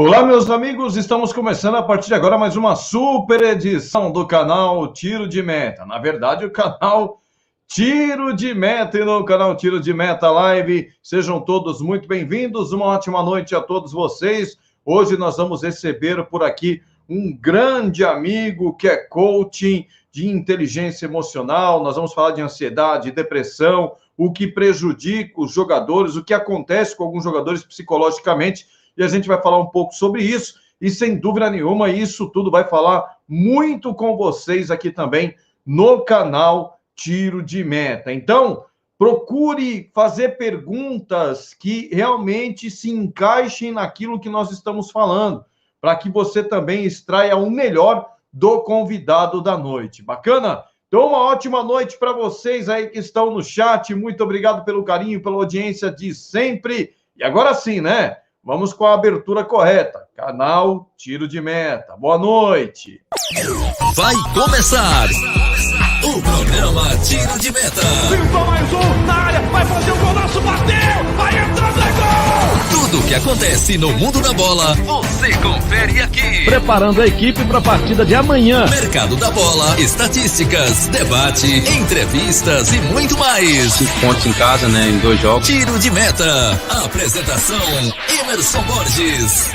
Olá, meus amigos, estamos começando a partir de agora mais uma super edição do canal Tiro de Meta. Na verdade, o canal Tiro de Meta e no canal Tiro de Meta Live. Sejam todos muito bem-vindos, uma ótima noite a todos vocês. Hoje nós vamos receber por aqui um grande amigo que é coaching de inteligência emocional. Nós vamos falar de ansiedade, depressão, o que prejudica os jogadores, o que acontece com alguns jogadores psicologicamente. E a gente vai falar um pouco sobre isso, e sem dúvida nenhuma, isso tudo vai falar muito com vocês aqui também no canal Tiro de Meta. Então, procure fazer perguntas que realmente se encaixem naquilo que nós estamos falando, para que você também extraia o melhor do convidado da noite. Bacana? Então, uma ótima noite para vocês aí que estão no chat. Muito obrigado pelo carinho, pela audiência de sempre. E agora sim, né? Vamos com a abertura correta. Canal Tiro de Meta. Boa noite. Vai começar o programa Tiro de Meta. Pintou mais um na área, vai fazer o golaço, bateu, vai entrar, vai gol! Tudo o que acontece no mundo da bola, você confere aqui. Preparando a equipe para a partida de amanhã. Mercado da bola, estatísticas, debate, entrevistas e muito mais. 5 pontos em casa, né, em 2 jogos. Tiro de Meta. Apresentação, Emerson Borges.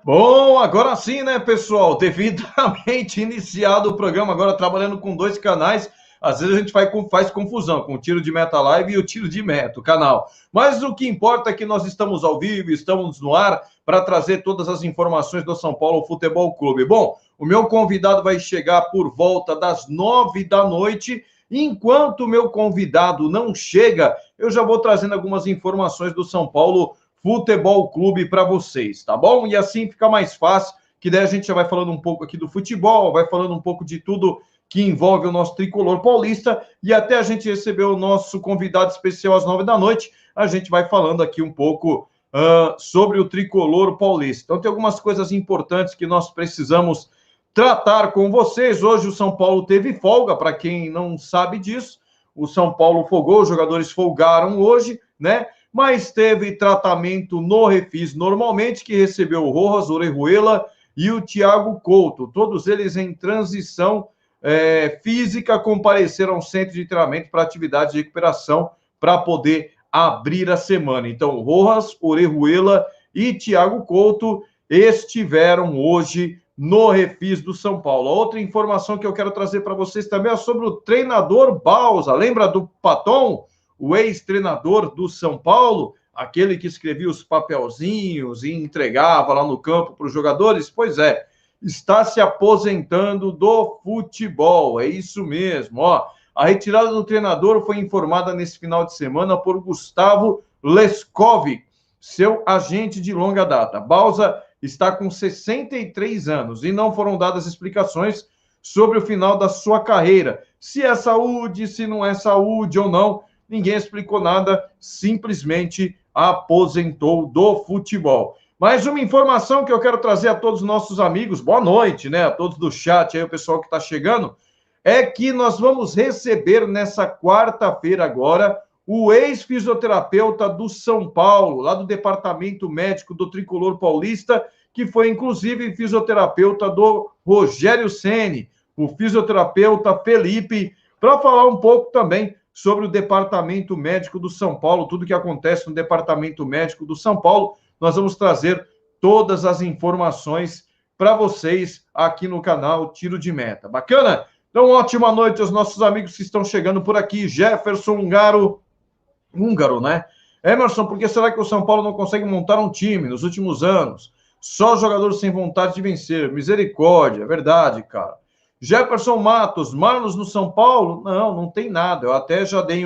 Bom, agora sim, né, pessoal? Devidamente iniciado o programa, agora trabalhando com 2 canais. Às vezes a gente faz confusão com o Tiro de Meta Live e o Tiro de Meta, o canal. Mas o que importa é que nós estamos ao vivo, estamos no ar para trazer todas as informações do São Paulo Futebol Clube. Bom, o meu convidado vai chegar por volta das 9 da noite. Enquanto o meu convidado não chega, eu já vou trazendo algumas informações do São Paulo Futebol Clube para vocês, tá bom? E assim fica mais fácil, que daí a gente já vai falando um pouco aqui do futebol, vai falando um pouco de tudo que envolve o nosso tricolor paulista, e até a gente receber o nosso convidado especial às 9 da noite, a gente vai falando aqui um pouco sobre o tricolor paulista. Então tem algumas coisas importantes que nós precisamos tratar com vocês. Hoje o São Paulo teve folga, para quem não sabe disso, o São Paulo folgou, os jogadores folgaram hoje, né? Mas teve tratamento no Refis normalmente, que recebeu o Rojas, Orejuela e o Thiago Couto, todos eles em transição física, compareceram ao centro de treinamento para atividade de recuperação para poder abrir a semana. Então, Rojas, Orejuela e Thiago Couto estiveram hoje no Refis do São Paulo. A outra informação que eu quero trazer para vocês também é sobre o treinador Bausa. Lembra do Paton, o ex-treinador do São Paulo, aquele que escrevia os papelzinhos e entregava lá no campo para os jogadores? Pois é, está se aposentando do futebol, é isso mesmo, ó. A retirada do treinador foi informada nesse final de semana por Gustavo Leskovic, seu agente de longa data. Bausa está com 63 anos e não foram dadas explicações sobre o final da sua carreira. Se é saúde, se não é saúde ou não, ninguém explicou nada, simplesmente aposentou do futebol. Mais uma informação que eu quero trazer a todos os nossos amigos, boa noite, né? A todos do chat, aí o pessoal que está chegando, é que nós vamos receber nessa quarta-feira agora o ex-fisioterapeuta do São Paulo, lá do Departamento Médico do Tricolor Paulista, que foi inclusive fisioterapeuta do Rogério Ceni, o fisioterapeuta Felipe, para falar um pouco também sobre o Departamento Médico do São Paulo, tudo que acontece no Departamento Médico do São Paulo. Nós vamos trazer todas as informações para vocês aqui no canal Tiro de Meta. Bacana? Então, ótima noite aos nossos amigos que estão chegando por aqui. Jefferson Húngaro, né? Emerson, por que será que o São Paulo não consegue montar um time nos últimos anos? Só jogadores sem vontade de vencer. Misericórdia, é verdade, cara. Jefferson Matos, Marlos no São Paulo? Não tem nada. Eu até já dei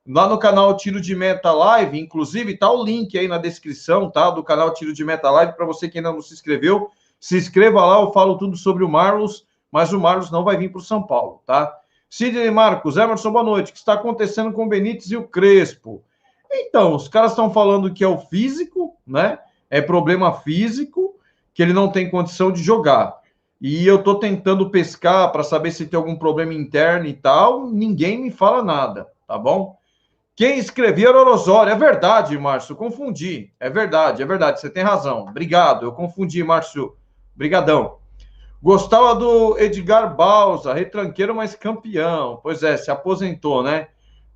lá no canal Tiro de Meta Live, inclusive, tá o link aí na descrição, tá? Do canal Tiro de Meta Live, para você que ainda não se inscreveu, se inscreva lá, eu falo tudo sobre o Marlos, mas o Marlos não vai vir para o São Paulo, tá? Sidney Marcos, Emerson, boa noite. O que está acontecendo com o Benítez e o Crespo? Então, os caras estão falando que é o físico, né? É problema físico, que ele não tem condição de jogar. E eu tô tentando pescar para saber se tem algum problema interno e tal, ninguém me fala nada, tá bom? Quem escrevia era o Osório. É verdade, Márcio, confundi. É verdade, você tem razão. Obrigado, eu confundi, Márcio. Brigadão. Gostava do Edgar Balsa, retranqueiro, mas campeão. Pois é, se aposentou, né?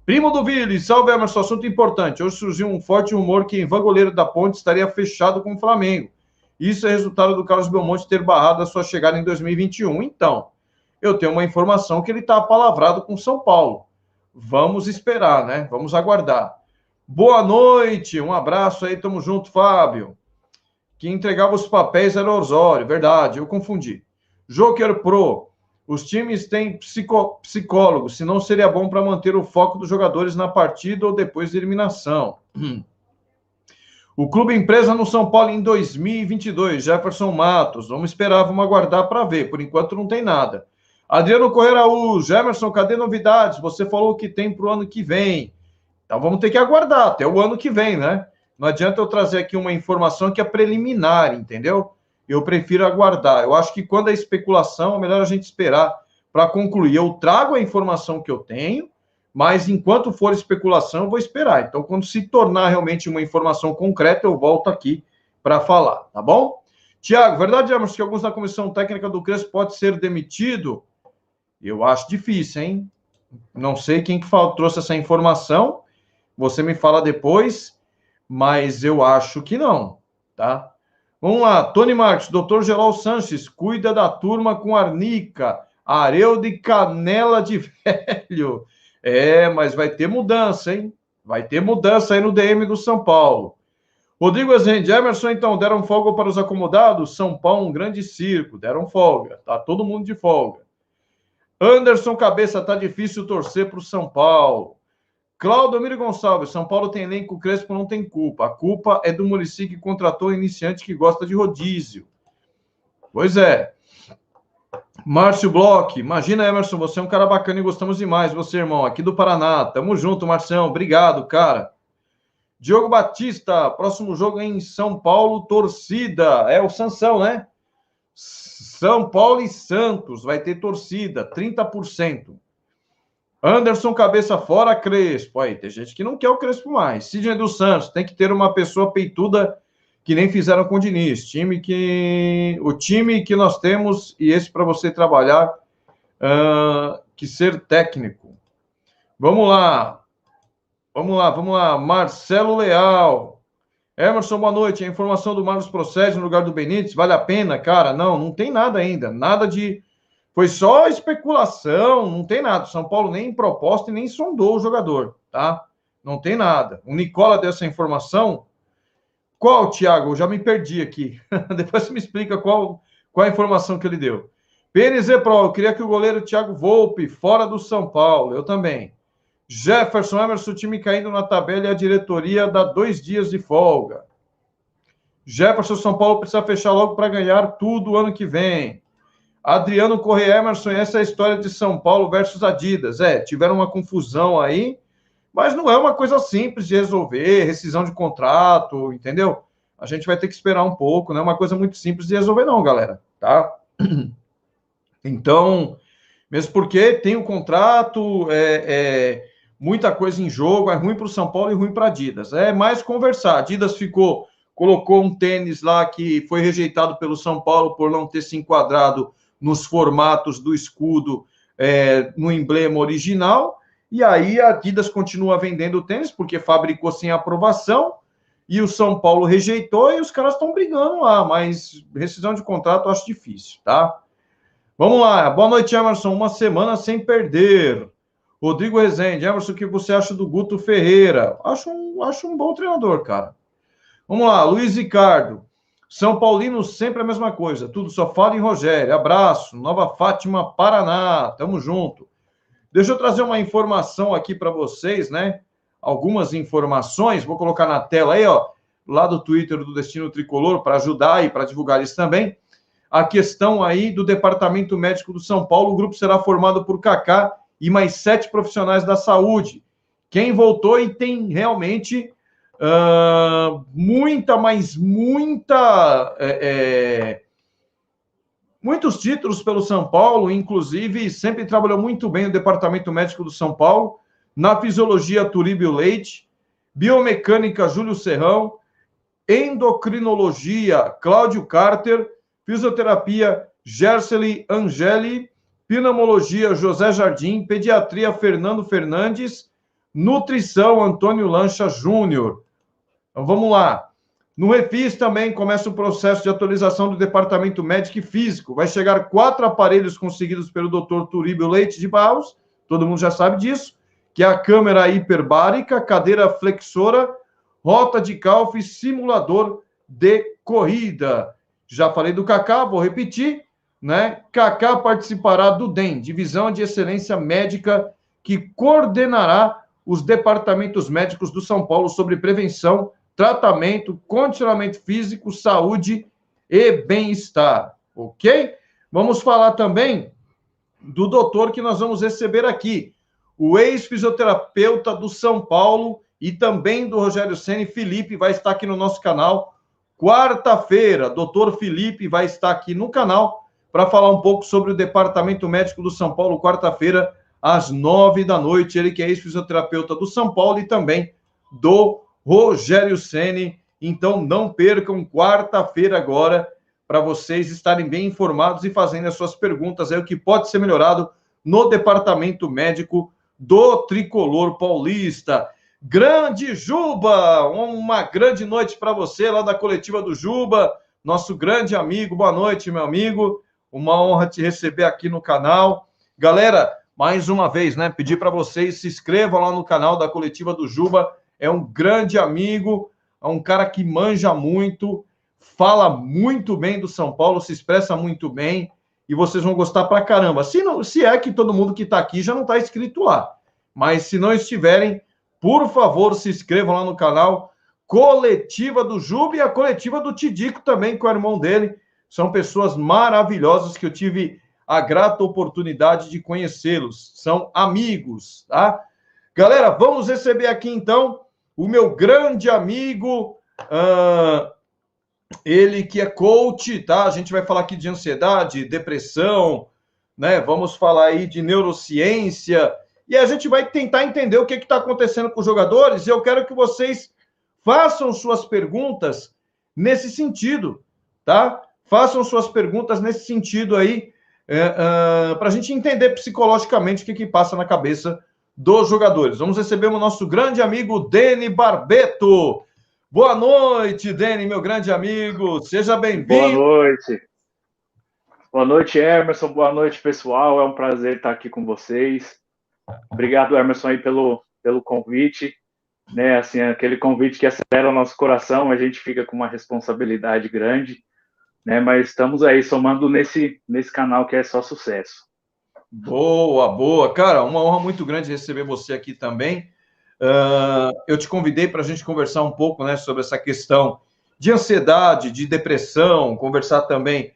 Primo do Vili, salve, Emerson, assunto importante. Hoje surgiu um forte rumor que Ivan, goleiro da Ponte, estaria fechado com o Flamengo. Isso é resultado do Carlos Belmonte ter barrado a sua chegada em 2021. Então, eu tenho uma informação que ele está apalavrado com São Paulo. Vamos esperar, né? Vamos aguardar. Boa noite, um abraço aí, tamo junto, Fábio. Quem entregava os papéis era o Osório, verdade, eu confundi. Joker Pro, os times têm psicólogos, senão seria bom para manter o foco dos jogadores na partida ou depois da eliminação. O clube empresa no São Paulo em 2022, Jefferson Matos, vamos esperar, vamos aguardar para ver, por enquanto não tem nada. Adriano Correia Araújo, Emerson, cadê novidades? Você falou que tem para o ano que vem. Então vamos ter que aguardar até o ano que vem, né? Não adianta eu trazer aqui uma informação que é preliminar, entendeu? Eu prefiro aguardar. Eu acho que quando é especulação, é melhor a gente esperar para concluir. Eu trago a informação que eu tenho, mas enquanto for especulação, eu vou esperar. Então, quando se tornar realmente uma informação concreta, eu volto aqui para falar, tá bom? Tiago, verdade, Emerson, que alguns da comissão técnica do Crespo pode ser demitido? Eu acho difícil, hein? Não sei quem que trouxe essa informação. Você me fala depois, mas eu acho que não, tá? Vamos lá, Tony Marques, Dr. Gelal Sanches, cuida da turma com arnica, areu de canela de velho. É, mas vai ter mudança, hein? Vai ter mudança aí no DM do São Paulo. Rodrigo Ezende, Emerson, então, deram folga para os acomodados? São Paulo, um grande circo, deram folga, tá todo mundo de folga. Anderson Cabeça, tá difícil torcer para o São Paulo. Claudomiro Gonçalves, São Paulo tem elenco, o Crespo não tem culpa. A culpa é do Muricy que contratou um iniciante que gosta de rodízio. Pois é. Márcio Bloch, imagina, Emerson, você é um cara bacana e gostamos demais, você, irmão, aqui do Paraná. Tamo junto, Marcião, obrigado, cara. Diogo Batista, próximo jogo em São Paulo, torcida. É o Sansão, né? São Paulo e Santos, vai ter torcida, 30%. Anderson Cabeça fora, Crespo. Aí, tem gente que não quer o Crespo mais. Sidney dos Santos, tem que ter uma pessoa peituda que nem fizeram com o Diniz. O time que nós temos, e esse para você trabalhar, que ser técnico. Vamos lá. Marcelo Leal. Emerson, boa noite. A informação do Marlos procede no lugar do Benítez? Vale a pena? Cara, não tem nada ainda. Nada de... Foi só especulação, não tem nada. O São Paulo nem proposta e nem sondou o jogador, tá? Não tem nada. O Nicola deu essa informação. Qual, Thiago? Eu já me perdi aqui. Depois você me explica qual a informação que ele deu. PNZ Pro, eu queria que o goleiro Thiago Volpe, fora do São Paulo. Eu também. Jefferson, Emerson, o time caindo na tabela e a diretoria dá 2 dias de folga. Jefferson, São Paulo precisa fechar logo para ganhar tudo ano que vem. Adriano Correia, Emerson, essa é a história de São Paulo versus Adidas. Tiveram uma confusão aí, mas não é uma coisa simples de resolver, rescisão de contrato, entendeu? A gente vai ter que esperar um pouco, não é uma coisa muito simples de resolver não, galera, tá? Então, mesmo porque tem um contrato, muita coisa em jogo, é ruim para o São Paulo e ruim para a Adidas. É mais conversar. A Adidas colocou um tênis lá que foi rejeitado pelo São Paulo por não ter se enquadrado nos formatos do escudo, no emblema original, e aí a Adidas continua vendendo o tênis, porque fabricou sem aprovação, e o São Paulo rejeitou, e os caras estão brigando lá, mas rescisão de contrato eu acho difícil, tá? Vamos lá, boa noite, Emerson, uma semana sem perder. Rodrigo Rezende, Emerson, o que você acha do Guto Ferreira? Acho um bom treinador, cara. Vamos lá, Luiz Ricardo. São Paulino sempre a mesma coisa, tudo só fala em Rogério. Abraço, Nova Fátima, Paraná, tamo junto. Deixa eu trazer uma informação aqui para vocês, né? Algumas informações, vou colocar na tela aí, ó, lá do Twitter do Destino Tricolor, para ajudar e para divulgar isso também. A questão aí do Departamento Médico do São Paulo, o grupo será formado por Kaká e mais 7 profissionais da saúde. Quem voltou e tem realmente... muitos títulos pelo São Paulo, inclusive sempre trabalhou muito bem o Departamento Médico do São Paulo, na fisiologia Turíbio Leite, biomecânica Júlio Serrão, endocrinologia Cláudio Carter, fisioterapia Gerseli Angeli, pneumologia José Jardim, pediatria Fernando Fernandes, nutrição Antônio Lancha Júnior. Então vamos lá. No Refis também começa o processo de atualização do departamento médico e físico. Vai chegar 4 aparelhos conseguidos pelo Dr. Turíbio Leite de Barros, todo mundo já sabe disso, que é a câmera hiperbárica, cadeira flexora, rota de calf e simulador de corrida. Já falei do Kaká, vou repetir, né? Kaká participará do DEM, Divisão de Excelência Médica, que coordenará os departamentos médicos do São Paulo sobre prevenção, tratamento, condicionamento físico, saúde e bem-estar, ok? Vamos falar também do doutor que nós vamos receber aqui, o ex-fisioterapeuta do São Paulo e também do Rogério Ceni, Felipe, vai estar aqui no nosso canal quarta-feira. Doutor Felipe vai estar aqui no canal para falar um pouco sobre o departamento médico do São Paulo, quarta-feira, às 9h. Ele que é ex-fisioterapeuta do São Paulo e também do Rogério Ceni. Então, não percam quarta-feira agora, para vocês estarem bem informados e fazendo as suas perguntas aí, o que pode ser melhorado no departamento médico do Tricolor Paulista. Grande Juba, uma grande noite para você lá da coletiva do Juba, nosso grande amigo. Boa noite, meu amigo. Uma honra te receber aqui no canal. Galera, mais uma vez, né, pedir para vocês se inscrevam lá no canal da coletiva do Juba. É um grande amigo, é um cara que manja muito, fala muito bem do São Paulo, se expressa muito bem, e vocês vão gostar pra caramba. Se é que todo mundo que está aqui já não está inscrito lá. Mas se não estiverem, por favor, se inscrevam lá no canal Coletiva do Juba e a coletiva do Tidico também, com o irmão dele. São pessoas maravilhosas que eu tive a grata oportunidade de conhecê-los. São amigos, tá? Galera, vamos receber aqui, então, o meu grande amigo, ele que é coach, tá? A gente vai falar aqui de ansiedade, depressão, né? Vamos falar aí de neurociência, e a gente vai tentar entender o que está acontecendo com os jogadores, e eu quero que vocês façam suas perguntas nesse sentido, tá? Façam suas perguntas nesse sentido aí, para a gente entender psicologicamente o que passa na cabeça dos jogadores. Vamos receber o nosso grande amigo Deni Barbeto. Boa noite, Deni, meu grande amigo. Seja bem-vindo. Boa noite. Boa noite, Emerson. Boa noite, pessoal. É um prazer estar aqui com vocês. Obrigado, Emerson, aí pelo convite. Né, assim, aquele convite que acelera o nosso coração, a gente fica com uma responsabilidade grande, né, mas estamos aí somando nesse canal que é só sucesso. Boa, boa. Cara, uma honra muito grande receber você aqui também. Eu te convidei para a gente conversar um pouco, né, sobre essa questão de ansiedade, de depressão, conversar também,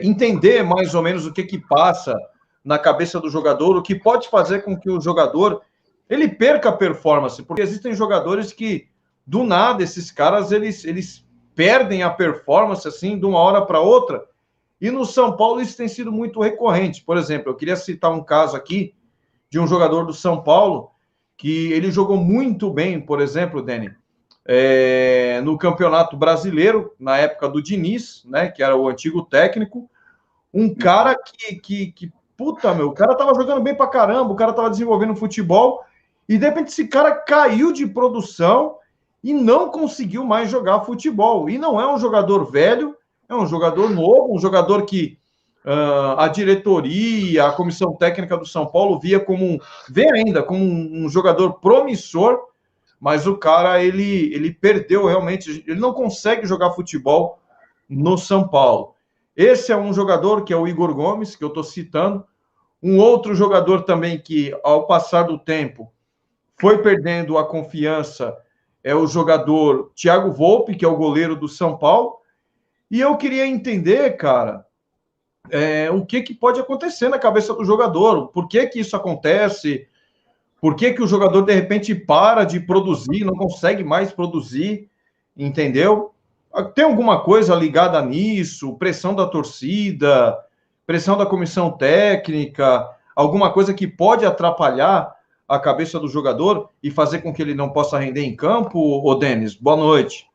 entender mais ou menos o que passa na cabeça do jogador, o que pode fazer com que o jogador ele perca a performance, porque existem jogadores que, do nada, esses caras, eles perdem a performance, assim, de uma hora para outra. E no São Paulo isso tem sido muito recorrente. Por exemplo, eu queria citar um caso aqui de um jogador do São Paulo que ele jogou muito bem, por exemplo, Deni, no Campeonato Brasileiro, na época do Diniz, né, que era o antigo técnico, um cara puta, meu, o cara tava jogando bem pra caramba, o cara tava desenvolvendo futebol, e de repente esse cara caiu de produção e não conseguiu mais jogar futebol. E não é um jogador velho, é um jogador novo, um jogador que a diretoria, a comissão técnica do São Paulo vê ainda como um jogador promissor, mas o cara, ele perdeu realmente, ele não consegue jogar futebol no São Paulo. Esse é um jogador que é o Igor Gomes, que eu estou citando. Um outro jogador também que, ao passar do tempo, foi perdendo a confiança, é o jogador Thiago Volpe, que é o goleiro do São Paulo. E eu queria entender, cara, o que pode acontecer na cabeça do jogador, por que isso acontece, por que o jogador, de repente, para de produzir, não consegue mais produzir, entendeu? Tem alguma coisa ligada nisso? Pressão da torcida, pressão da comissão técnica, alguma coisa que pode atrapalhar a cabeça do jogador e fazer com que ele não possa render em campo, ô Denis? Boa noite.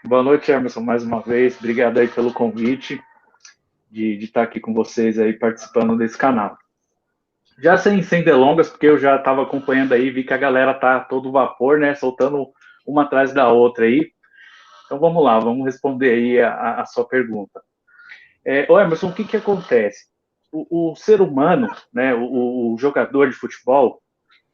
Boa noite, Emerson, mais uma vez. Obrigado aí pelo convite de estar aqui com vocês aí participando desse canal. Já sem delongas, porque eu já estava acompanhando aí, vi que a galera tá todo vapor, né, soltando uma atrás da outra aí. Então vamos lá, vamos responder aí a sua pergunta. Ô Emerson, o que acontece? O ser humano, né, o jogador de futebol,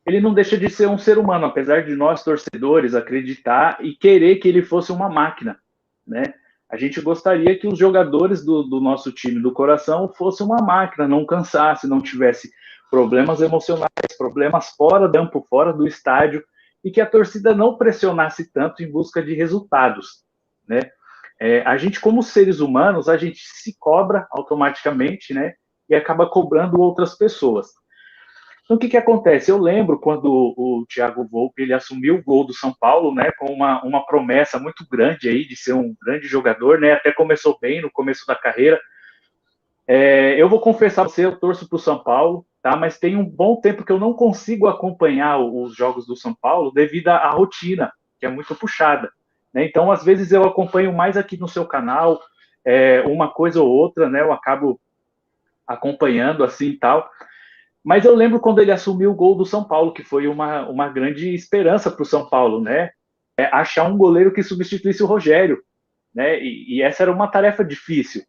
ele não deixa de ser um ser humano, apesar de nós, torcedores, acreditar e querer que ele fosse uma máquina, né? A gente gostaria que os jogadores do nosso time do coração fossem uma máquina, não cansasse, não tivesse problemas emocionais, problemas fora do campo, fora do estádio, e que a torcida não pressionasse tanto em busca de resultados, né? A gente, como seres humanos, a gente se cobra automaticamente, né? E acaba cobrando outras pessoas. Então, o que acontece? Eu lembro quando o Thiago Volpi ele assumiu o gol do São Paulo, né, com uma promessa muito grande aí de ser um grande jogador, né, até começou bem no começo da carreira. Eu vou confessar pra você, eu torço para o São Paulo, tá, mas tem um bom tempo que eu não consigo acompanhar os jogos do São Paulo devido à rotina, que é muito puxada, né, então às vezes eu acompanho mais aqui no seu canal, uma coisa ou outra, né, eu acabo acompanhando assim e tal. Mas eu lembro quando ele assumiu o gol do São Paulo, que foi uma grande esperança para o São Paulo, né? Achar um goleiro que substituísse o Rogério, né? E essa era uma tarefa difícil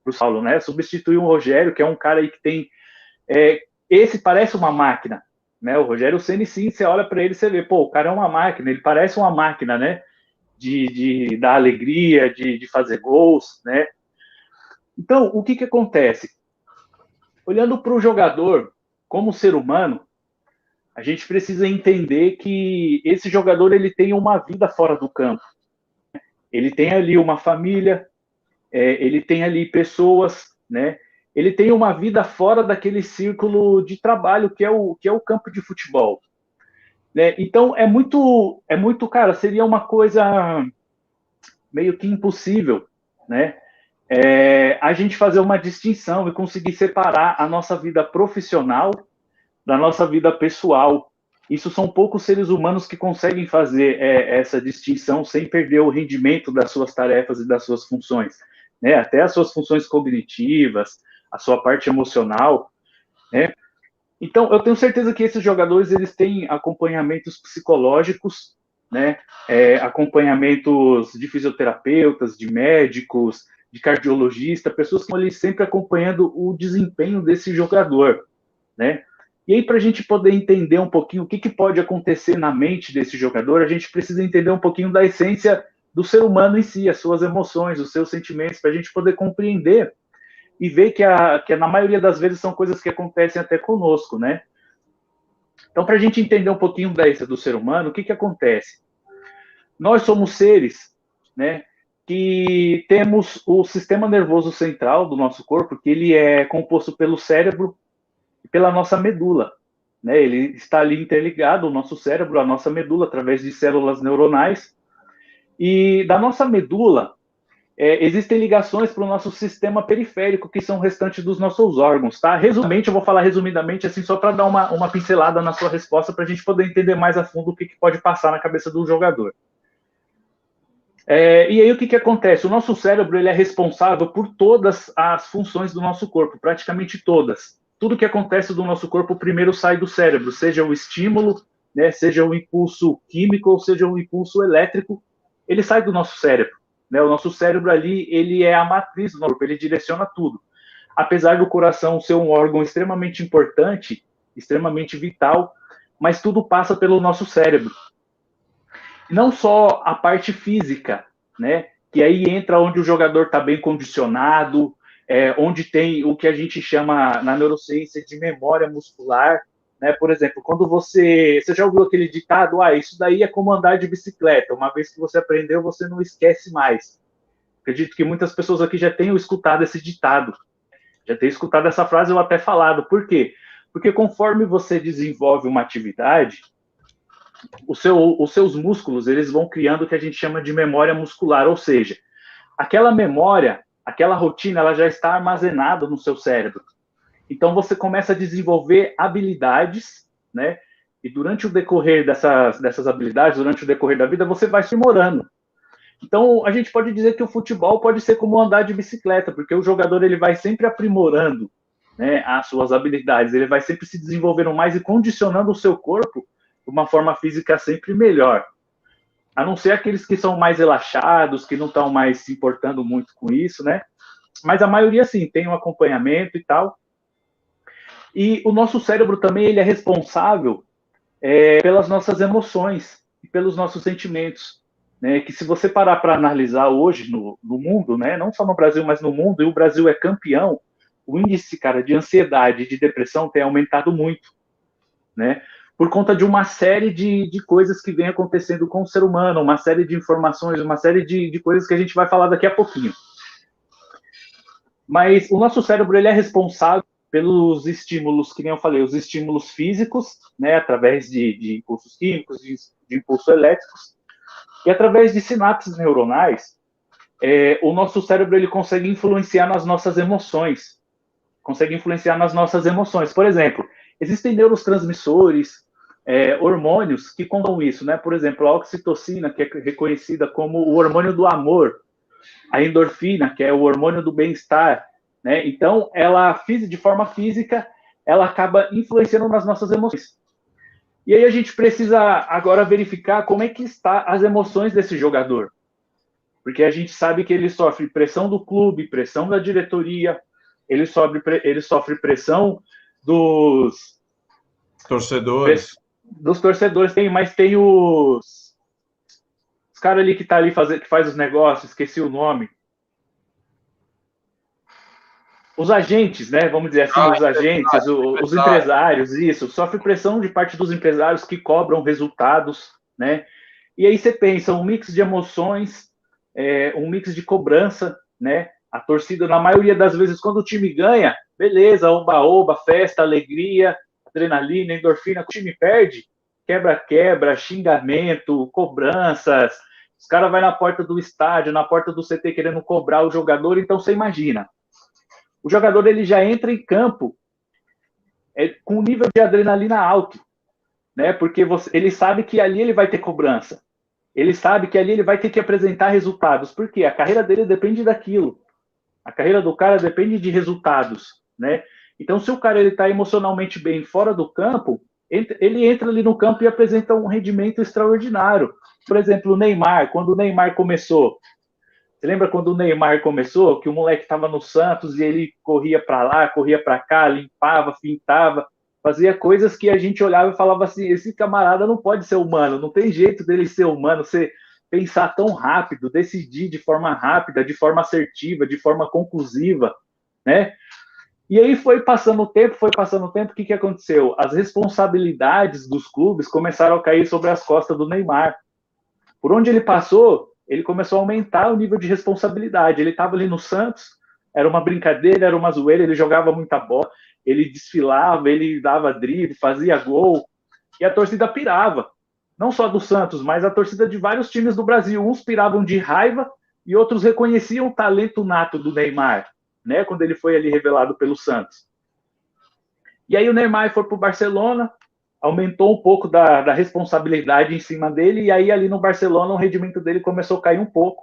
para o São Paulo, né? Substituir o Rogério, que é um cara aí que tem... esse parece uma máquina, né? O Rogério Ceni, sim, você olha para ele e você vê, pô, o cara é uma máquina, ele parece uma máquina, né? De dar alegria, de fazer gols, né? Então, o que acontece? Olhando para o jogador... Como ser humano, a gente precisa entender que esse jogador ele tem uma vida fora do campo. Ele tem ali uma família, ele tem ali pessoas, né? Ele tem uma vida fora daquele círculo de trabalho que é o campo de futebol. Né? Então, é muito, cara, seria uma coisa meio que impossível, né? A gente fazer uma distinção e conseguir separar a nossa vida profissional da nossa vida pessoal. Isso são poucos seres humanos que conseguem fazer essa distinção sem perder o rendimento das suas tarefas e das suas funções, né? Até as suas funções cognitivas, a sua parte emocional, né? Então, eu tenho certeza que esses jogadores eles têm acompanhamentos psicológicos, né? Acompanhamentos de fisioterapeutas, de médicos, de cardiologista, pessoas que estão ali sempre acompanhando o desempenho desse jogador, né? E aí, para a gente poder entender um pouquinho o que pode acontecer na mente desse jogador, a gente precisa entender um pouquinho da essência do ser humano em si, as suas emoções, os seus sentimentos, para a gente poder compreender e ver que na maioria das vezes são coisas que acontecem até conosco, né? Então, para a gente entender um pouquinho da essência do ser humano, o que acontece? Nós somos seres, né, que temos o sistema nervoso central do nosso corpo, que ele é composto pelo cérebro e pela nossa medula, né? Ele está ali interligado, o nosso cérebro, a nossa medula, através de células neuronais. E da nossa medula, existem ligações para o nosso sistema periférico, que são o restante dos nossos órgãos, tá? Resumidamente, eu vou falar resumidamente, assim, só para dar uma pincelada na sua resposta, para a gente poder entender mais a fundo o que pode passar na cabeça do jogador. E aí o que acontece? O nosso cérebro ele é responsável por todas as funções do nosso corpo, praticamente todas. Tudo que acontece do nosso corpo primeiro sai do cérebro, seja o estímulo, né, seja o impulso químico ou seja o impulso elétrico, ele sai do nosso cérebro. Né? O nosso cérebro ali, ele é a matriz do nosso corpo, ele direciona tudo. Apesar do coração ser um órgão extremamente importante, extremamente vital, mas tudo passa pelo nosso cérebro. Não só a parte física, né? Que aí entra onde o jogador está bem condicionado, onde tem o que a gente chama na neurociência de memória muscular, né? Por exemplo, quando você já ouviu aquele ditado, isso daí é como andar de bicicleta, uma vez que você aprendeu, você não esquece mais. Acredito que muitas pessoas aqui já tenham escutado esse ditado, já tenham escutado essa frase ou até falado. Por quê? Porque conforme você desenvolve uma atividade, os seus músculos eles vão criando o que a gente chama de memória muscular, ou seja, aquela memória, aquela rotina, ela já está armazenada no seu cérebro. Então você começa a desenvolver habilidades, né, E durante o decorrer dessas habilidades, durante o decorrer da vida, você vai se aprimorando. Então, a gente pode dizer que o futebol pode ser como andar de bicicleta, porque o jogador ele vai sempre aprimorando, né, as suas habilidades, ele vai sempre se desenvolvendo mais e condicionando o seu corpo de uma forma física sempre melhor. A não ser aqueles que são mais relaxados, que não estão mais se importando muito com isso, né? Mas a maioria, sim, tem um acompanhamento e tal. E o nosso cérebro também ele é responsável pelas nossas emoções e pelos nossos sentimentos, né? Que se você parar para analisar hoje no mundo, né? Não só no Brasil, mas no mundo, e o Brasil é campeão, o índice, cara, de ansiedade e de depressão tem aumentado muito, né? Por conta de uma série de coisas que vem acontecendo com o ser humano, uma série de informações, uma série de coisas que a gente vai falar daqui a pouquinho. Mas o nosso cérebro ele é responsável pelos estímulos, que nem eu falei, os estímulos físicos, né, através de impulsos químicos, de impulsos elétricos, e através de sinapses neuronais, o nosso cérebro ele consegue influenciar nas nossas emoções. Por exemplo, existem neurotransmissores, hormônios que contam isso, né? Por exemplo, a oxitocina, que é reconhecida como o hormônio do amor, a endorfina, que é o hormônio do bem-estar, né? Então, ela, de forma física, ela acaba influenciando nas nossas emoções. E aí a gente precisa agora verificar como é que está as emoções desse jogador. Porque a gente sabe que ele sofre pressão do clube, pressão da diretoria, ele sofre pressão dos torcedores. Mas tem os caras ali que tá ali que faz os negócios, esqueci o nome. Os agentes, né? Vamos dizer assim, os agentes, os empresários, isso. Sofre pressão de parte dos empresários que cobram resultados, né? E aí você pensa, um mix de emoções, um mix de cobrança, né? A torcida, na maioria das vezes, quando o time ganha, beleza, oba-oba, festa, alegria, adrenalina, endorfina. Quando o time perde, quebra-quebra, xingamento, cobranças. Os caras vão na porta do estádio, na porta do CT querendo cobrar o jogador. Então, você imagina. O jogador ele já entra em campo com um nível de adrenalina alto, né? Porque ele sabe que ali ele vai ter cobrança. Ele sabe que ali ele vai ter que apresentar resultados. Por quê? A carreira dele depende daquilo. A carreira do cara depende de resultados, né? Então, se o cara está emocionalmente bem fora do campo, ele entra ali no campo e apresenta um rendimento extraordinário. Por exemplo, o Neymar, quando o Neymar começou. Você lembra quando o Neymar começou, que o moleque estava no Santos e ele corria para lá, corria para cá, limpava, fintava, fazia coisas que a gente olhava e falava assim, esse camarada não pode ser humano, não tem jeito dele ser humano, você pensar tão rápido, decidir de forma rápida, de forma assertiva, de forma conclusiva, né? E aí foi passando o tempo, o que aconteceu? As responsabilidades dos clubes começaram a cair sobre as costas do Neymar. Por onde ele passou, ele começou a aumentar o nível de responsabilidade. Ele estava ali no Santos, era uma brincadeira, era uma zoeira, ele jogava muita bola, ele desfilava, ele dava drible, fazia gol, e a torcida pirava. Não só do Santos, mas a torcida de vários times do Brasil. Uns piravam de raiva e outros reconheciam o talento nato do Neymar, né, quando ele foi ali revelado pelo Santos. E aí o Neymar foi para o Barcelona, aumentou um pouco da responsabilidade em cima dele, e aí ali no Barcelona o rendimento dele começou a cair um pouco.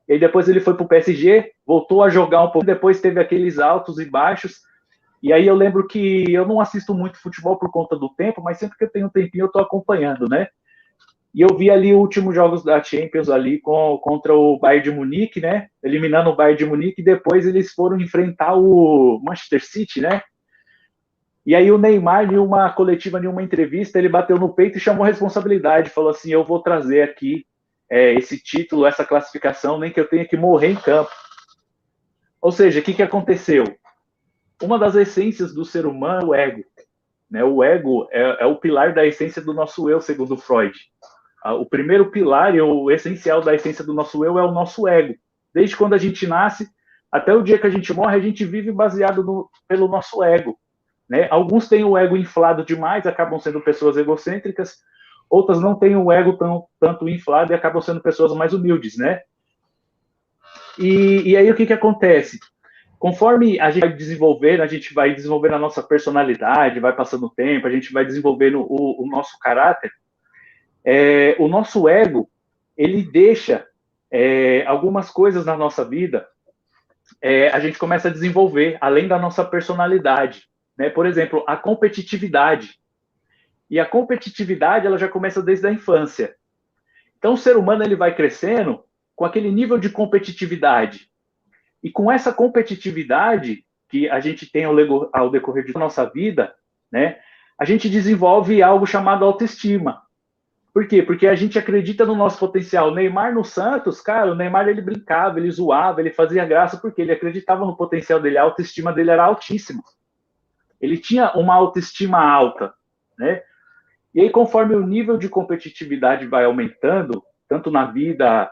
E aí depois ele foi para o PSG, voltou a jogar um pouco, depois teve aqueles altos e baixos. E aí eu lembro que eu não assisto muito futebol por conta do tempo, mas sempre que eu tenho um tempinho eu estou acompanhando, né? E eu vi ali os últimos jogos da Champions ali contra o Bayern de Munique, né? Eliminando o Bayern de Munique, e depois eles foram enfrentar o Manchester City, né? E aí o Neymar, em uma coletiva, em uma entrevista, ele bateu no peito e chamou a responsabilidade, falou assim, eu vou trazer aqui esse título, essa classificação, nem que eu tenha que morrer em campo. Ou seja, o que aconteceu? Uma das essências do ser humano é o ego. Né? O ego é o pilar da essência do nosso eu, segundo Freud. O primeiro pilar e o essencial da essência do nosso eu é o nosso ego. Desde quando a gente nasce até o dia que a gente morre, a gente vive baseado pelo nosso ego. Né? Alguns têm o ego inflado demais, acabam sendo pessoas egocêntricas. Outras não têm o ego tanto inflado e acabam sendo pessoas mais humildes. Né? E aí o que acontece? Conforme a gente vai desenvolvendo, a gente vai desenvolvendo a nossa personalidade, vai passando o tempo, a gente vai desenvolvendo o nosso caráter, o nosso ego, ele deixa algumas coisas na nossa vida, a gente começa a desenvolver, além da nossa personalidade, né? Por exemplo, a competitividade. E a competitividade, ela já começa desde a infância. Então, o ser humano, ele vai crescendo com aquele nível de competitividade. E com essa competitividade que a gente tem ao decorrer de nossa vida, né, a gente desenvolve algo chamado autoestima. Por quê? Porque a gente acredita no nosso potencial. O Neymar no Santos, cara, o Neymar ele brincava, ele zoava, ele fazia graça, porque ele acreditava no potencial dele, a autoestima dele era altíssima. Ele tinha uma autoestima alta, né? E aí, conforme o nível de competitividade vai aumentando, tanto na vida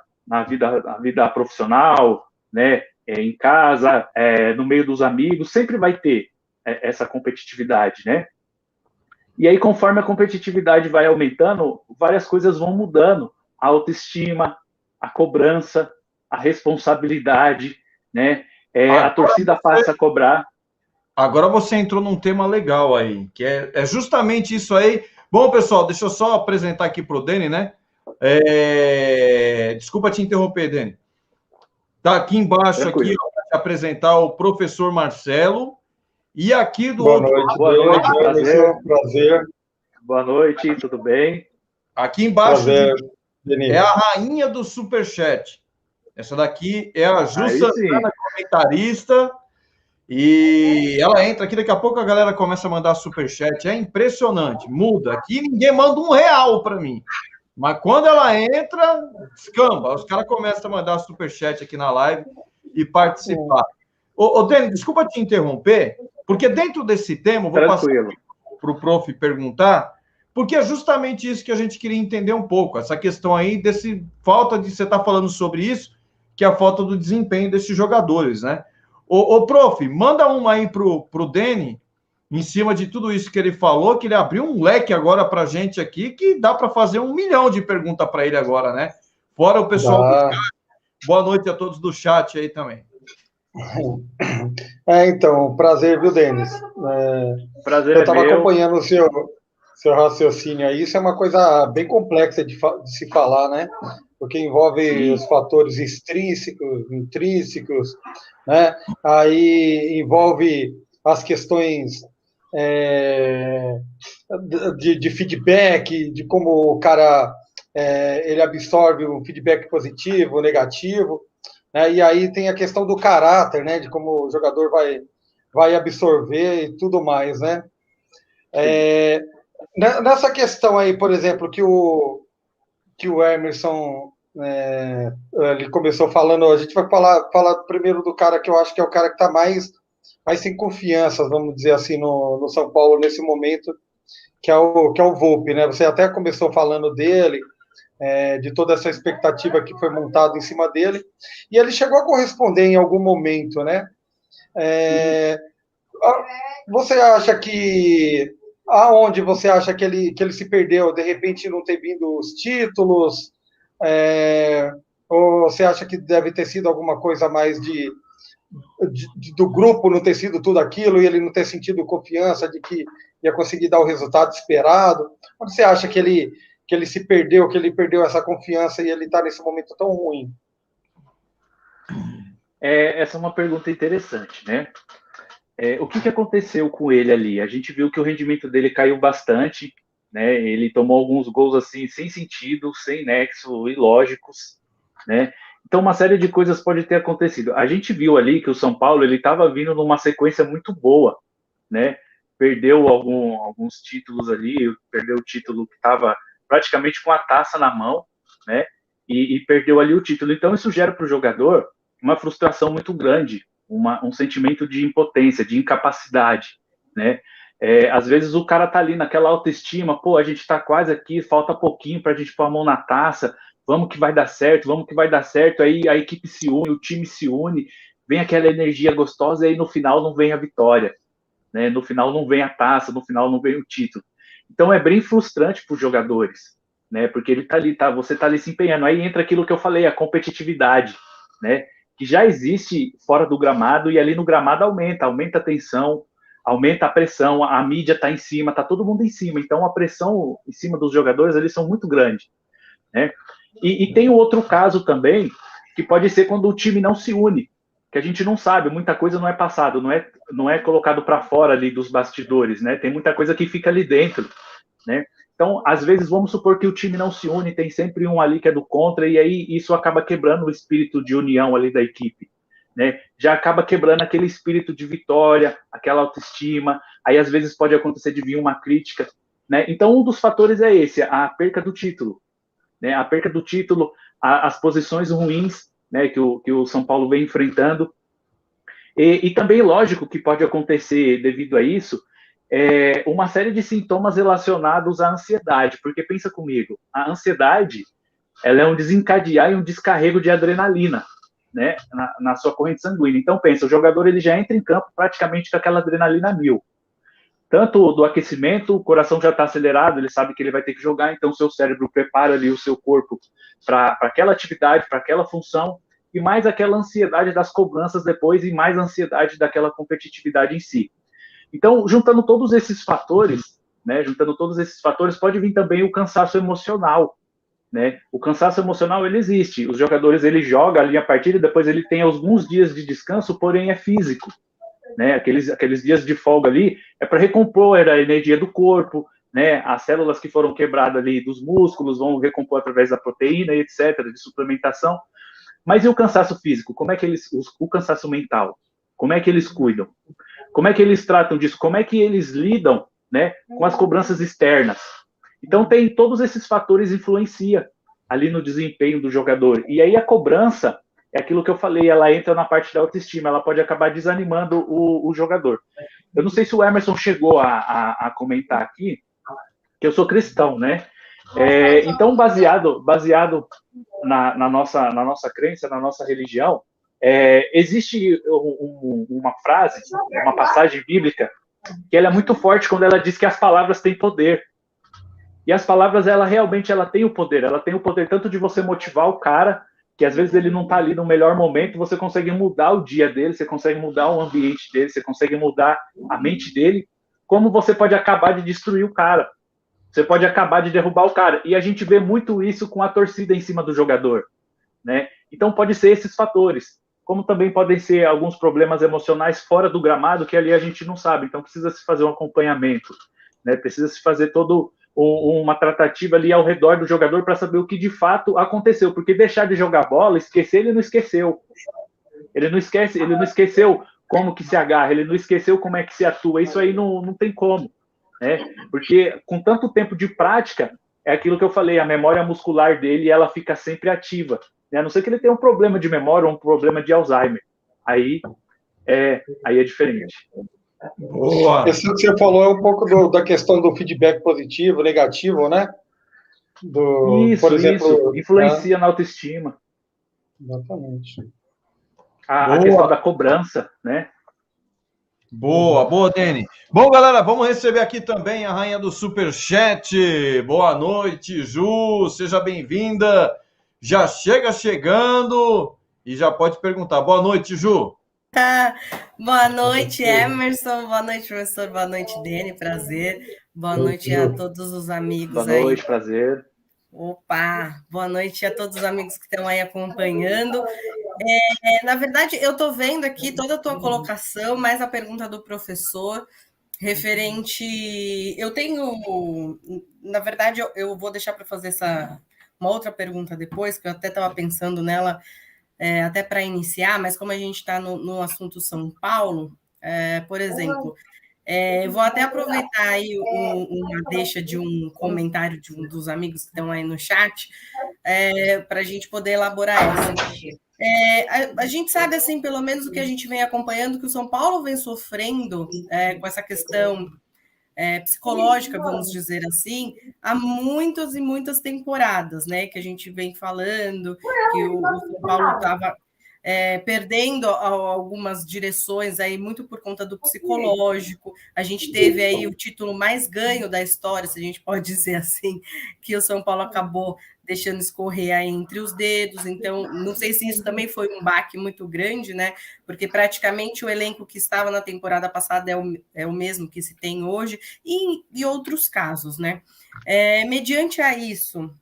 profissional, né, em casa, no meio dos amigos, sempre vai ter essa competitividade, né? E aí, conforme a competitividade vai aumentando, várias coisas vão mudando. A autoestima, a cobrança, a responsabilidade, né? A torcida passa a cobrar. Agora você entrou num tema legal aí, que é justamente isso aí. Bom, pessoal, deixa eu só apresentar aqui para o Dani, né? Desculpa te interromper, Dani. Tá aqui embaixo, aqui, para te apresentar o professor Marcelo. E aqui do outro lado... Boa noite, prazer. Boa noite, tudo bem? Aqui embaixo prazer, é a rainha do Superchat. Essa daqui é a Ju Santana, comentarista. E ela entra aqui, daqui a pouco a galera começa a mandar superchat. É impressionante, muda. Aqui ninguém manda R$1 para mim. Mas quando ela entra, descamba. Os caras começam a mandar superchat aqui na live e participar. Ô, Dani, desculpa te interromper, porque dentro desse tema, eu vou passar para o prof perguntar, porque é justamente isso que a gente queria entender um pouco, essa questão aí desse falta de você estar falando sobre isso, que é a falta do desempenho desses jogadores, né? Ô, prof, manda uma aí pro Dani, em cima de tudo isso que ele falou, que ele abriu um leque agora pra gente aqui, que dá para fazer 1 milhão de perguntas para ele agora, né? Fora o pessoal do chat. Boa noite a todos do chat aí também. Então, prazer, viu, Denis? Prazer eu estava acompanhando o seu raciocínio aí. Isso é uma coisa bem complexa de se falar, né? Porque envolve os fatores extrínsecos, intrínsecos, né? Aí envolve as questões de feedback, de como o cara ele absorve o feedback positivo, negativo, né? E aí tem a questão do caráter, né? De como o jogador vai absorver e tudo mais, né? Nessa questão aí, por exemplo, que o Emerson ele começou falando, a gente vai falar primeiro do cara que eu acho que é o cara que está mais sem confiança, vamos dizer assim, no São Paulo nesse momento, que é o Volpi, né? Você até começou falando dele, de toda essa expectativa que foi montada em cima dele, e ele chegou a corresponder em algum momento, né? Você acha que aonde você acha que ele se perdeu? De repente não ter vindo os títulos? Ou você acha que deve ter sido alguma coisa mais do grupo não ter sido tudo aquilo e ele não ter sentido confiança de que ia conseguir dar o resultado esperado? Ou você acha que ele se perdeu, que ele perdeu essa confiança e ele está nesse momento tão ruim? Essa é uma pergunta interessante, né? O que aconteceu com ele ali? A gente viu que o rendimento dele caiu bastante, né? Ele tomou alguns gols assim sem sentido, sem nexo, ilógicos, né? Então uma série de coisas pode ter acontecido. A gente viu ali que o São Paulo ele estava vindo numa sequência muito boa, né? Perdeu alguns títulos ali, perdeu o título que estava praticamente com a taça na mão, né? E perdeu ali o título. Então isso gera para o jogador uma frustração muito grande, um sentimento de impotência, de incapacidade, né? Às vezes o cara tá ali naquela autoestima, pô, a gente tá quase aqui, falta pouquinho pra gente pôr a mão na taça, vamos que vai dar certo, aí a equipe se une, o time se une, vem aquela energia gostosa e aí no final não vem a vitória, né? No final não vem a taça, no final não vem o título. Então é bem frustrante para os jogadores, né? Porque ele tá ali, você tá ali se empenhando, aí entra aquilo que eu falei, a competitividade, né? que já existe fora do gramado, e ali no gramado aumenta a tensão, aumenta a pressão, a mídia está em cima, está todo mundo em cima, então a pressão em cima dos jogadores ali são muito grande, né? E tem outro caso também, que pode ser quando o time não se une, que a gente não sabe, muita coisa não é passado, não é colocado para fora ali dos bastidores, né? Tem muita coisa que fica ali dentro, né? Então, às vezes, vamos supor que o time não se une, tem sempre um ali que é do contra, e aí isso acaba quebrando o espírito de união ali da equipe, né? Já acaba quebrando aquele espírito de vitória, aquela autoestima, aí às vezes pode acontecer de vir uma crítica, né? Então, um dos fatores é esse, a perca do título, né? A perca do título, as posições ruins, né, que o São Paulo vem enfrentando, e também, lógico, que pode acontecer devido a isso, uma série de sintomas relacionados à ansiedade, porque pensa comigo, a ansiedade, ela é um desencadear e um descarrego de adrenalina, né, na sua corrente sanguínea. Então pensa, o jogador ele já entra em campo praticamente com aquela adrenalina 1000, tanto do aquecimento, o coração já está acelerado, ele sabe que ele vai ter que jogar, então o seu cérebro prepara ali o seu corpo para aquela atividade, para aquela função, e mais aquela ansiedade das cobranças depois, e mais ansiedade daquela competitividade em si. Então, juntando todos esses fatores, né, pode vir também o cansaço emocional, né? O cansaço emocional, ele existe. Os jogadores, ele joga ali a partida e depois ele tem alguns dias de descanso, porém é físico, né? Aqueles dias de folga ali é para recompor a energia do corpo, né? As células que foram quebradas ali dos músculos vão recompor através da proteína e etc, de suplementação. Mas e o cansaço físico? Como é que o cansaço mental? Como é que eles cuidam? Como é que eles tratam disso? Como é que eles lidam, né, com as cobranças externas? Então, tem todos esses fatores influenciam ali no desempenho do jogador. E aí a cobrança, é aquilo que eu falei, ela entra na parte da autoestima, ela pode acabar desanimando o jogador. Eu não sei se o Emerson chegou a comentar aqui, que eu sou cristão, né? Então, baseado na nossa crença, na nossa religião, existe uma frase, uma passagem bíblica, que ela é muito forte quando ela diz que as palavras têm poder. E as palavras, ela realmente tem o poder. Ela tem o poder tanto de você motivar o cara, que às vezes ele não está ali no melhor momento, você consegue mudar o dia dele, você consegue mudar o ambiente dele, você consegue mudar a mente dele, como você pode acabar de destruir o cara. Você pode acabar de derrubar o cara. E a gente vê muito isso com a torcida em cima do jogador, né? Então, pode ser esses fatores. Como também podem ser alguns problemas emocionais fora do gramado, que ali a gente não sabe. Então, precisa se fazer um acompanhamento, né? Precisa se fazer todo uma tratativa ali ao redor do jogador para saber o que de fato aconteceu. Porque deixar de jogar bola, esquecer, ele não esqueceu. Ele não esqueceu como que se agarra, ele não esqueceu como é que se atua. Isso aí não tem como, né? Porque com tanto tempo de prática, é aquilo que eu falei, a memória muscular dele, ela fica sempre ativa, né? A não ser que ele tenha um problema de memória ou um problema de Alzheimer. Aí é diferente. Boa. Isso que você falou é um pouco da questão do feedback positivo, negativo, né? Por exemplo, influencia na autoestima. Exatamente. A questão da cobrança, né? Boa, Deni. Bom, galera, vamos receber aqui também a rainha do Superchat. Boa noite, Ju, seja bem-vinda. Já chegando e já pode perguntar. Boa noite, Ju. Boa noite, Emerson. Boa noite, professor. Boa noite, Deni. Prazer. Boa noite a todos os amigos aí. Boa noite, prazer. Opa, boa noite a todos os amigos que estão aí acompanhando. Na verdade, eu estou vendo aqui toda a tua colocação, mais a pergunta do professor, referente... Eu tenho... Na verdade, eu vou deixar para fazer uma outra pergunta depois, que eu até estava pensando nela, até para iniciar, mas como a gente está no assunto São Paulo, por exemplo... vou até aproveitar aí uma deixa de um comentário de um dos amigos que estão aí no chat, para a gente poder elaborar essa. A gente sabe, assim, pelo menos o que a gente vem acompanhando, que o São Paulo vem sofrendo com essa questão psicológica, vamos dizer assim, há muitas e muitas temporadas, né? Que a gente vem falando, que o São Paulo estava perdendo algumas direções aí, muito por conta do psicológico. A gente teve aí o título mais ganho da história, se a gente pode dizer assim, que o São Paulo acabou deixando escorrer aí entre os dedos. Então, não sei se isso também foi um baque muito grande, né? Porque praticamente o elenco que estava na temporada passada é o mesmo que se tem hoje, e outros casos, né? Mediante a isso,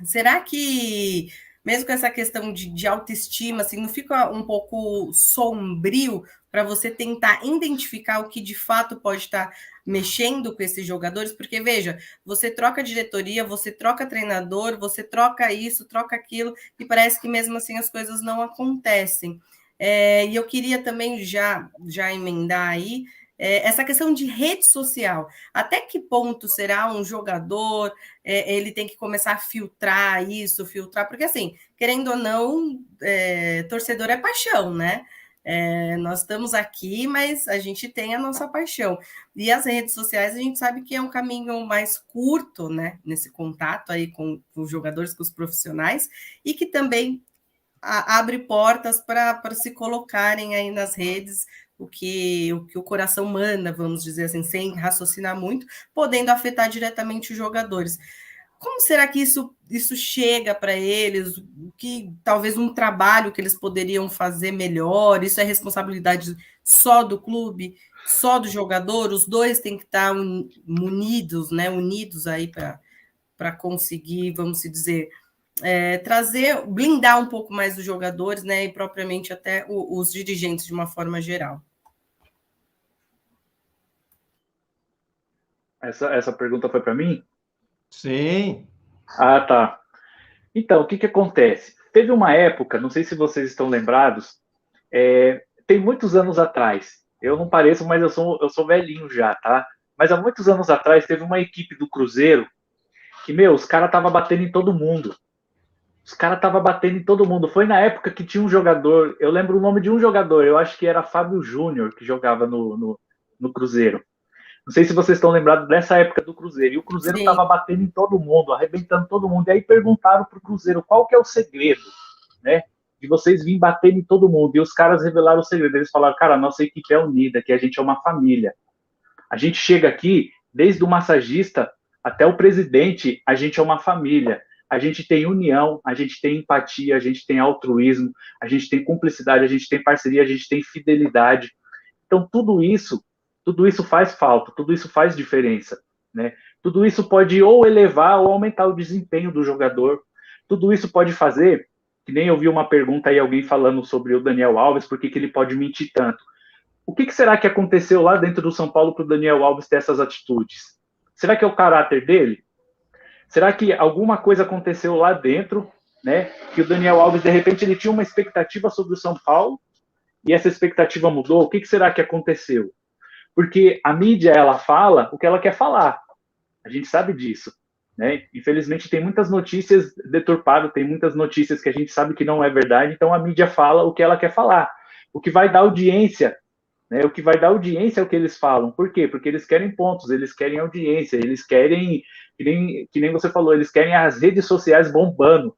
será que, mesmo com essa questão de autoestima, assim, não fica um pouco sombrio para você tentar identificar o que de fato pode estar mexendo com esses jogadores? Porque, veja, você troca diretoria, você troca treinador, você troca isso, troca aquilo, e parece que mesmo assim as coisas não acontecem. E eu queria também já emendar aí essa questão de rede social. Até que ponto será um jogador, ele tem que começar a filtrar isso, porque assim, querendo ou não, torcedor é paixão, né? Nós estamos aqui, mas a gente tem a nossa paixão. E as redes sociais, a gente sabe que é um caminho mais curto, né? Nesse contato aí com os jogadores, com os profissionais, e que também abre portas para se colocarem aí nas redes o que o coração manda, vamos dizer assim, sem raciocinar muito, podendo afetar diretamente os jogadores. Como será que isso chega para eles? Que talvez um trabalho que eles poderiam fazer melhor? Isso é responsabilidade só do clube, só do jogador? Os dois têm que estar unidos, né? Unidos aí para conseguir, vamos dizer, blindar um pouco mais os jogadores, né? E propriamente até os dirigentes de uma forma geral. Essa pergunta foi para mim? Sim. Ah, tá. Então, o que acontece? Teve uma época, não sei se vocês estão lembrados, tem muitos anos atrás, eu não pareço, mas eu sou velhinho já, tá? Mas há muitos anos atrás teve uma equipe do Cruzeiro que, os caras estavam batendo em todo mundo. Foi na época que tinha um jogador, eu lembro o nome de um jogador, eu acho que era Fábio Júnior, que jogava no Cruzeiro. Não sei se vocês estão lembrados dessa época do Cruzeiro. E o Cruzeiro estava batendo em todo mundo, arrebentando todo mundo. E aí perguntaram para o Cruzeiro qual que é o segredo, né? De vocês virem batendo em todo mundo. E os caras revelaram o segredo. Eles falaram, cara, a nossa equipe é unida, que a gente é uma família. A gente chega aqui, desde o massagista até o presidente, a gente é uma família. A gente tem união, a gente tem empatia, a gente tem altruísmo, a gente tem cumplicidade, a gente tem parceria, a gente tem fidelidade. Então, tudo isso faz falta, tudo isso faz diferença, né? Tudo isso pode ou elevar ou aumentar o desempenho do jogador. Tudo isso pode fazer, que nem eu vi uma pergunta aí, alguém falando sobre o Daniel Alves, por que ele pode mentir tanto. O que será que aconteceu lá dentro do São Paulo para o Daniel Alves ter essas atitudes? Será que é o caráter dele? Será que alguma coisa aconteceu lá dentro, né? Que o Daniel Alves, de repente, ele tinha uma expectativa sobre o São Paulo e essa expectativa mudou? O que será que aconteceu? Porque a mídia, ela fala o que ela quer falar. A gente sabe disso, né? Infelizmente, tem muitas notícias deturpadas, tem muitas notícias que a gente sabe que não é verdade, então a mídia fala o que ela quer falar. O que vai dar audiência, né? O que vai dar audiência é o que eles falam. Por quê? Porque eles querem pontos, eles querem audiência, eles querem, que nem você falou, eles querem as redes sociais bombando,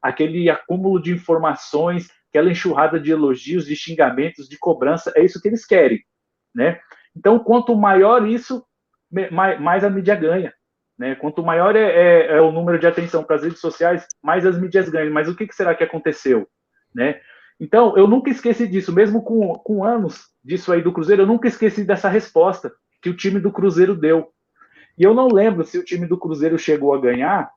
aquele acúmulo de informações, aquela enxurrada de elogios, de xingamentos, de cobrança, é isso que eles querem, né? Então, quanto maior isso, mais a mídia ganha, né? Quanto maior é o número de atenção para as redes sociais, mais as mídias ganham. Mas o que será que aconteceu, né? Então, eu nunca esqueci disso, mesmo com anos disso aí do Cruzeiro, eu nunca esqueci dessa resposta que o time do Cruzeiro deu. E eu não lembro se o time do Cruzeiro chegou a ganhar,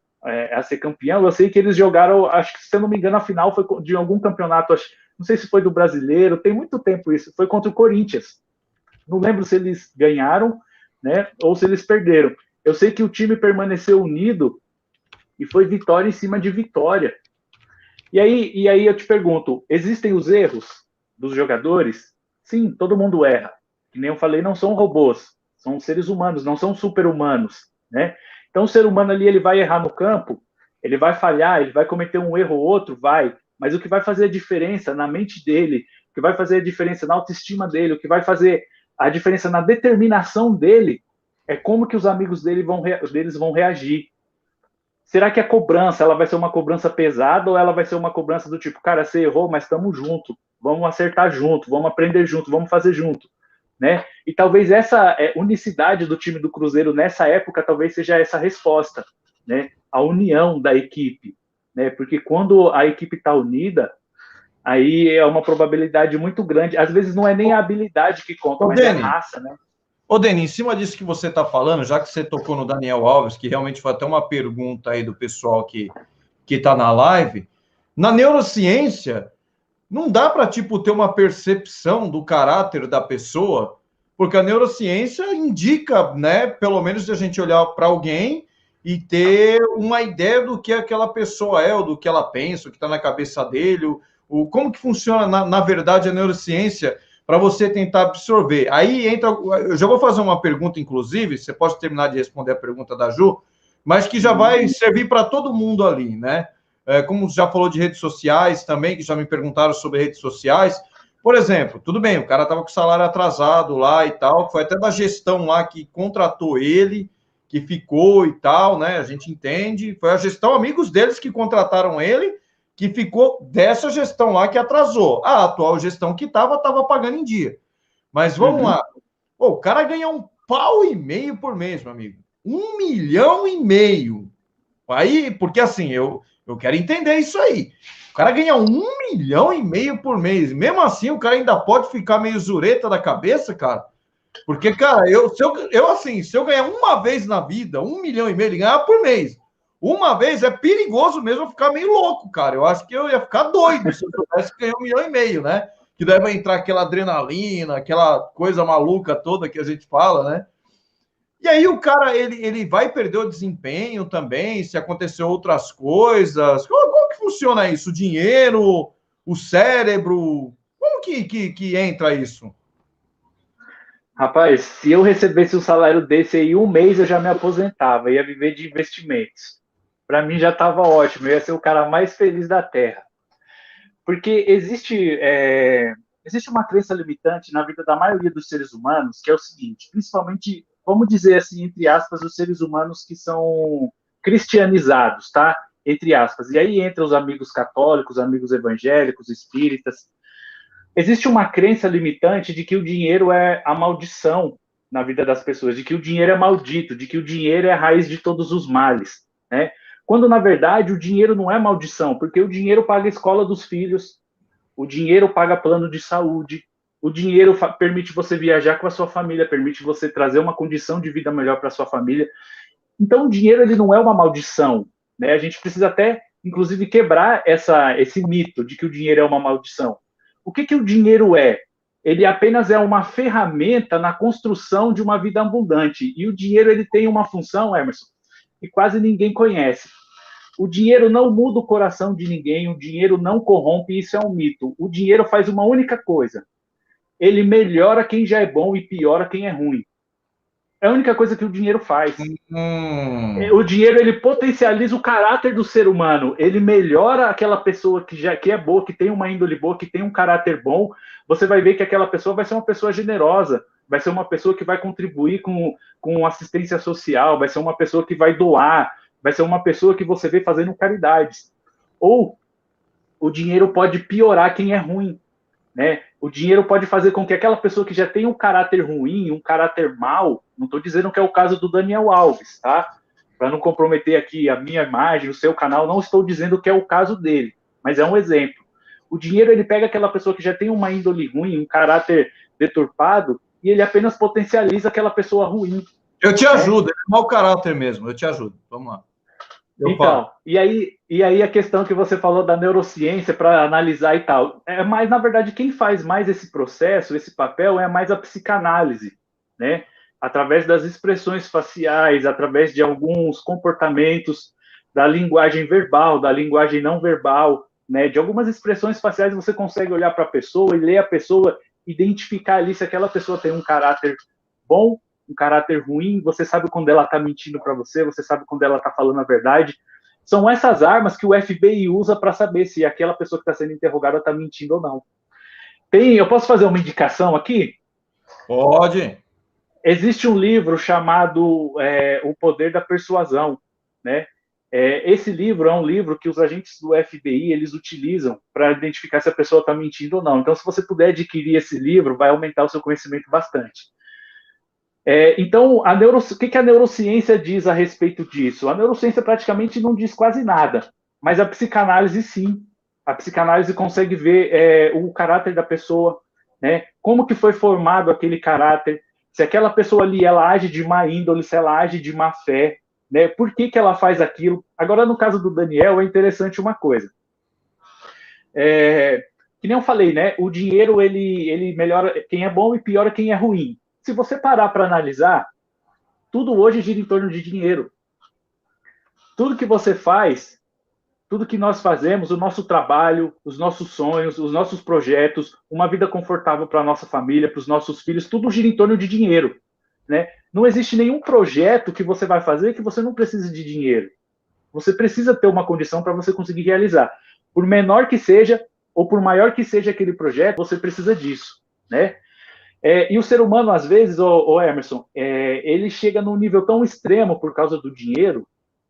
a ser campeão. Eu sei que eles jogaram, acho que, se eu não me engano, a final foi de algum campeonato, não sei se foi do Brasileiro, tem muito tempo isso, foi contra o Corinthians. Não lembro se eles ganharam, né, ou se eles perderam. Eu sei que o time permaneceu unido e foi vitória em cima de vitória. E aí eu te pergunto, existem os erros dos jogadores? Sim, todo mundo erra. Que nem eu falei, não são robôs, são seres humanos, não são super-humanos, né? Então o ser humano ali, ele vai errar no campo, ele vai falhar, ele vai cometer um erro ou outro, vai. Mas o que vai fazer a diferença na mente dele, o que vai fazer a diferença na autoestima dele, o que vai fazer a diferença na determinação dele é como que os amigos deles vão reagir. será que a cobrança, ela vai ser uma cobrança pesada ou ela vai ser uma cobrança do tipo, cara, você errou, mas estamos junto, vamos acertar junto, vamos aprender junto, vamos fazer junto, né? E talvez essa unicidade do time do Cruzeiro nessa época talvez seja essa resposta, né? A união da equipe, né? Porque quando a equipe está unida, aí é uma probabilidade muito grande. Às vezes não é nem a habilidade que conta, mas é a raça, né? Ô, Deni, em cima disso que você está falando, já que você tocou no Daniel Alves, que realmente foi até uma pergunta aí do pessoal que está na live, na neurociência, não dá para, tipo, ter uma percepção do caráter da pessoa, porque a neurociência indica, né, pelo menos de a gente olhar para alguém e ter uma ideia do que aquela pessoa é, ou do que ela pensa, o que está na cabeça dele, como que funciona, na verdade, a neurociência para você tentar absorver. Aí entra, eu já vou fazer uma pergunta, inclusive, você pode terminar de responder a pergunta da Ju, mas que já vai servir para todo mundo ali, né? Como já falou de redes sociais também, que já me perguntaram sobre redes sociais. Por exemplo, tudo bem, o cara estava com o salário atrasado lá e tal, foi até da gestão lá que contratou ele, que ficou e tal, né? A gente entende. Foi a gestão, amigos deles que contrataram ele, que ficou dessa gestão lá que atrasou. A atual gestão que estava pagando em dia. Mas vamos lá. Pô, o cara ganha R$1,5 mil por mês, meu amigo. R$1,5 milhão. Aí, porque assim, eu quero entender isso aí. O cara ganha R$1,5 milhão por mês. Mesmo assim, o cara ainda pode ficar meio zureta da cabeça, cara. Porque, cara, se eu ganhar uma vez na vida, R$1,5 milhão, ele ganhar por mês. Uma vez é perigoso mesmo eu ficar meio louco, cara. Eu acho que eu ia ficar doido se eu soubesse que ganhar R$1,5 milhão, né? Que deve entrar aquela adrenalina, aquela coisa maluca toda que a gente fala, né? E aí o cara, ele vai perder o desempenho também, se acontecer outras coisas. Como que funciona isso? O dinheiro, o cérebro? Como que entra isso? Rapaz, se eu recebesse um salário desse aí, um mês eu já me aposentava, ia viver de investimentos. Para mim já estava ótimo, eu ia ser o cara mais feliz da Terra. Porque existe uma crença limitante na vida da maioria dos seres humanos, que é o seguinte, principalmente, vamos dizer assim, entre aspas, os seres humanos que são cristianizados, tá? Entre aspas. E aí entra os amigos católicos, amigos evangélicos, espíritas. Existe uma crença limitante de que o dinheiro é a maldição na vida das pessoas, de que o dinheiro é maldito, de que o dinheiro é a raiz de todos os males, né? Quando, na verdade, o dinheiro não é maldição, porque o dinheiro paga a escola dos filhos, o dinheiro paga plano de saúde, o dinheiro permite você viajar com a sua família, permite você trazer uma condição de vida melhor para a sua família. Então, o dinheiro ele não é uma maldição, né? A gente precisa até, inclusive, quebrar esse mito de que o dinheiro é uma maldição. O que o dinheiro é? Ele apenas é uma ferramenta na construção de uma vida abundante. E o dinheiro ele tem uma função, Emerson, que quase ninguém conhece. O dinheiro não muda o coração de ninguém, o dinheiro não corrompe, isso é um mito. O dinheiro faz uma única coisa. Ele melhora quem já é bom e piora quem é ruim. É a única coisa que o dinheiro faz. O dinheiro, ele potencializa o caráter do ser humano. Ele melhora aquela pessoa que é boa, que tem uma índole boa, que tem um caráter bom. Você vai ver que aquela pessoa vai ser uma pessoa generosa, vai ser uma pessoa que vai contribuir com assistência social, vai ser uma pessoa que vai doar, vai ser uma pessoa que você vê fazendo caridades. Ou o dinheiro pode piorar quem é ruim, né? O dinheiro pode fazer com que aquela pessoa que já tem um caráter ruim, um caráter mau, não estou dizendo que é o caso do Daniel Alves, tá? Para não comprometer aqui a minha imagem, o seu canal, não estou dizendo que é o caso dele, mas é um exemplo. O dinheiro, ele pega aquela pessoa que já tem uma índole ruim, um caráter deturpado, e ele apenas potencializa aquela pessoa ruim. Eu te ajudo, é mau caráter mesmo, eu te ajudo. Vamos lá. Então, e aí a questão que você falou da neurociência para analisar e tal, mas na verdade quem faz mais esse processo, esse papel, é mais a psicanálise, né? Através das expressões faciais, através de alguns comportamentos da linguagem verbal, da linguagem não verbal, né? De algumas expressões faciais você consegue olhar para a pessoa e ler a pessoa, identificar ali se aquela pessoa tem um caráter bom, um caráter ruim, você sabe quando ela está mentindo para você, você sabe quando ela está falando a verdade. São essas armas que o FBI usa para saber se aquela pessoa que está sendo interrogada está mentindo ou não. Eu posso fazer uma indicação aqui? Pode. Existe um livro chamado O Poder da Persuasão, né? Esse livro é um livro que os agentes do FBI eles utilizam para identificar se a pessoa está mentindo ou não. Então, se você puder adquirir esse livro, vai aumentar o seu conhecimento bastante. Então, o que a neurociência diz a respeito disso? A neurociência praticamente não diz quase nada, mas a psicanálise sim. A psicanálise consegue ver o caráter da pessoa, né? Como que foi formado aquele caráter, se aquela pessoa ali ela age de má índole, se ela age de má fé, né? Por que ela faz aquilo? Agora, no caso do Daniel, é interessante uma coisa. Que nem eu falei, né? O dinheiro, ele melhora quem é bom e piora quem é ruim. Se você parar para analisar, tudo hoje gira em torno de dinheiro. Tudo que você faz, tudo que nós fazemos, o nosso trabalho, os nossos sonhos, os nossos projetos, uma vida confortável para a nossa família, para os nossos filhos, tudo gira em torno de dinheiro, né? Não existe nenhum projeto que você vai fazer que você não precise de dinheiro. Você precisa ter uma condição para você conseguir realizar. Por menor que seja, ou por maior que seja aquele projeto, você precisa disso, né? E o ser humano, às vezes, Emerson, ele chega num nível tão extremo por causa do dinheiro.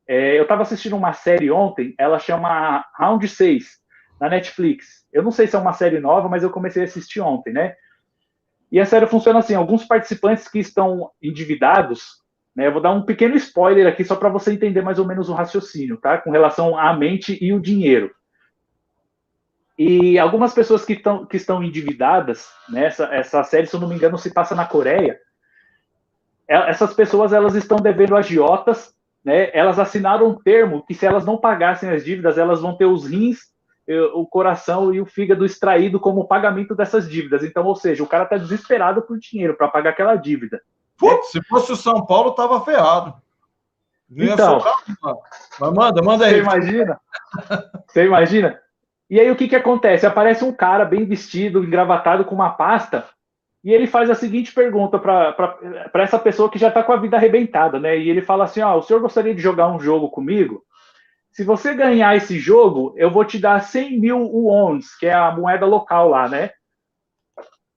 Eu estava assistindo uma série ontem, ela chama Round 6, na Netflix. Eu não sei se é uma série nova, mas eu comecei a assistir ontem, né? E a série funciona assim, alguns participantes que estão endividados, né? Eu vou dar um pequeno spoiler aqui, só para você entender mais ou menos o raciocínio, tá? Com relação à mente e o dinheiro. E algumas pessoas que estão endividadas, né? Essa série, se eu não me engano, se passa na Coreia. Essas pessoas, elas estão devendo agiotas, né? Elas assinaram um termo que se elas não pagassem as dívidas, elas vão ter os rins, o coração e o fígado extraído como pagamento dessas dívidas. Então, ou seja, o cara está desesperado por dinheiro para pagar aquela dívida. Putz, se fosse o São Paulo, tava ferrado. Então, mas manda aí. Você imagina? E aí o que acontece? Aparece um cara bem vestido, engravatado, com uma pasta, e ele faz a seguinte pergunta para essa pessoa que já está com a vida arrebentada, né? E ele fala assim, o senhor gostaria de jogar um jogo comigo? Se você ganhar esse jogo, eu vou te dar 100 mil wons, que é a moeda local lá, né?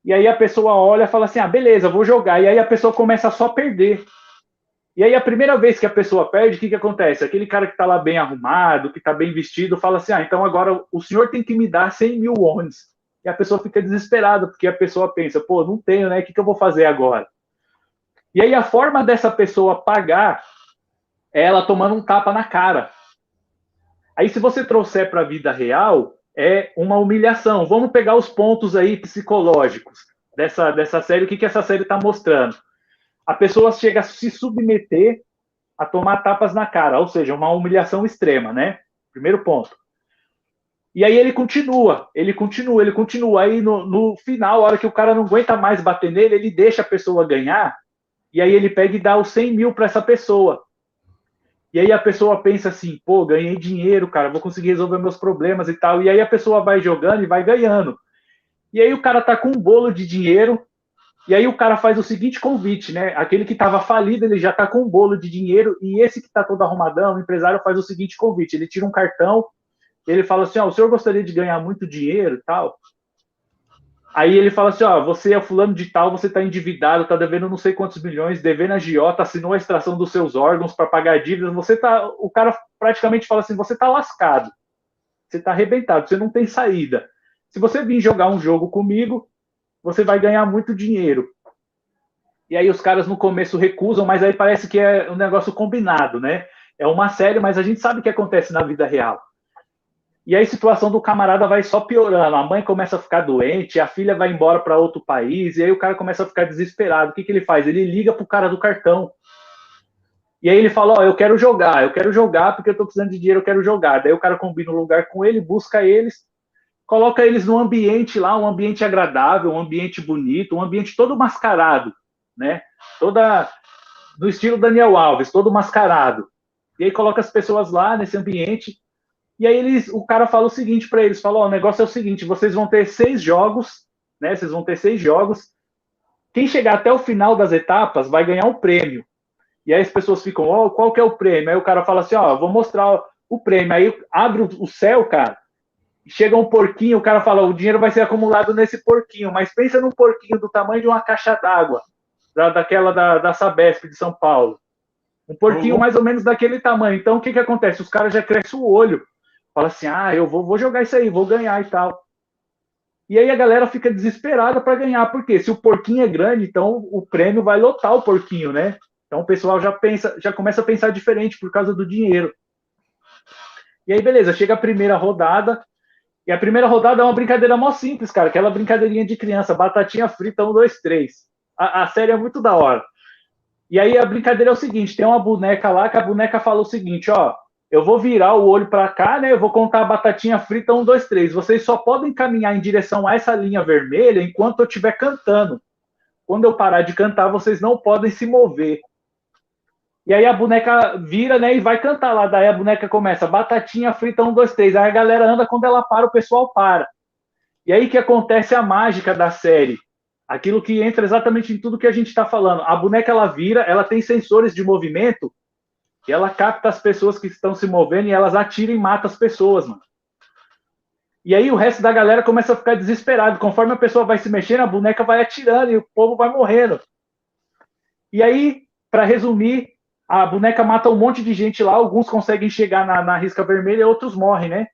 E aí a pessoa olha e fala assim, beleza, vou jogar. E aí a pessoa começa só a perder. E aí a primeira vez que a pessoa perde, o que acontece? Aquele cara que está lá bem arrumado, que está bem vestido, fala assim, então agora o senhor tem que me dar 100 mil wons. E a pessoa fica desesperada, porque a pessoa pensa, não tenho, né? O que eu vou fazer agora? E aí a forma dessa pessoa pagar é ela tomando um tapa na cara. Aí se você trouxer para a vida real, é uma humilhação. Vamos pegar os pontos aí psicológicos dessa série. O que essa série está mostrando? A pessoa chega a se submeter a tomar tapas na cara, ou seja, uma humilhação extrema, né? Primeiro ponto. E aí ele continua. Aí no final, a hora que o cara não aguenta mais bater nele, ele deixa a pessoa ganhar, e aí ele pega e dá os 100 mil para essa pessoa. E aí a pessoa pensa assim, ganhei dinheiro, cara, vou conseguir resolver meus problemas e tal. E aí a pessoa vai jogando e vai ganhando. E aí o cara tá com um bolo de dinheiro, e aí o cara faz o seguinte convite, né? Aquele que estava falido, ele já está com um bolo de dinheiro, e esse que está todo arrumadão, o empresário faz o seguinte convite, ele tira um cartão, ele fala assim, o senhor gostaria de ganhar muito dinheiro e tal? Aí ele fala assim, você é fulano de tal, você está endividado, está devendo não sei quantos milhões, devendo agiota, assinou a extração dos seus órgãos para pagar dívidas, o cara praticamente fala assim, você está lascado, você está arrebentado, você não tem saída. Se você vir jogar um jogo comigo, você vai ganhar muito dinheiro. E aí os caras no começo recusam, mas aí parece que é um negócio combinado, né? É uma série, mas a gente sabe o que acontece na vida real. E aí a situação do camarada vai só piorando. A mãe começa a ficar doente, a filha vai embora para outro país, e aí o cara começa a ficar desesperado. O que ele faz? Ele liga pro cara do cartão. E aí ele fala, eu quero jogar porque eu tô precisando de dinheiro, eu quero jogar. Daí o cara combina um lugar com ele, busca eles, coloca eles num ambiente lá, um ambiente agradável, um ambiente bonito, um ambiente todo mascarado, né? No estilo Daniel Alves, todo mascarado. E aí coloca as pessoas lá nesse ambiente, e aí o cara fala o seguinte para eles, fala, o negócio é o seguinte, vocês vão ter 6 jogos, né? Vocês vão ter 6 jogos. Quem chegar até o final das etapas vai ganhar um prêmio. E aí as pessoas ficam, qual que é o prêmio? Aí o cara fala assim, vou mostrar o prêmio. Aí abre o céu, cara, chega um porquinho, o cara fala, o dinheiro vai ser acumulado nesse porquinho, mas pensa num porquinho do tamanho de uma caixa d'água, daquela da Sabesp de São Paulo. Um porquinho mais ou menos daquele tamanho. Então, o que acontece? Os caras já crescem o olho. Fala assim, eu vou jogar isso aí, vou ganhar e tal. E aí a galera fica desesperada para ganhar. Por quê? Se o porquinho é grande, então o prêmio vai lotar o porquinho, né? Então o pessoal já começa a pensar diferente por causa do dinheiro. E aí, beleza, chega a primeira rodada. E a primeira rodada é uma brincadeira mó simples, cara. Aquela brincadeirinha de criança, batatinha frita, 1, 2, 3. A série é muito da hora. E aí a brincadeira é o seguinte, tem uma boneca lá que a boneca fala o seguinte, ó, eu vou virar o olho para cá, né? Eu vou contar a batatinha frita, 1, 2, 3. Vocês só podem caminhar em direção a essa linha vermelha enquanto eu estiver cantando. Quando eu parar de cantar, vocês não podem se mover. E aí a boneca vira, né, e vai cantar lá. Daí a boneca começa, batatinha frita, 1, 2, 3. Aí a galera anda, quando ela para, o pessoal para. E aí que acontece a mágica da série. Aquilo que entra exatamente em tudo que a gente está falando. A boneca, ela vira, ela tem sensores de movimento, e ela capta as pessoas que estão se movendo, e elas atiram e matam as pessoas, mano. E aí o resto da galera começa a ficar desesperado. Conforme a pessoa vai se mexendo, a boneca vai atirando, e o povo vai morrendo. E aí, para resumir, a boneca mata um monte de gente lá, alguns conseguem chegar na risca vermelha, outros morrem, né?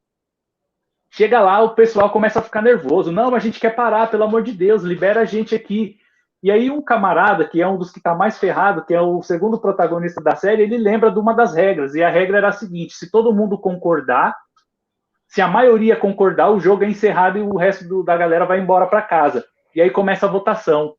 Chega lá, o pessoal começa a ficar nervoso. Não, a gente quer parar, pelo amor de Deus, libera a gente aqui. E aí um camarada, que é um dos que está mais ferrado, que é o segundo protagonista da série, ele lembra de uma das regras. E a regra era a seguinte, se todo mundo concordar, se a maioria concordar, o jogo é encerrado e o resto da galera vai embora para casa. E aí começa a votação.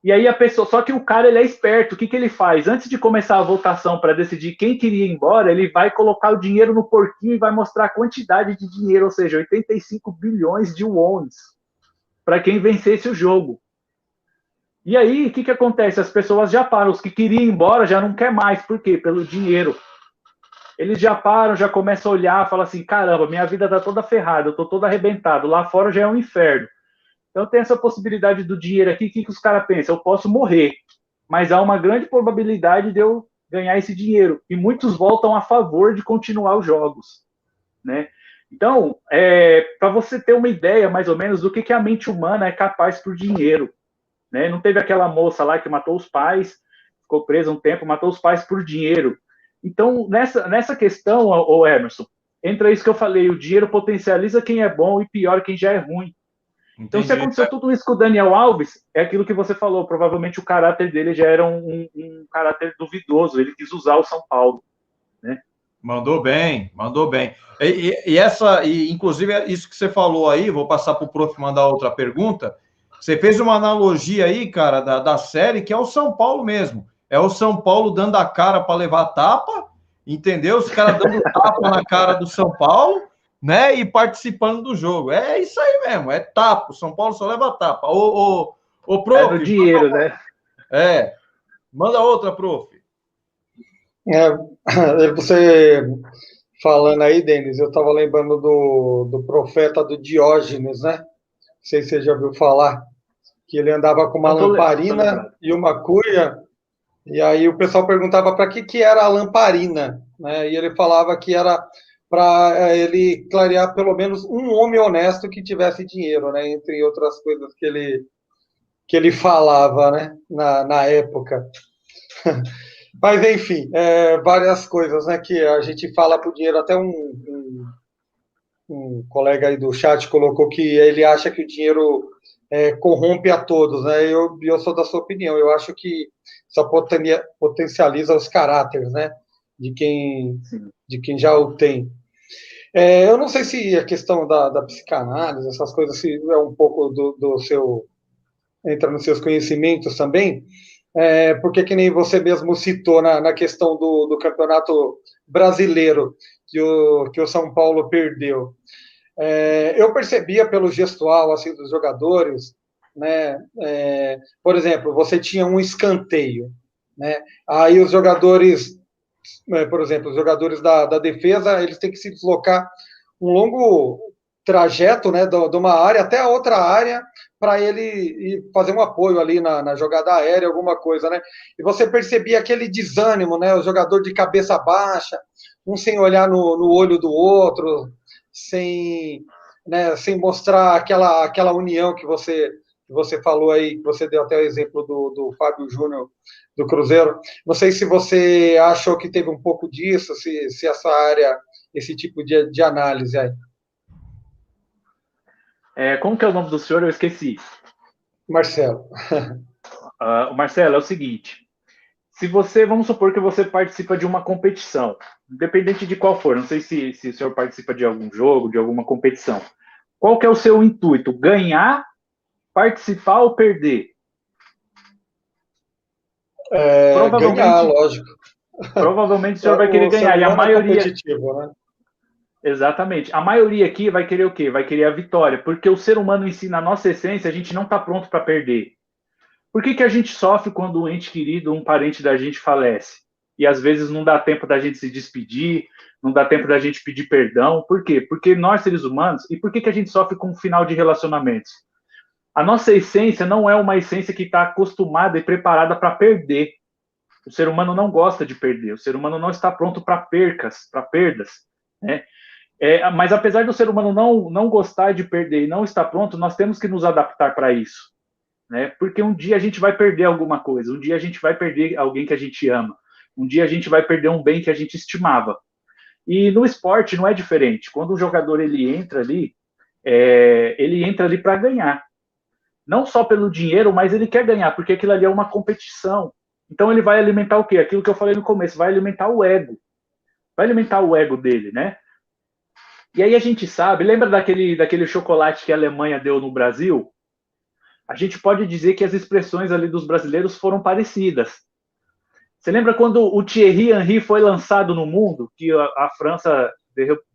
E aí a pessoa, só que o cara, ele é esperto, o que ele faz? Antes de começar a votação para decidir quem queria ir embora, ele vai colocar o dinheiro no porquinho e vai mostrar a quantidade de dinheiro, ou seja, 85 bilhões de wons, para quem vencesse o jogo. E aí, o que acontece? As pessoas já param, os que queriam ir embora já não quer mais, por quê? Pelo dinheiro. Eles já param, já começam a olhar, falam assim, caramba, minha vida tá toda ferrada, eu tô todo arrebentado, lá fora já é um inferno. Então tem essa possibilidade do dinheiro aqui, o que os caras pensam? Eu posso morrer, mas há uma grande probabilidade de eu ganhar esse dinheiro. E muitos voltam a favor de continuar os jogos, né? Então, para você ter uma ideia, mais ou menos, do que a mente humana é capaz por dinheiro, né? Não teve aquela moça lá que matou os pais, ficou presa um tempo, matou os pais por dinheiro. Então, nessa questão, ô Emerson, entra isso que eu falei, o dinheiro potencializa quem é bom e pior quem já é ruim. Então, se aconteceu tudo isso com o Daniel Alves, é aquilo que você falou, provavelmente o caráter dele já era um caráter duvidoso, ele quis usar o São Paulo, né? Mandou bem, mandou bem. Inclusive, isso que você falou aí, vou passar para o prof mandar outra pergunta. Você fez uma analogia aí, cara, da série, que é o São Paulo mesmo. É o São Paulo dando a cara para levar tapa, entendeu? Os caras dando tapa na cara do São Paulo, né? E participando do jogo. É isso aí mesmo, é tapa. O São Paulo só leva tapa. Ô, prof. É do dinheiro, né? Manda outra, prof. Você falando aí, Denis, eu estava lembrando do profeta do Diógenes, né? Não sei se você já ouviu falar, que ele andava com uma lamparina e uma cuia, e aí o pessoal perguntava para que era a lamparina, né? E ele falava que era para ele clarear pelo menos um homem honesto que tivesse dinheiro, né? Entre outras coisas que ele falava, né? Na época. Mas, enfim, várias coisas, né, que a gente fala pro dinheiro. Até um colega aí do chat colocou que ele acha que o dinheiro corrompe a todos, né? Eu sou da sua opinião. Eu acho que só potencializa os caráteres, né, de quem já o tem. Eu não sei se a questão da psicanálise, essas coisas, se é um pouco do seu... entra nos seus conhecimentos também, porque que nem você mesmo citou na questão do campeonato brasileiro que o São Paulo perdeu. Eu percebia pelo gestual assim, dos jogadores, né? Por exemplo, você tinha um escanteio, né? Aí os jogadores, por exemplo, os jogadores da defesa, eles têm que se deslocar um longo trajeto, né, de uma área até a outra área para ele ir fazer um apoio ali na jogada aérea, alguma coisa, né? E você percebia aquele desânimo, né? O jogador de cabeça baixa, um sem olhar no olho do outro, sem mostrar aquela união que você você falou aí, você deu até o exemplo do Fábio Júnior do Cruzeiro. Não sei se você achou que teve um pouco disso, se essa área, esse tipo de análise aí. Como que é o nome do senhor? Eu esqueci. Marcelo. Marcelo, é o seguinte. Vamos supor que você participa de uma competição, independente de qual for, não sei se o senhor participa de algum jogo, de alguma competição. Qual que é o seu intuito? Ganhar, participar ou perder? Ganhar, lógico. Provavelmente o senhor vai querer ganhar. E a maioria... competitivo, né? Exatamente. A maioria aqui vai querer o quê? Vai querer a vitória, porque o ser humano em si, na nossa essência, a gente não está pronto para perder. Por que a gente sofre quando um ente querido, um parente da gente falece? E às vezes não dá tempo da gente se despedir, não dá tempo da gente pedir perdão. Por quê? Porque nós, seres humanos, e por que a gente sofre com o final de relacionamentos? A nossa essência não é uma essência que está acostumada e preparada para perder. O ser humano não gosta de perder, o ser humano não está pronto para perdas, né? Mas apesar do ser humano não gostar de perder e não estar pronto, nós temos que nos adaptar para isso. Né? Porque um dia a gente vai perder alguma coisa, um dia a gente vai perder alguém que a gente ama, um dia a gente vai perder um bem que a gente estimava. E no esporte não é diferente. Quando o jogador ele entra ali para ganhar. Não só pelo dinheiro, mas ele quer ganhar, porque aquilo ali é uma competição. Então ele vai alimentar o quê? Aquilo que eu falei no começo, vai alimentar o ego. Vai alimentar o ego dele, né? E aí a gente sabe, lembra daquele chocolate que a Alemanha deu no Brasil? A gente pode dizer que as expressões ali dos brasileiros foram parecidas. Você lembra quando o Thierry Henry foi lançado no mundo, que a França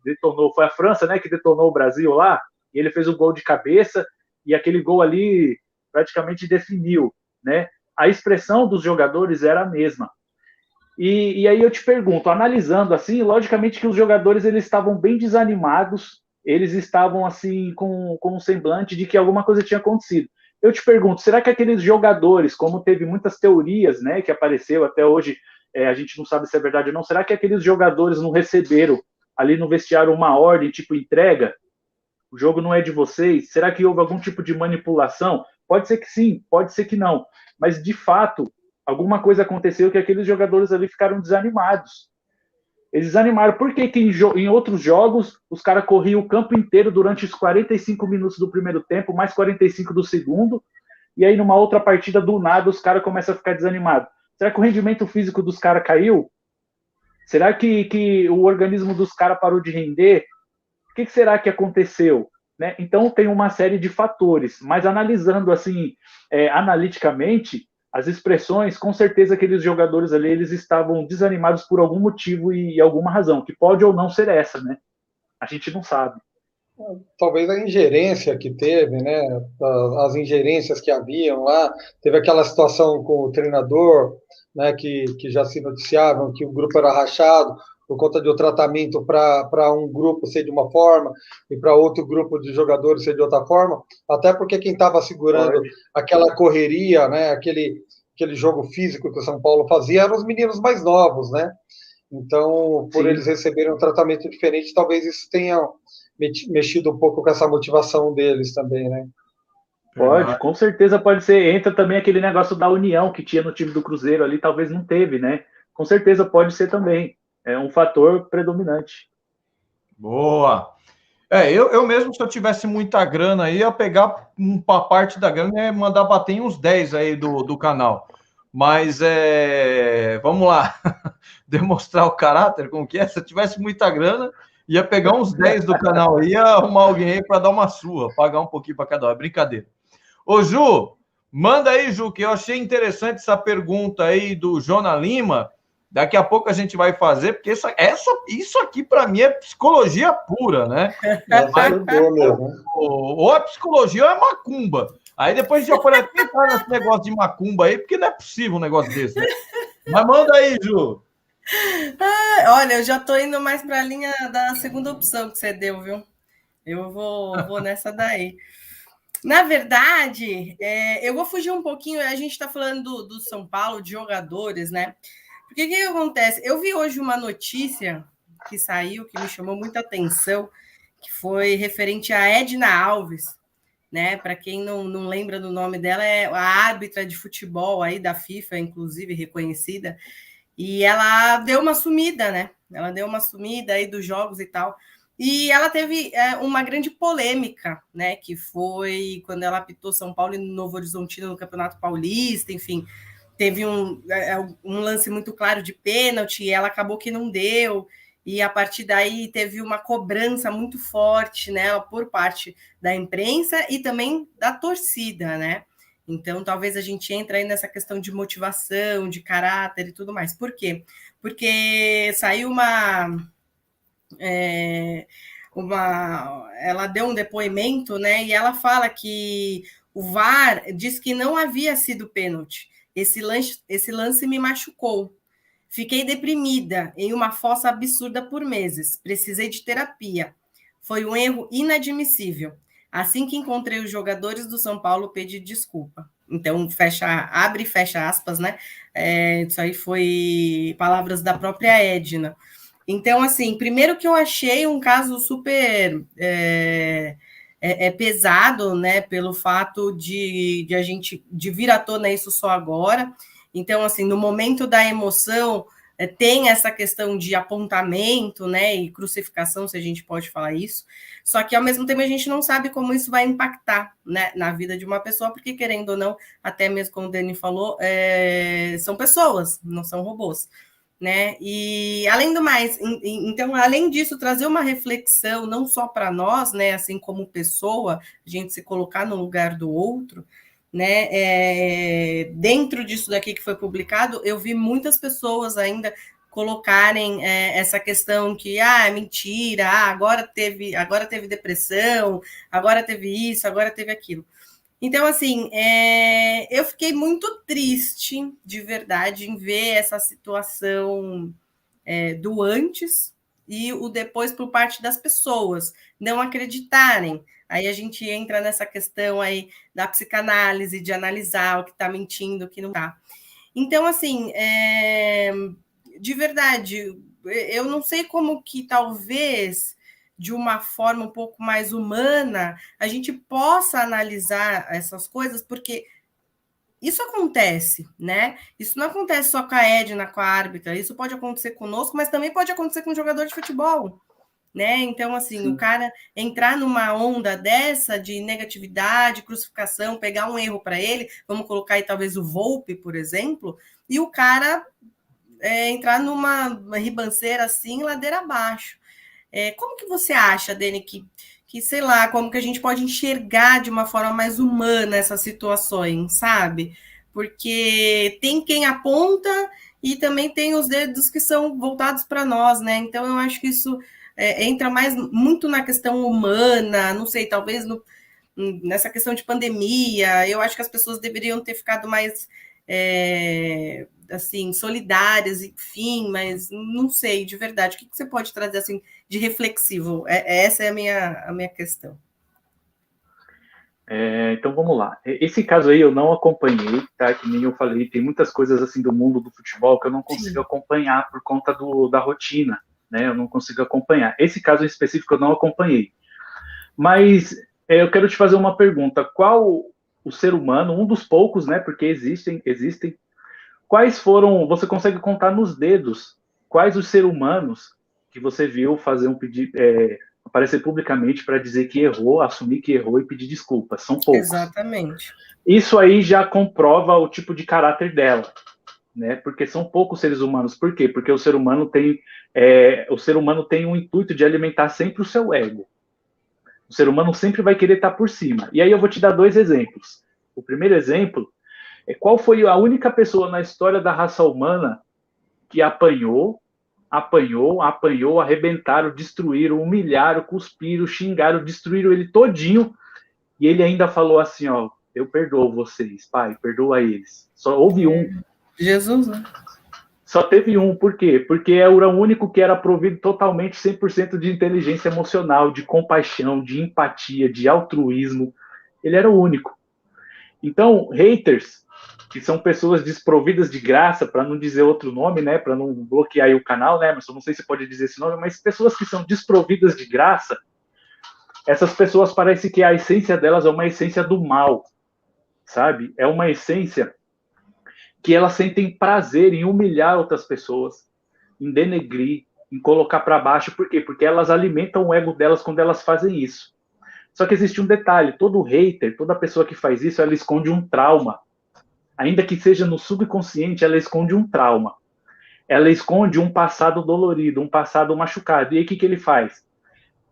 detonou, foi a França, né, que detonou o Brasil lá, e ele fez um gol de cabeça, e aquele gol ali praticamente definiu, né? A expressão dos jogadores era a mesma. E aí eu te pergunto, analisando assim, logicamente que os jogadores eles estavam bem desanimados, eles estavam assim com um semblante de que alguma coisa tinha acontecido. Eu te pergunto, será que aqueles jogadores, como teve muitas teorias, né, que apareceu até hoje, a gente não sabe se é verdade ou não, será que aqueles jogadores não receberam ali no vestiário uma ordem, tipo entrega? O jogo não é de vocês? Será que houve algum tipo de manipulação? Pode ser que sim, pode ser que não. Mas, de fato, alguma coisa aconteceu que aqueles jogadores ali ficaram desanimados. Eles desanimaram. Por que em outros jogos os caras corriam o campo inteiro durante os 45 minutos do primeiro tempo, mais 45 do segundo, e aí numa outra partida, do nada, os caras começam a ficar desanimados? Será que o rendimento físico dos caras caiu? Será que o organismo dos caras parou de render? O que será que aconteceu? Né? Então tem uma série de fatores, mas analisando assim, analiticamente, as expressões, com certeza aqueles jogadores ali, eles estavam desanimados por algum motivo e alguma razão, que pode ou não ser essa, né? A gente não sabe. Talvez a ingerência que teve, né? As ingerências que haviam lá, teve aquela situação com o treinador, né? Que já se noticiavam que o grupo era rachado por conta de um tratamento para um grupo ser de uma forma e para outro grupo de jogadores ser de outra forma, até porque quem estava segurando aquela correria, né, aquele jogo físico que o São Paulo fazia, eram os meninos mais novos, né? Então, por eles receberem um tratamento diferente, talvez isso tenha mexido um pouco com essa motivação deles também, né? Pode, com certeza pode ser. Entra também aquele negócio da união que tinha no time do Cruzeiro ali, talvez não teve, né? Com certeza pode ser também. É um fator predominante. Boa. Eu mesmo, se eu tivesse muita grana aí, ia pegar uma parte da grana e mandar bater em uns 10 aí do canal. Mas, vamos lá, demonstrar o caráter, como que é? Se eu tivesse muita grana, ia pegar uns 10 do canal aí, ia arrumar alguém aí para dar uma surra, pagar um pouquinho para cada um. É brincadeira. Ô, Ju, manda aí, Ju, que eu achei interessante essa pergunta aí do Jona Lima. Daqui a pouco a gente vai fazer, porque isso aqui, para mim, é psicologia pura, né? Ou a psicologia ou é macumba. Aí depois a gente já pode até entrar nesse negócio de macumba aí, porque não é possível um negócio desse. Né? Mas manda aí, Ju. Olha, eu já estou indo mais para a linha da segunda opção que você deu, viu? Eu vou nessa daí. Na verdade, eu vou fugir um pouquinho, a gente está falando do São Paulo, de jogadores, né? Porque o que acontece? Eu vi hoje uma notícia que saiu, que me chamou muita atenção, que foi referente a Edna Alves, né? Para quem não lembra do nome dela, é a árbitra de futebol aí da FIFA, inclusive reconhecida, e ela deu uma sumida, né? Ela deu uma sumida aí dos jogos e tal. E ela teve uma grande polêmica, né? Que foi quando ela apitou São Paulo e Novo Horizontino no Campeonato Paulista, enfim. Teve um lance muito claro de pênalti, e ela acabou que não deu, e a partir daí teve uma cobrança muito forte, né, por parte da imprensa e também da torcida, né? Então, talvez a gente entre aí nessa questão de motivação, de caráter e tudo mais. Por quê? Porque saiu ela deu um depoimento, né, e ela fala que o VAR diz que não havia sido pênalti. Esse lance me machucou. Fiquei deprimida, em uma fossa absurda por meses. Precisei de terapia. Foi um erro inadmissível. Assim que encontrei os jogadores do São Paulo, pedi desculpa. Então, abre e fecha aspas, né? Isso aí foi palavras da própria Edna. Então, assim, primeiro que eu achei um caso super pesado, né? Pelo fato de a gente de vir à tona isso só agora. Então, assim, no momento da emoção, tem essa questão de apontamento, né, e crucificação, se a gente pode falar isso, só que, ao mesmo tempo, a gente não sabe como isso vai impactar, né, na vida de uma pessoa, porque, querendo ou não, até mesmo como o Dani falou, são pessoas, não são robôs, né, e, além do mais, então, além disso, trazer uma reflexão, não só para nós, né, assim como pessoa, a gente se colocar no lugar do outro, né? Dentro disso daqui que foi publicado, eu vi muitas pessoas ainda colocarem essa questão que é mentira, agora teve depressão, agora teve isso, agora teve aquilo. Então, assim, eu fiquei muito triste, de verdade, em ver essa situação do antes e o depois por parte das pessoas não acreditarem. Aí a gente entra nessa questão aí da psicanálise, de analisar o que está mentindo, o que não está. Então, assim, de verdade, eu não sei como que talvez, de uma forma um pouco mais humana, a gente possa analisar essas coisas, porque isso acontece, né? Isso não acontece só com a Edna, com a árbitra, isso pode acontecer conosco, mas também pode acontecer com um jogador de futebol, né? Então, assim, sim, o cara entrar numa onda dessa de negatividade, crucificação, pegar um erro para ele, vamos colocar aí talvez o Volpe, por exemplo, e o cara entrar numa ribanceira assim, ladeira abaixo. Como que você acha, Dani, que, sei lá, como que a gente pode enxergar de uma forma mais humana essas situações, sabe? Porque tem quem aponta e também tem os dedos que são voltados para nós, né? Então, eu acho que isso entra muito na questão humana, não sei, talvez nessa questão de pandemia, eu acho que as pessoas deveriam ter ficado mais assim, solidárias, enfim, mas não sei, de verdade, o que você pode trazer assim de reflexivo? Essa é a minha questão. Então vamos lá. Esse caso aí eu não acompanhei, tá? Que nem eu falei, tem muitas coisas assim do mundo do futebol que eu não consigo acompanhar por conta da rotina, né? Eu não consigo acompanhar. Esse caso em específico eu não acompanhei. Mas eu quero te fazer uma pergunta. Qual o ser humano, um dos poucos, né? Porque existem. Quais foram, você consegue contar nos dedos, quais os seres humanos que você viu fazer um pedido, aparecer publicamente para dizer que errou, assumir que errou e pedir desculpas? São poucos. Exatamente. Isso aí já comprova o tipo de caráter dela, né? Porque são poucos seres humanos. Por quê? Porque o ser humano tem um intuito de alimentar sempre o seu ego. O ser humano sempre vai querer estar por cima. E aí eu vou te dar 2 exemplos. O primeiro exemplo qual foi a única pessoa na história da raça humana que apanhou, arrebentaram, destruíram, humilharam, cuspiram, xingaram, destruíram ele todinho, e ele ainda falou assim, ó, eu perdoo vocês, pai, perdoa eles. Só houve um. Jesus, né? Só teve um, por quê? Porque era o único que era provido totalmente 100% de inteligência emocional, de compaixão, de empatia, de altruísmo. Ele era o único. Então, haters, que são pessoas desprovidas de graça, para não dizer outro nome, né, para não bloquear aí o canal, né, mas eu não sei se pode dizer esse nome, mas pessoas que são desprovidas de graça, essas pessoas parece que a essência delas é uma essência do mal, sabe? É uma essência que elas sentem prazer em humilhar outras pessoas, em denegrir, em colocar para baixo. Por quê? Porque elas alimentam o ego delas quando elas fazem isso. Só que existe um detalhe, todo hater, toda pessoa que faz isso, ela esconde um trauma. Ainda que seja no subconsciente, ela esconde um trauma. Ela esconde um passado dolorido, um passado machucado. E aí o que ele faz?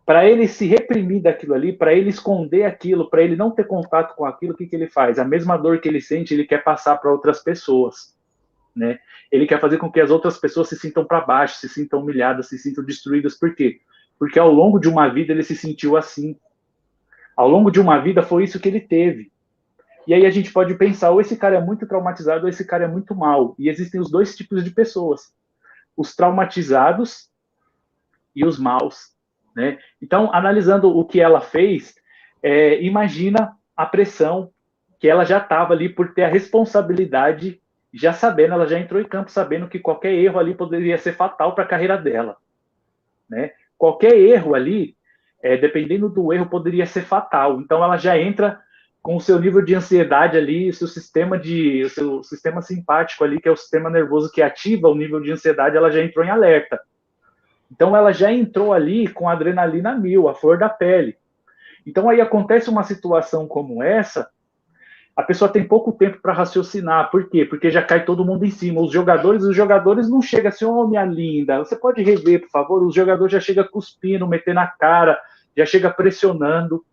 Para ele se reprimir daquilo ali, para ele esconder aquilo, para ele não ter contato com aquilo, o que ele faz? A mesma dor que ele sente, ele quer passar para outras pessoas, né? Ele quer fazer com que as outras pessoas se sintam para baixo, se sintam humilhadas, se sintam destruídas. Por quê? Porque ao longo de uma vida ele se sentiu assim. Ao longo de uma vida foi isso que ele teve. E aí a gente pode pensar, ou esse cara é muito traumatizado, ou esse cara é muito mal. E existem os dois tipos de pessoas. Os traumatizados e os maus, né? Então, analisando o que ela fez, imagina a pressão que ela já estava ali por ter a responsabilidade, já sabendo, ela já entrou em campo sabendo que qualquer erro ali poderia ser fatal para a carreira dela, né? Qualquer erro ali, dependendo do erro, poderia ser fatal. Então, ela já entra com o seu nível de ansiedade ali, o seu sistema simpático ali, que é o sistema nervoso que ativa o nível de ansiedade, ela já entrou em alerta. Então, ela já entrou ali com a adrenalina 1000, a flor da pele. Então, aí acontece uma situação como essa, a pessoa tem pouco tempo para raciocinar. Por quê? Porque já cai todo mundo em cima. Os jogadores não chegam assim, oh, minha linda, você pode rever, por favor? Os jogadores já chegam cuspindo, metendo a cara, já chega pressionando,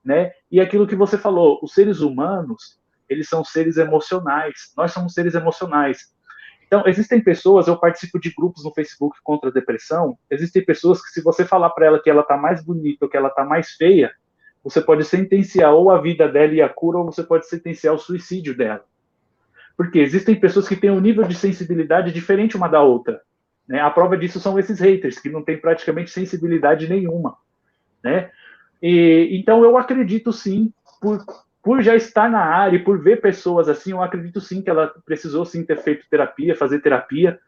né? E aquilo que você falou, os seres humanos, eles são seres emocionais. Nós somos seres emocionais. Então, existem pessoas, eu participo de grupos no Facebook contra a depressão, existem pessoas que se você falar para ela que ela está mais bonita ou que ela está mais feia, você pode sentenciar ou a vida dela e a cura, ou você pode sentenciar o suicídio dela. Porque existem pessoas que têm um nível de sensibilidade diferente uma da outra, né? A prova disso são esses haters, que não têm praticamente sensibilidade nenhuma, né? Então, eu acredito sim, por já estar na área e por ver pessoas assim, eu acredito sim que ela precisou sim ter feito terapia, fazer terapia,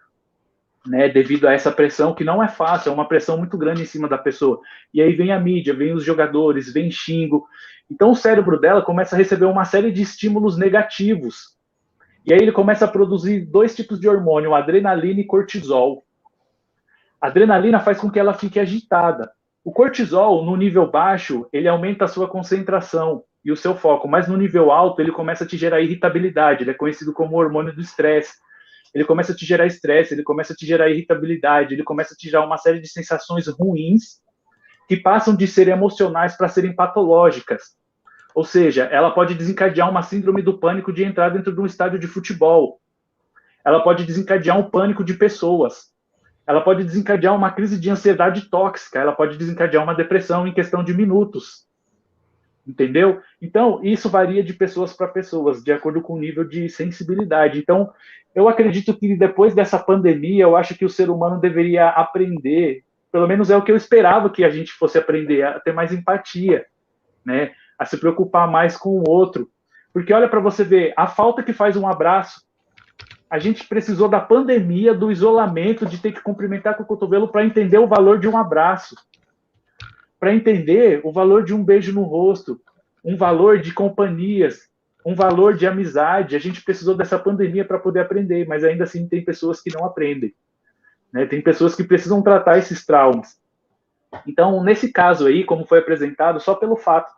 né, devido a essa pressão que não é fácil, é uma pressão muito grande em cima da pessoa. E aí vem a mídia, vem os jogadores, vem xingo. Então o cérebro dela começa a receber uma série de estímulos negativos. E aí ele começa a produzir dois tipos de hormônio, adrenalina e cortisol. A adrenalina faz com que ela fique agitada. O cortisol, no nível baixo, ele aumenta a sua concentração e o seu foco, mas no nível alto ele começa a te gerar irritabilidade, ele é conhecido como o hormônio do estresse. Ele começa a te gerar estresse, ele começa a te gerar irritabilidade, ele começa a te gerar uma série de sensações ruins que passam de ser emocionais para serem patológicas. Ou seja, ela pode desencadear uma síndrome do pânico de entrar dentro de um estádio de futebol. Ela pode desencadear um pânico de pessoas. Ela pode desencadear uma crise de ansiedade tóxica, ela pode desencadear uma depressão em questão de minutos. Entendeu? Então, isso varia de pessoas para pessoas, de acordo com o nível de sensibilidade. Então, eu acredito que depois dessa pandemia, eu acho que o ser humano deveria aprender, pelo menos é o que eu esperava que a gente fosse aprender, a ter mais empatia, né? A se preocupar mais com o outro. Porque olha para você ver, a falta que faz um abraço, a gente precisou da pandemia, do isolamento, de ter que cumprimentar com o cotovelo para entender o valor de um abraço, para entender o valor de um beijo no rosto, um valor de companhias, um valor de amizade. A gente precisou dessa pandemia para poder aprender, mas ainda assim tem pessoas que não aprendem, né? Tem pessoas que precisam tratar esses traumas. Então, nesse caso aí, como foi apresentado, só pelo fato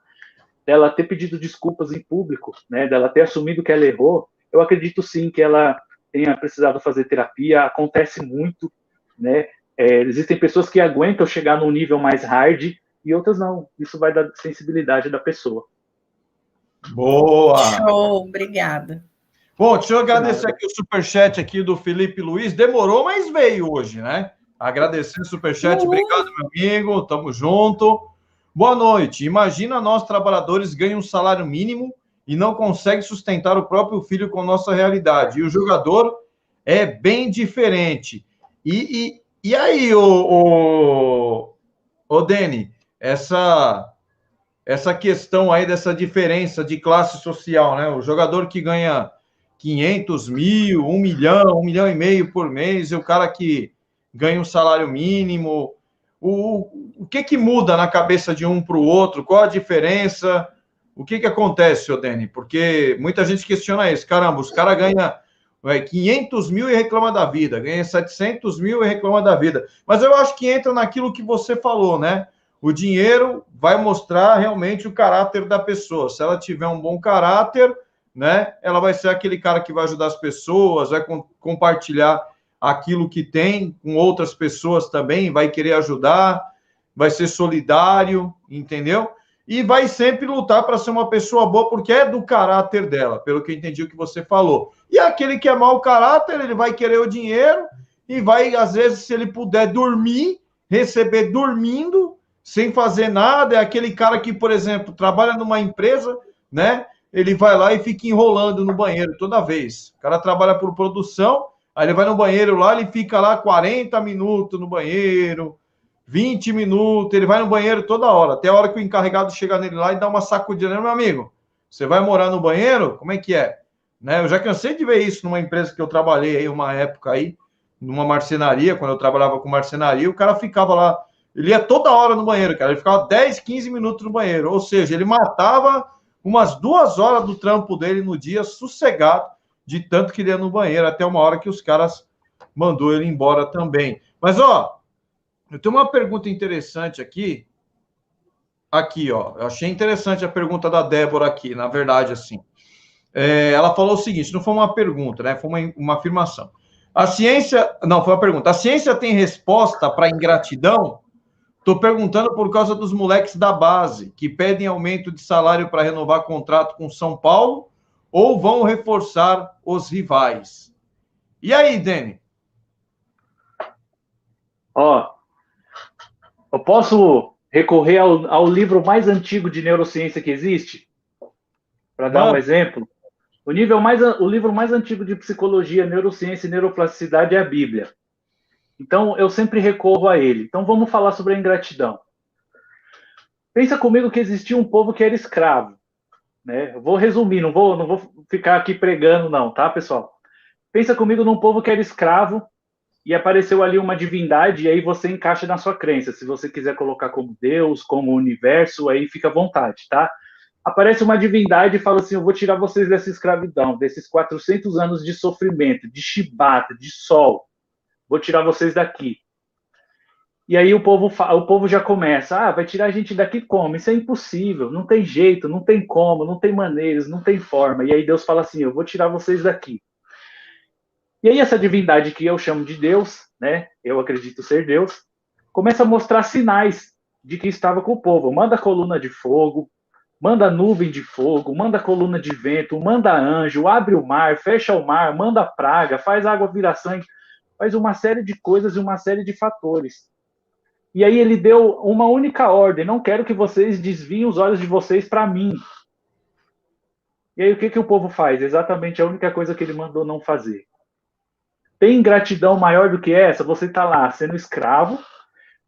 dela ter pedido desculpas em público, né, dela ter assumido que ela errou, eu acredito sim que ela tenha precisado fazer terapia. Acontece muito, né? Existem pessoas que aguentam chegar num nível mais hard e outras não. Isso vai da sensibilidade da pessoa. Boa! Show, obrigada. Bom, deixa eu agradecer aqui o superchat aqui do Felipe Luiz. Demorou, mas veio hoje, né? Agradecer o superchat. Obrigado, meu amigo. Tamo junto. Boa noite. Imagina nós, trabalhadores, ganham um salário mínimo e não consegue sustentar o próprio filho com nossa realidade. E o jogador é bem diferente. E aí, Deni, essa questão aí dessa diferença de classe social, né? O jogador que ganha 500 mil, 1 milhão e meio por mês, e o cara que ganha um salário mínimo. O que muda na cabeça de um para o outro? Qual a diferença? O que acontece, senhor Deni? Porque muita gente questiona isso. Caramba, os caras ganham 500 mil e reclama da vida, ganha 700 mil e reclama da vida. Mas eu acho que entra naquilo que você falou, né? O dinheiro vai mostrar realmente o caráter da pessoa. Se ela tiver um bom caráter, né, ela vai ser aquele cara que vai ajudar as pessoas, vai compartilhar aquilo que tem com outras pessoas também, vai querer ajudar, vai ser solidário, entendeu? E vai sempre lutar para ser uma pessoa boa, porque é do caráter dela, pelo que eu entendi o que você falou. E aquele que é mau caráter, ele vai querer o dinheiro e vai, às vezes, se ele puder dormir, receber dormindo, sem fazer nada. É aquele cara que, por exemplo, trabalha numa empresa, né? Ele vai lá e fica enrolando no banheiro toda vez. O cara trabalha por produção, aí ele vai no banheiro lá, ele fica lá 40 minutos no banheiro, 20 minutos, ele vai no banheiro toda hora, até a hora que o encarregado chega nele lá e dá uma sacudida. Meu amigo, você vai morar no banheiro? Como é que é? Né? Eu já cansei de ver isso numa empresa que eu trabalhei aí, uma época aí, numa marcenaria, quando eu trabalhava com marcenaria, o cara ficava lá, ele ia toda hora no banheiro, cara, ele ficava 10, 15 minutos no banheiro, ou seja, ele matava umas 2 horas do trampo dele no dia, sossegado, de tanto que ele ia no banheiro, até uma hora que os caras mandou ele embora também. Mas, ó, eu tenho uma pergunta interessante aqui. Aqui, ó, eu achei interessante a pergunta da Débora aqui, na verdade, assim. Ela falou o seguinte, não foi uma pergunta, né? Foi uma afirmação. A ciência... Não, foi uma pergunta. A ciência tem resposta para ingratidão? Estou perguntando por causa dos moleques da base, que pedem aumento de salário para renovar contrato com São Paulo ou vão reforçar os rivais. E aí, Deni? Ó, eu posso recorrer ao livro mais antigo de neurociência que existe? Para dar um exemplo? O livro mais antigo de psicologia, neurociência e neuroplasticidade é a Bíblia. Então, eu sempre recorro a ele. Então, vamos falar sobre a ingratidão. Pensa comigo que existia um povo que era escravo. Né? Eu vou resumir, não vou ficar aqui pregando não, tá, pessoal? Pensa comigo num povo que era escravo e apareceu ali uma divindade e aí você encaixa na sua crença. Se você quiser colocar como Deus, como universo, aí fica à vontade, tá? Aparece uma divindade e fala assim, eu vou tirar vocês dessa escravidão, desses 400 anos de sofrimento, de chibata, de sol. Vou tirar vocês daqui. E aí o povo já começa, vai tirar a gente daqui como? Isso é impossível, não tem jeito, não tem como, não tem maneiras, não tem forma. E aí Deus fala assim, eu vou tirar vocês daqui. E aí essa divindade que eu chamo de Deus, né, eu acredito ser Deus, começa a mostrar sinais de que estava com o povo. Manda coluna de fogo, manda nuvem de fogo, manda coluna de vento, manda anjo, abre o mar, fecha o mar, manda praga, faz água virar sangue, faz uma série de coisas e uma série de fatores. E aí ele deu uma única ordem, não quero que vocês desviem os olhos de vocês para mim. E aí o que o povo faz? Exatamente a única coisa que ele mandou não fazer. Tem ingratidão maior do que essa? Você está lá sendo escravo,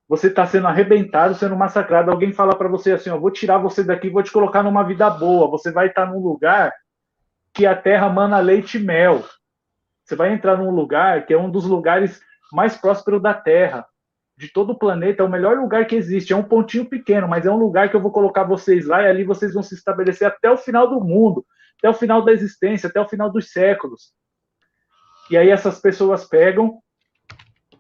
você está sendo arrebentado, sendo massacrado, alguém fala para você assim, vou tirar você daqui, vou te colocar numa vida boa, você vai estar num lugar que a terra mana leite e mel. Você vai entrar num lugar que é um dos lugares mais prósperos da Terra. De todo o planeta, é o melhor lugar que existe. É um pontinho pequeno, mas é um lugar que eu vou colocar vocês lá e ali vocês vão se estabelecer até o final do mundo, até o final da existência, até o final dos séculos. E aí essas pessoas pegam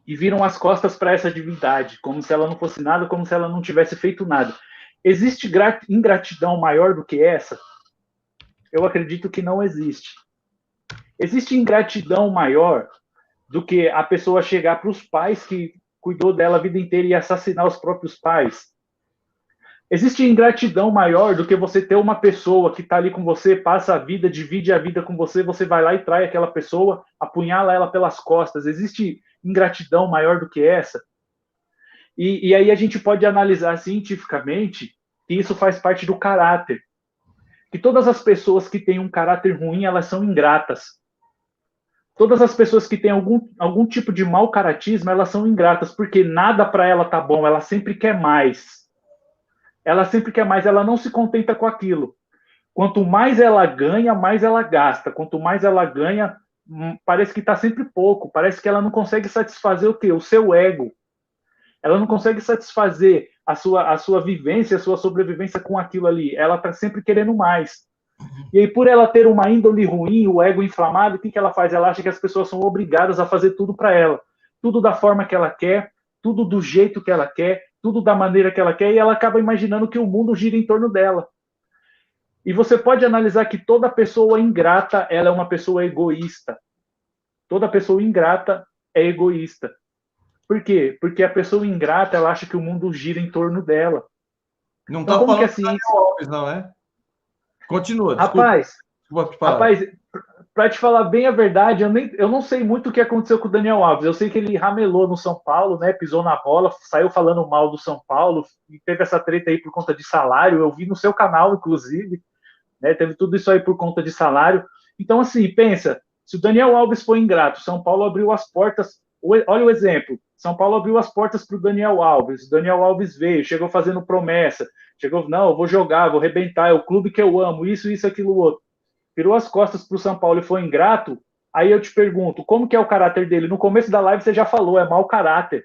e viram as costas para essa divindade, como se ela não fosse nada, como se ela não tivesse feito nada. Existe ingratidão maior do que essa? Eu acredito que não existe. Existe ingratidão maior do que a pessoa chegar para os pais que cuidou dela a vida inteira e assassinar os próprios pais? Existe ingratidão maior do que você ter uma pessoa que está ali com você, passa a vida, divide a vida com você, você vai lá e trai aquela pessoa, apunhala ela pelas costas? Existe ingratidão maior do que essa? E aí a gente pode analisar cientificamente que isso faz parte do caráter. Que todas as pessoas que têm um caráter ruim, elas são ingratas. Todas as pessoas que têm algum tipo de mau caratismo, elas são ingratas, porque nada para ela tá bom, ela sempre quer mais. Ela sempre quer mais, ela não se contenta com aquilo. Quanto mais ela ganha, mais ela gasta. Quanto mais ela ganha, parece que está sempre pouco, parece que ela não consegue satisfazer o quê? O seu ego. Ela não consegue satisfazer a sua vivência, a sua sobrevivência com aquilo ali. Ela está sempre querendo mais. E aí, por ela ter uma índole ruim, o ego inflamado, o que ela faz? Ela acha que as pessoas são obrigadas a fazer tudo para ela. Tudo da forma que ela quer, tudo do jeito que ela quer, tudo da maneira que ela quer, e ela acaba imaginando que o mundo gira em torno dela. E você pode analisar que toda pessoa ingrata, ela é uma pessoa egoísta. Toda pessoa ingrata é egoísta. Por quê? Porque a pessoa ingrata, ela acha que o mundo gira em torno dela. Não então, tá como falando que é assim? Alves, não, é? Continua, desculpa. Rapaz, para te falar bem a verdade, eu não sei muito o que aconteceu com o Daniel Alves. Eu sei que ele ramelou no São Paulo, né? Pisou na bola, saiu falando mal do São Paulo, e teve essa treta aí por conta de salário. Eu vi no seu canal, inclusive, né? Teve tudo isso aí por conta de salário. Então, assim, pensa, se o Daniel Alves foi ingrato, São Paulo abriu as portas. Olha o exemplo. São Paulo abriu as portas para o Daniel Alves. O Daniel Alves veio, chegou fazendo promessa. Chegou, não, eu vou jogar, vou arrebentar, é o clube que eu amo, isso, aquilo, outro. Virou as costas para o São Paulo e foi ingrato. Aí eu te pergunto, como que é o caráter dele? No começo da live você já falou, é mau caráter.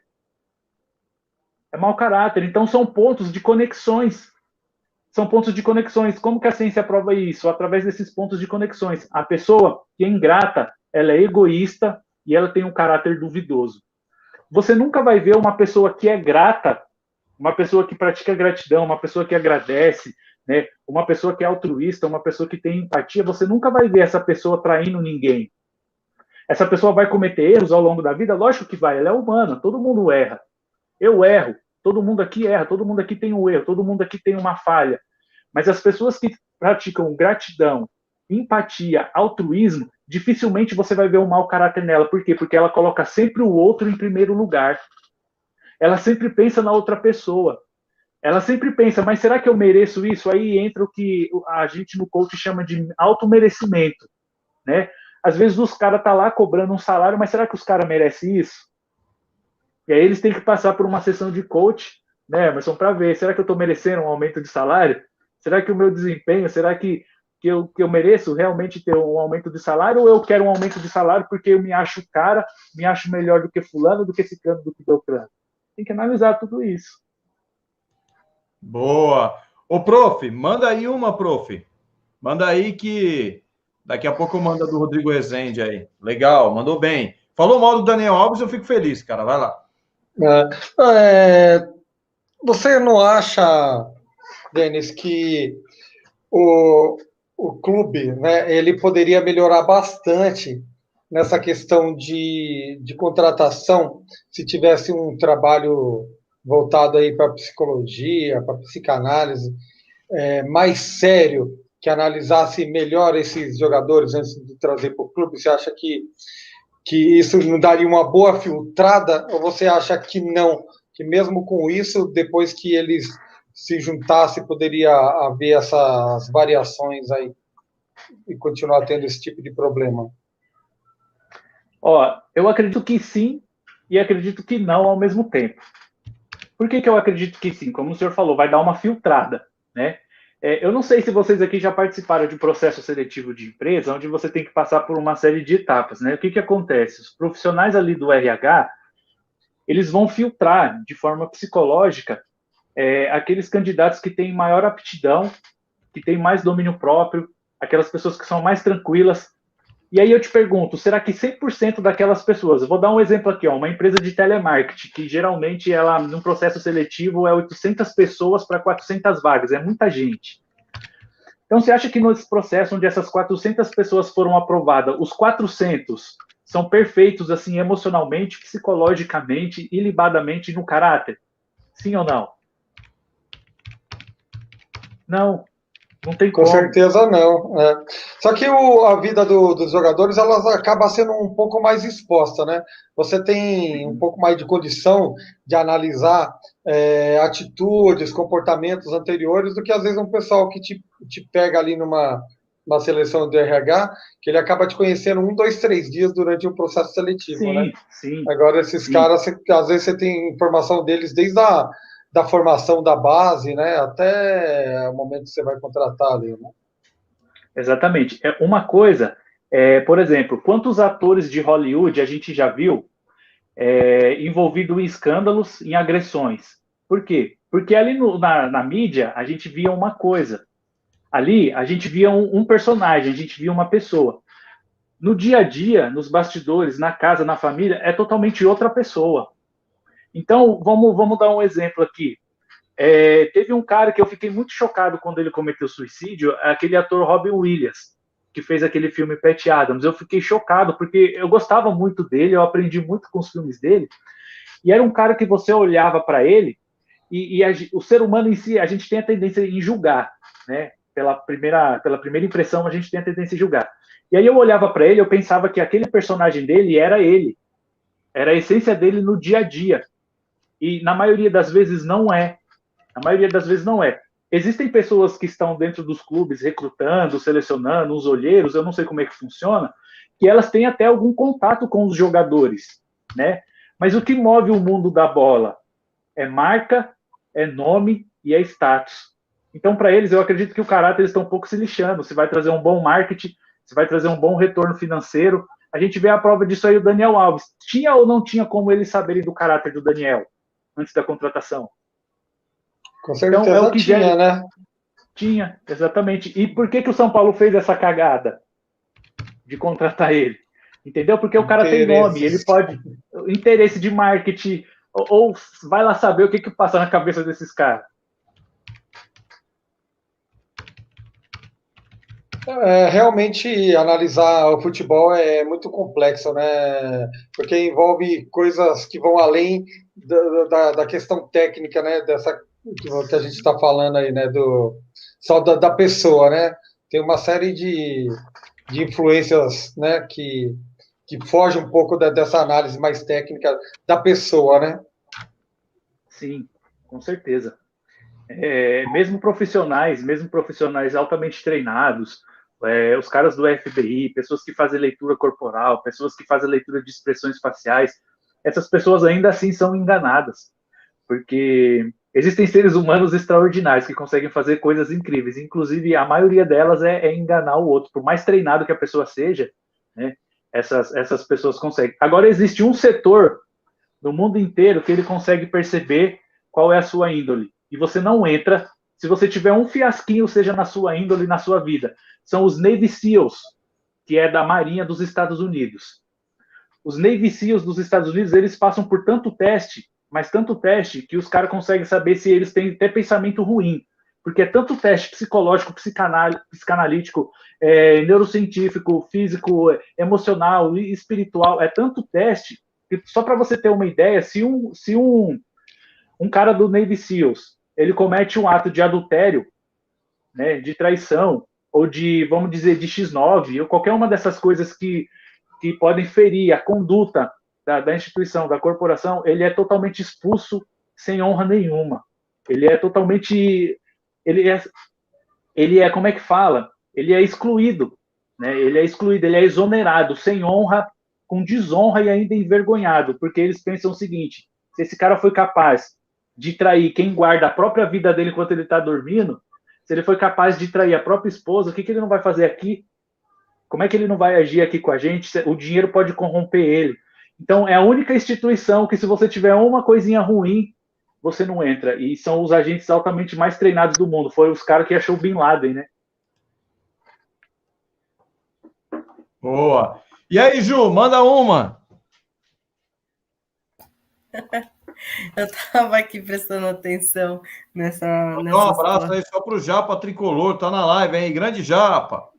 É mau caráter. Então são pontos de conexões. São pontos de conexões. Como que a ciência prova isso? Através desses pontos de conexões. A pessoa que é ingrata, ela é egoísta e ela tem um caráter duvidoso. Você nunca vai ver uma pessoa que é grata, uma pessoa que pratica gratidão, uma pessoa que agradece, né? Uma pessoa que é altruísta, uma pessoa que tem empatia. Você nunca vai ver essa pessoa traindo ninguém. Essa pessoa vai cometer erros ao longo da vida? Lógico que vai, ela é humana, todo mundo erra. Eu erro, todo mundo aqui erra, todo mundo aqui tem um erro, todo mundo aqui tem uma falha. Mas as pessoas que praticam gratidão, empatia, altruísmo, dificilmente você vai ver um mau caráter nela. Por quê? Porque ela coloca sempre o outro em primeiro lugar. Ela sempre pensa na outra pessoa. Ela sempre pensa, mas será que eu mereço isso? Aí entra o que a gente no coach chama de automerecimento, né? Às vezes os caras estão lá cobrando um salário, mas será que os caras merecem isso? E aí eles têm que passar por uma sessão de coach, né, Emerson, para ver, será que eu estou merecendo um aumento de salário? Será que o meu desempenho, será que eu mereço realmente ter um aumento de salário, ou eu quero um aumento de salário porque eu me acho cara, me acho melhor do que fulano, do que ciclano, do que beltrano? Tem que analisar tudo isso. Boa. Ô, prof, manda aí uma, prof. Manda aí que daqui a pouco eu mando do Rodrigo Rezende aí. Legal, mandou bem. Falou mal do Daniel Alves, eu fico feliz, cara. Vai lá. Você não acha, Denis, que o clube, né, ele poderia melhorar bastante nessa questão de contratação se tivesse um trabalho voltado aí para psicologia, para psicanálise, mais sério, que analisasse melhor esses jogadores antes de trazer para o clube? Você acha que isso não daria uma boa filtrada, ou você acha que não, que mesmo com isso, depois que eles se juntassem, poderia haver essas variações aí e continuar tendo esse tipo de problema? Eu acredito que sim e acredito que não ao mesmo tempo. Por que eu acredito que sim? Como o senhor falou, vai dar uma filtrada, né? Eu não sei se vocês aqui já participaram de processo seletivo de empresa, onde você tem que passar por uma série de etapas, né? O que acontece? Os profissionais ali do RH, eles vão filtrar de forma psicológica aqueles candidatos que têm maior aptidão, que têm mais domínio próprio, aquelas pessoas que são mais tranquilas. E aí eu te pergunto, será que 100% daquelas pessoas, eu vou dar um exemplo aqui, uma empresa de telemarketing, que geralmente ela, num processo seletivo, é 800 pessoas para 400 vagas, é muita gente. Então, você acha que nesse processo, onde essas 400 pessoas foram aprovadas, os 400 são perfeitos, assim, emocionalmente, psicologicamente, ilibadamente, no caráter? Sim ou não? Não tem como. Com certeza não. Só que a vida dos jogadores, ela acaba sendo um pouco mais exposta, né? Você tem um pouco mais de condição de analisar atitudes, comportamentos anteriores do que às vezes um pessoal que te pega ali numa seleção de RH, que ele acaba te conhecendo 1, 2, 3 dias durante um processo seletivo, sim, né? Sim. Agora, esses caras, às vezes você tem informação deles desde da formação da base, né, até o momento que você vai contratar ali, né? Exatamente. Uma coisa, por exemplo, quantos atores de Hollywood a gente já viu envolvido em escândalos, em agressões. Por quê? Porque ali na mídia a gente via uma coisa. Ali a gente via um personagem, a gente via uma pessoa. No dia a dia, nos bastidores, na casa, na família, é totalmente outra pessoa. Então, vamos dar um exemplo aqui. Teve um cara que eu fiquei muito chocado quando ele cometeu suicídio, aquele ator Robin Williams, que fez aquele filme Patch Adams. Eu fiquei chocado, porque eu gostava muito dele, eu aprendi muito com os filmes dele, e era um cara que você olhava para ele, o ser humano em si, a gente tem a tendência em julgar, né? Pela primeira impressão, a gente tem a tendência em julgar. E aí eu olhava para ele, eu pensava que aquele personagem dele era ele. Era a essência dele no dia a dia. E na maioria das vezes não é. Na maioria das vezes não é. Existem pessoas que estão dentro dos clubes recrutando, selecionando, uns olheiros, eu não sei como é que funciona, que elas têm até algum contato com os jogadores, né? Mas o que move o mundo da bola é marca, é nome e é status. Então, para eles, eu acredito que o caráter eles estão um pouco se lixando. Se vai trazer um bom marketing, se vai trazer um bom retorno financeiro. A gente vê a prova disso aí, o Daniel Alves. Tinha ou não tinha como eles saberem do caráter do Daniel antes da contratação? Com certeza então, é o que tinha, né? Tinha, exatamente. E por que o São Paulo fez essa cagada de contratar ele? Entendeu? Porque o cara tem nome, ele pode... Interesse de marketing, ou vai lá saber o que passa na cabeça desses caras. Realmente analisar o futebol é muito complexo, né? Porque envolve coisas que vão além da questão técnica, né? Dessa que a gente está falando aí, né? Só da pessoa, né? Tem uma série de influências, né? Que foge um pouco dessa análise mais técnica da pessoa, né? Sim, com certeza. Mesmo profissionais altamente treinados, os caras do FBI, pessoas que fazem leitura corporal, pessoas que fazem leitura de expressões faciais, essas pessoas ainda assim são enganadas, porque existem seres humanos extraordinários que conseguem fazer coisas incríveis, inclusive a maioria delas é enganar o outro, por mais treinado que a pessoa seja, né, essas pessoas conseguem. Agora, existe um setor no mundo inteiro que ele consegue perceber qual é a sua índole, e você não entra se você tiver um fiasquinho, seja na sua índole, na sua vida. São os Navy SEALs, que é da Marinha dos Estados Unidos. Os Navy SEALs dos Estados Unidos, eles passam por tanto teste, mas tanto teste, que os caras conseguem saber se eles têm até pensamento ruim. Porque é tanto teste psicológico, psicanalítico, neurocientífico, físico, emocional e espiritual. É tanto teste, que só para você ter uma ideia, se um cara do Navy SEALs ele comete um ato de adultério, né, de traição, ou de, vamos dizer, de X9, ou qualquer uma dessas coisas que podem ferir a conduta da instituição, da corporação, ele é totalmente expulso sem honra nenhuma. Ele é totalmente... Ele é como é que fala? Ele é excluído, né? Ele é excluído, ele é exonerado, sem honra, com desonra e ainda envergonhado, porque eles pensam o seguinte: se esse cara foi capaz de trair quem guarda a própria vida dele enquanto ele está dormindo, se ele foi capaz de trair a própria esposa, o que ele não vai fazer aqui? Como é que ele não vai agir aqui com a gente? O dinheiro pode corromper ele. Então, é a única instituição que, se você tiver uma coisinha ruim, você não entra. E são os agentes altamente mais treinados do mundo. Foi os caras que achou o Bin Laden, né? Boa. E aí, Ju, manda uma. Eu estava aqui prestando atenção nessa um abraço aí só pro Japa Tricolor, tá na live, hein? Grande Japa.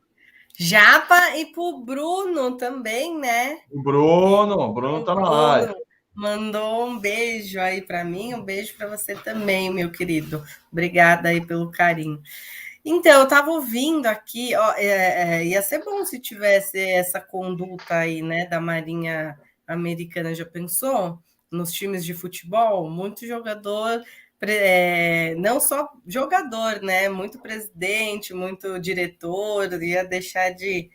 Japa e pro Bruno também, né? O Bruno tá na live. Mandou um beijo aí para mim, um beijo para você também, meu querido. Obrigada aí pelo carinho. Então, eu estava ouvindo aqui, ia ser bom se tivesse essa conduta aí, né, da Marinha Americana. Já pensou? Nos times de futebol, muito jogador, não só jogador, né? Muito presidente, muito diretor, ia deixar de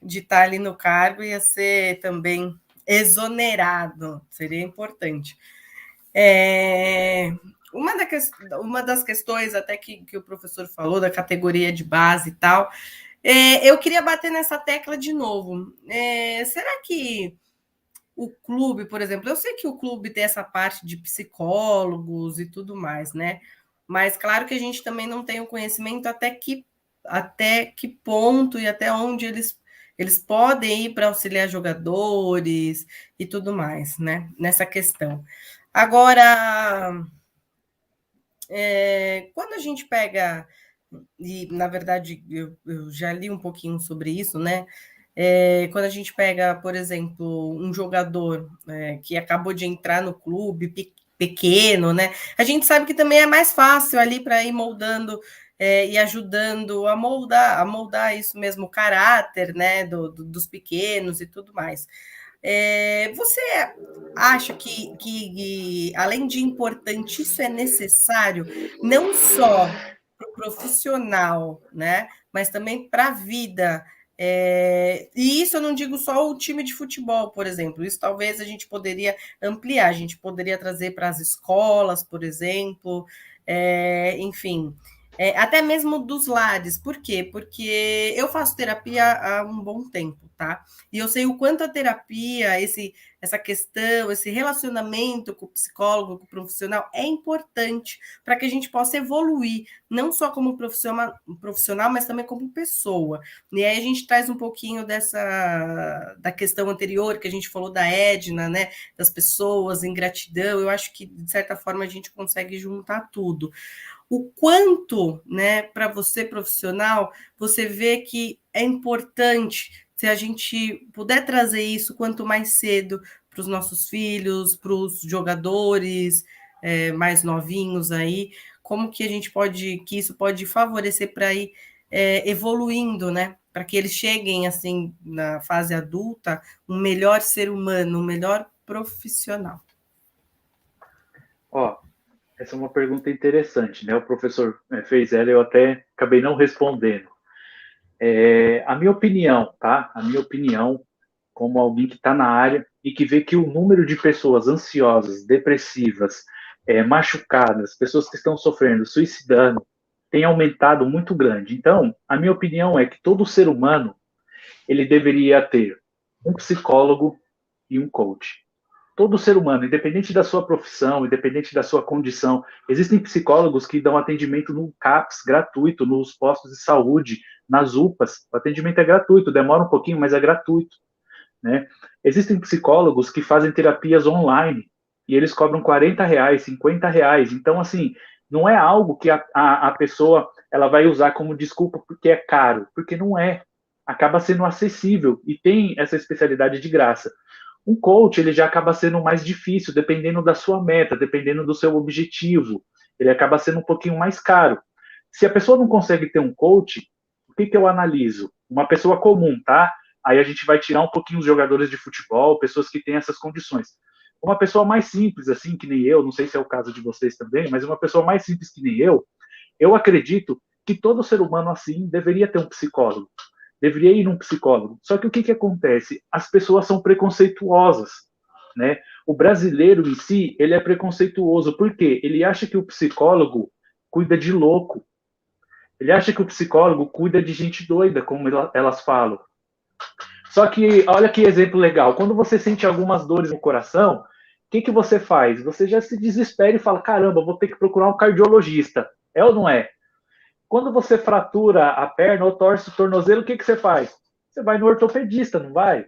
estar ali no cargo, ia ser também exonerado, seria importante. Uma das questões até que o professor falou, da categoria de base e tal, eu queria bater nessa tecla de novo. Será que o clube, por exemplo, eu sei que o clube tem essa parte de psicólogos e tudo mais, né? Mas claro que a gente também não tem o conhecimento até que ponto e até onde eles podem ir para auxiliar jogadores e tudo mais, né? Nessa questão. Agora, quando a gente pega, e na verdade eu já li um pouquinho sobre isso, né? Quando a gente pega, por exemplo, um jogador que acabou de entrar no clube pequeno, né? A gente sabe que também é mais fácil ali para ir moldando e ajudando a moldar isso mesmo, o caráter, né, dos pequenos e tudo mais. Você acha que, além de importante, isso é necessário, não só para o profissional, né, mas também para a vida? E isso eu não digo só o time de futebol, por exemplo, isso talvez a gente poderia ampliar, a gente poderia trazer para as escolas, por exemplo, enfim, até mesmo dos lares. Por quê? Porque eu faço terapia há um bom tempo, tá? E eu sei o quanto a terapia, essa questão, esse relacionamento com o psicólogo, com o profissional, é importante para que a gente possa evoluir, não só como profissional, mas também como pessoa. E aí a gente traz um pouquinho da questão anterior, que a gente falou da Edna, né? Das pessoas, ingratidão. Eu acho que, de certa forma, a gente consegue juntar tudo. O quanto, né, para você profissional, você vê que é importante, se a gente puder trazer isso quanto mais cedo para os nossos filhos, para os jogadores mais novinhos aí, como que a gente que isso pode favorecer para ir evoluindo, né, para que eles cheguem, assim, na fase adulta, um melhor ser humano, um melhor profissional. Essa é uma pergunta interessante, né? O professor fez ela, eu até acabei não respondendo. A minha opinião, tá? A minha opinião, como alguém que está na área e que vê que o número de pessoas ansiosas, depressivas, machucadas, pessoas que estão sofrendo, suicidando, tem aumentado muito grande. Então, a minha opinião é que todo ser humano, ele deveria ter um psicólogo e um coach. Todo ser humano, independente da sua profissão, independente da sua condição, existem psicólogos que dão atendimento no CAPS gratuito, nos postos de saúde, nas UPAs. O atendimento é gratuito, demora um pouquinho, mas é gratuito, né? Existem psicólogos que fazem terapias online e eles cobram R$40, R$50. Então, assim, não é algo que a pessoa ela vai usar como desculpa porque é caro, porque não é. Acaba sendo acessível e tem essa especialidade de graça. Um coach, ele já acaba sendo mais difícil, dependendo da sua meta, dependendo do seu objetivo. Ele acaba sendo um pouquinho mais caro. Se a pessoa não consegue ter um coach, o que eu analiso? Uma pessoa comum, tá? Aí a gente vai tirar um pouquinho os jogadores de futebol, pessoas que têm essas condições. Uma pessoa mais simples, assim, que nem eu, não sei se é o caso de vocês também, mas uma pessoa mais simples que nem eu acredito que todo ser humano, assim, deveria ter um psicólogo. Deveria ir num psicólogo. Só que o que acontece? As pessoas são preconceituosas, né? O brasileiro em si, ele é preconceituoso. Por quê? Ele acha que o psicólogo cuida de louco. Ele acha que o psicólogo cuida de gente doida, como elas falam. Só que, olha que exemplo legal. Quando você sente algumas dores no coração, o que você faz? Você já se desespera e fala, caramba, vou ter que procurar um cardiologista. É ou não é? Quando você fratura a perna ou torce o tornozelo, o que você faz? Você vai no ortopedista, não vai?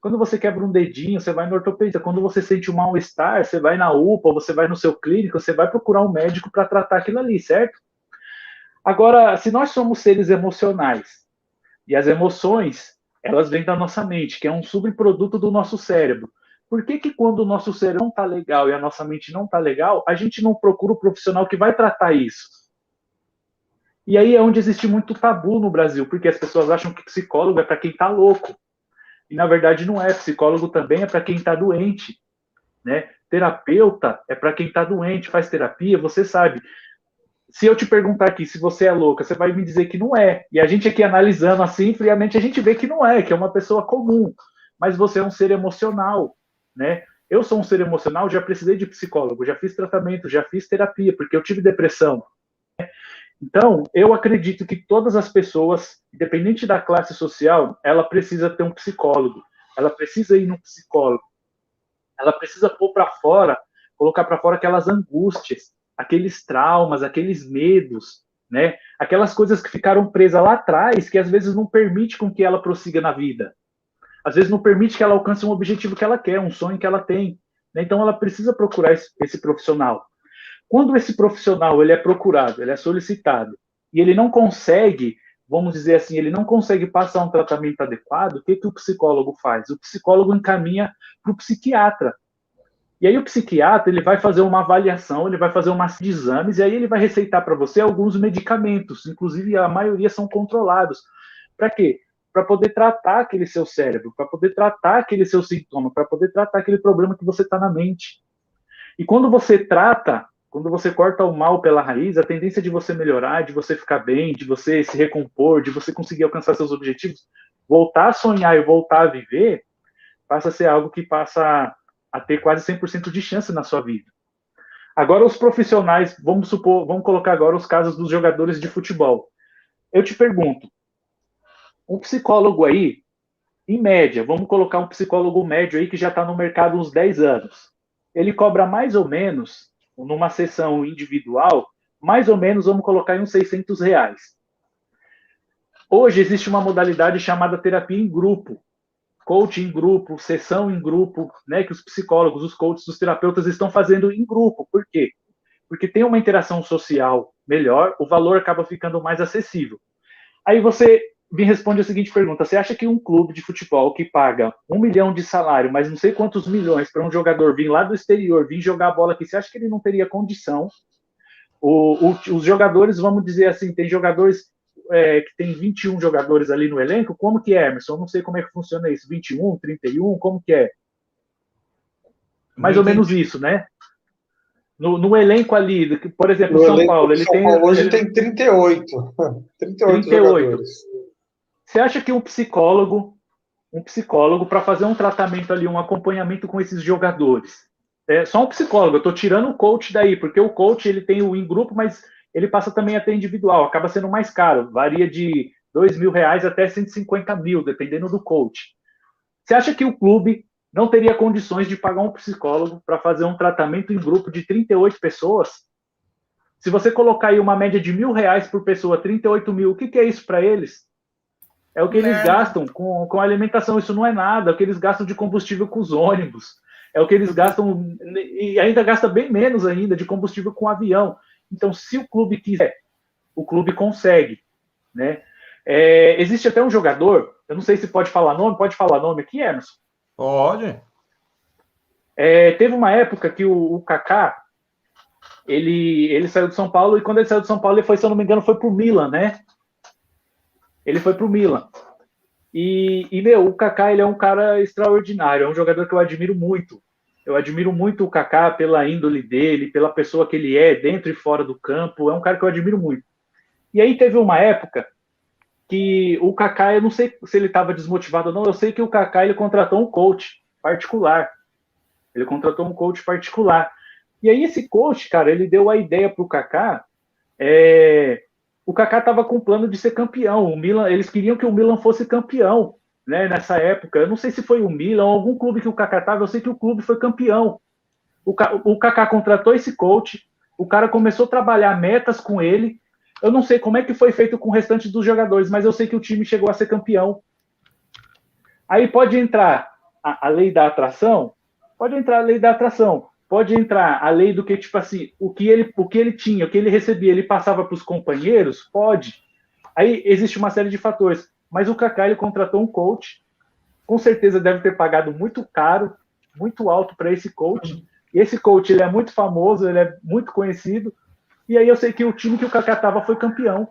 Quando você quebra um dedinho, você vai no ortopedista. Quando você sente um mal-estar, você vai na UPA, você vai no seu clínico, você vai procurar um médico para tratar aquilo ali, certo? Agora, se nós somos seres emocionais, e as emoções, elas vêm da nossa mente, que é um subproduto do nosso cérebro. Por que quando o nosso cérebro não está legal e a nossa mente não está legal, a gente não procura o profissional que vai tratar isso? E aí é onde existe muito tabu no Brasil, porque as pessoas acham que psicólogo é para quem está louco. E na verdade não é. Psicólogo também é para quem está doente, né? Terapeuta é para quem está doente, faz terapia, você sabe. Se eu te perguntar aqui se você é louca, você vai me dizer que não é. E a gente aqui analisando assim, friamente, a gente vê que não é, que é uma pessoa comum. Mas você é um ser emocional, né? Eu sou um ser emocional, já precisei de psicólogo, já fiz tratamento, já fiz terapia, porque eu tive depressão. Então, eu acredito que todas as pessoas, independente da classe social, ela precisa ter um psicólogo. Ela precisa ir no psicólogo. Ela precisa pôr para fora, colocar para fora aquelas angústias, aqueles traumas, aqueles medos, né? Aquelas coisas que ficaram presas lá atrás, que às vezes não permite com que ela prossiga na vida. Às vezes não permite que ela alcance um objetivo que ela quer, um sonho que ela tem. Né? Então ela precisa procurar esse profissional. Quando esse profissional ele é procurado, ele é solicitado, e ele não consegue, vamos dizer assim, ele não consegue passar um tratamento adequado, o que o psicólogo faz? O psicólogo encaminha para o psiquiatra. E aí o psiquiatra ele vai fazer uma avaliação, ele vai fazer uma série de exames, e aí ele vai receitar para você alguns medicamentos, inclusive a maioria são controlados. Para quê? Para poder tratar aquele seu cérebro, para poder tratar aquele seu sintoma, para poder tratar aquele problema que você está na mente. E quando você trata, quando você corta o mal pela raiz, a tendência de você melhorar, de você ficar bem, de você se recompor, de você conseguir alcançar seus objetivos, voltar a sonhar e voltar a viver, passa a ser algo que passa a ter quase 100% de chance na sua vida. Agora os profissionais, vamos colocar agora os casos dos jogadores de futebol. Eu te pergunto, um psicólogo aí, em média, vamos colocar um psicólogo médio aí que já está no mercado uns 10 anos. Ele cobra mais ou menos, numa sessão individual, mais ou menos, vamos colocar em uns R$600. Hoje existe uma modalidade chamada terapia em grupo, coaching em grupo, sessão em grupo, né, que os psicólogos, os coaches, os terapeutas estão fazendo em grupo. Por quê? Porque tem uma interação social melhor, o valor acaba ficando mais acessível. Aí você me responde a seguinte pergunta: você acha que um clube de futebol que paga 1 milhão de salário, mas não sei quantos milhões para um jogador vir lá do exterior, vir jogar a bola aqui, você acha que ele não teria condição? Os jogadores, vamos dizer assim, tem jogadores que tem 21 jogadores ali no elenco, como que é, Emerson? Eu não sei como é que funciona isso, 21, 31, como que é? Mais ou menos isso, né? No elenco ali, por exemplo, o São Paulo, ele tem... Hoje tem 38. 38 jogadores. Você acha que um psicólogo, para fazer um tratamento ali, um acompanhamento com esses jogadores, só um psicólogo, eu estou tirando o coach daí, porque o coach ele tem o em grupo, mas ele passa também a ter individual, acaba sendo mais caro, varia de R$2.000 até 150 mil, dependendo do coach. Você acha que o clube não teria condições de pagar um psicólogo para fazer um tratamento em grupo de 38 pessoas? Se você colocar aí uma média de R$1.000 por pessoa, 38 mil, o que é isso para eles? É o que eles gastam com alimentação, isso não é nada, é o que eles gastam de combustível com os ônibus, é o que eles gastam, e ainda gasta bem menos ainda de combustível com o avião. Então, se o clube quiser, o clube consegue, né? Existe até um jogador, eu não sei se pode falar nome aqui, Emerson? Pode. Teve uma época que o Kaká, ele saiu de São Paulo, e quando ele saiu de São Paulo, ele foi, se eu não me engano, foi pro Milan, né? Ele foi pro Milan. E o Kaká, ele é um cara extraordinário, é um jogador que eu admiro muito. Eu admiro muito o Kaká pela índole dele, pela pessoa que ele é, dentro e fora do campo. É um cara que eu admiro muito. E aí teve uma época que o Kaká, eu não sei se ele estava desmotivado ou não, eu sei que o Kaká ele contratou um coach particular. Ele contratou um coach particular. E aí esse coach, cara, ele deu a ideia pro Kaká. O Kaká estava com o plano de ser campeão. O Milan, eles queriam que o Milan fosse campeão, né, nessa época. Eu não sei se foi o Milan ou algum clube que o Kaká estava, eu sei que o clube foi campeão. O Kaká contratou esse coach, o cara começou a trabalhar metas com ele. Eu não sei como é que foi feito com o restante dos jogadores, mas eu sei que o time chegou a ser campeão. Aí pode entrar a lei da atração? Pode entrar a lei da atração. Pode entrar a lei do que, tipo assim, o que ele tinha, o que ele recebia, ele passava para os companheiros? Pode. Aí existe uma série de fatores. Mas o Kaká, ele contratou um coach, com certeza deve ter pagado muito caro, muito alto para esse coach. E esse coach, ele é muito famoso, ele é muito conhecido. E aí eu sei que o time que o Kaká estava foi campeão.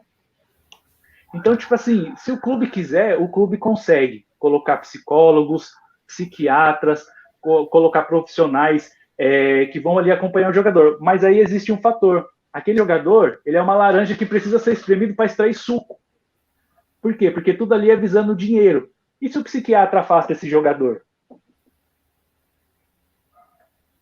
Então, tipo assim, se o clube quiser, o clube consegue colocar psicólogos, psiquiatras, colocar profissionais que vão ali acompanhar o jogador. Mas aí existe um fator. Aquele jogador, ele é uma laranja que precisa ser espremido para extrair suco. Por quê? Porque tudo ali é visando dinheiro. E se o psiquiatra afasta esse jogador?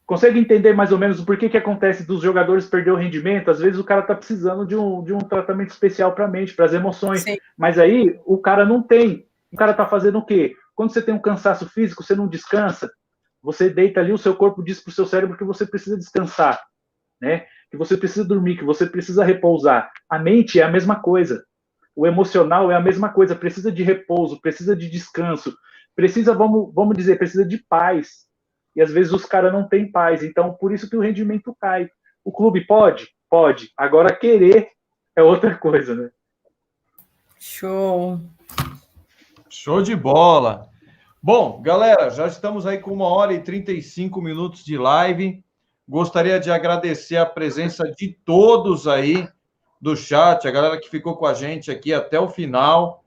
Consegue entender mais ou menos o porquê que acontece dos jogadores perder o rendimento? Às vezes o cara está precisando de um tratamento especial para a mente, para as emoções. Sim. Mas aí o cara não tem. O cara está fazendo o quê? Quando você tem um cansaço físico, você não descansa. Você deita ali, o seu corpo diz para o seu cérebro que você precisa descansar, né? Que você precisa dormir, que você precisa repousar. A mente é a mesma coisa. O emocional é a mesma coisa. Precisa de repouso, precisa de descanso, precisa, vamos dizer, precisa de paz. E às vezes os caras não têm paz. Então, por isso que o rendimento cai. O clube pode? Pode. Agora, querer é outra coisa, né? Show. Show de bola. Bom, galera, já estamos aí com 1h35 de live. Gostaria de agradecer a presença de todos aí do chat, a galera que ficou com a gente aqui até o final.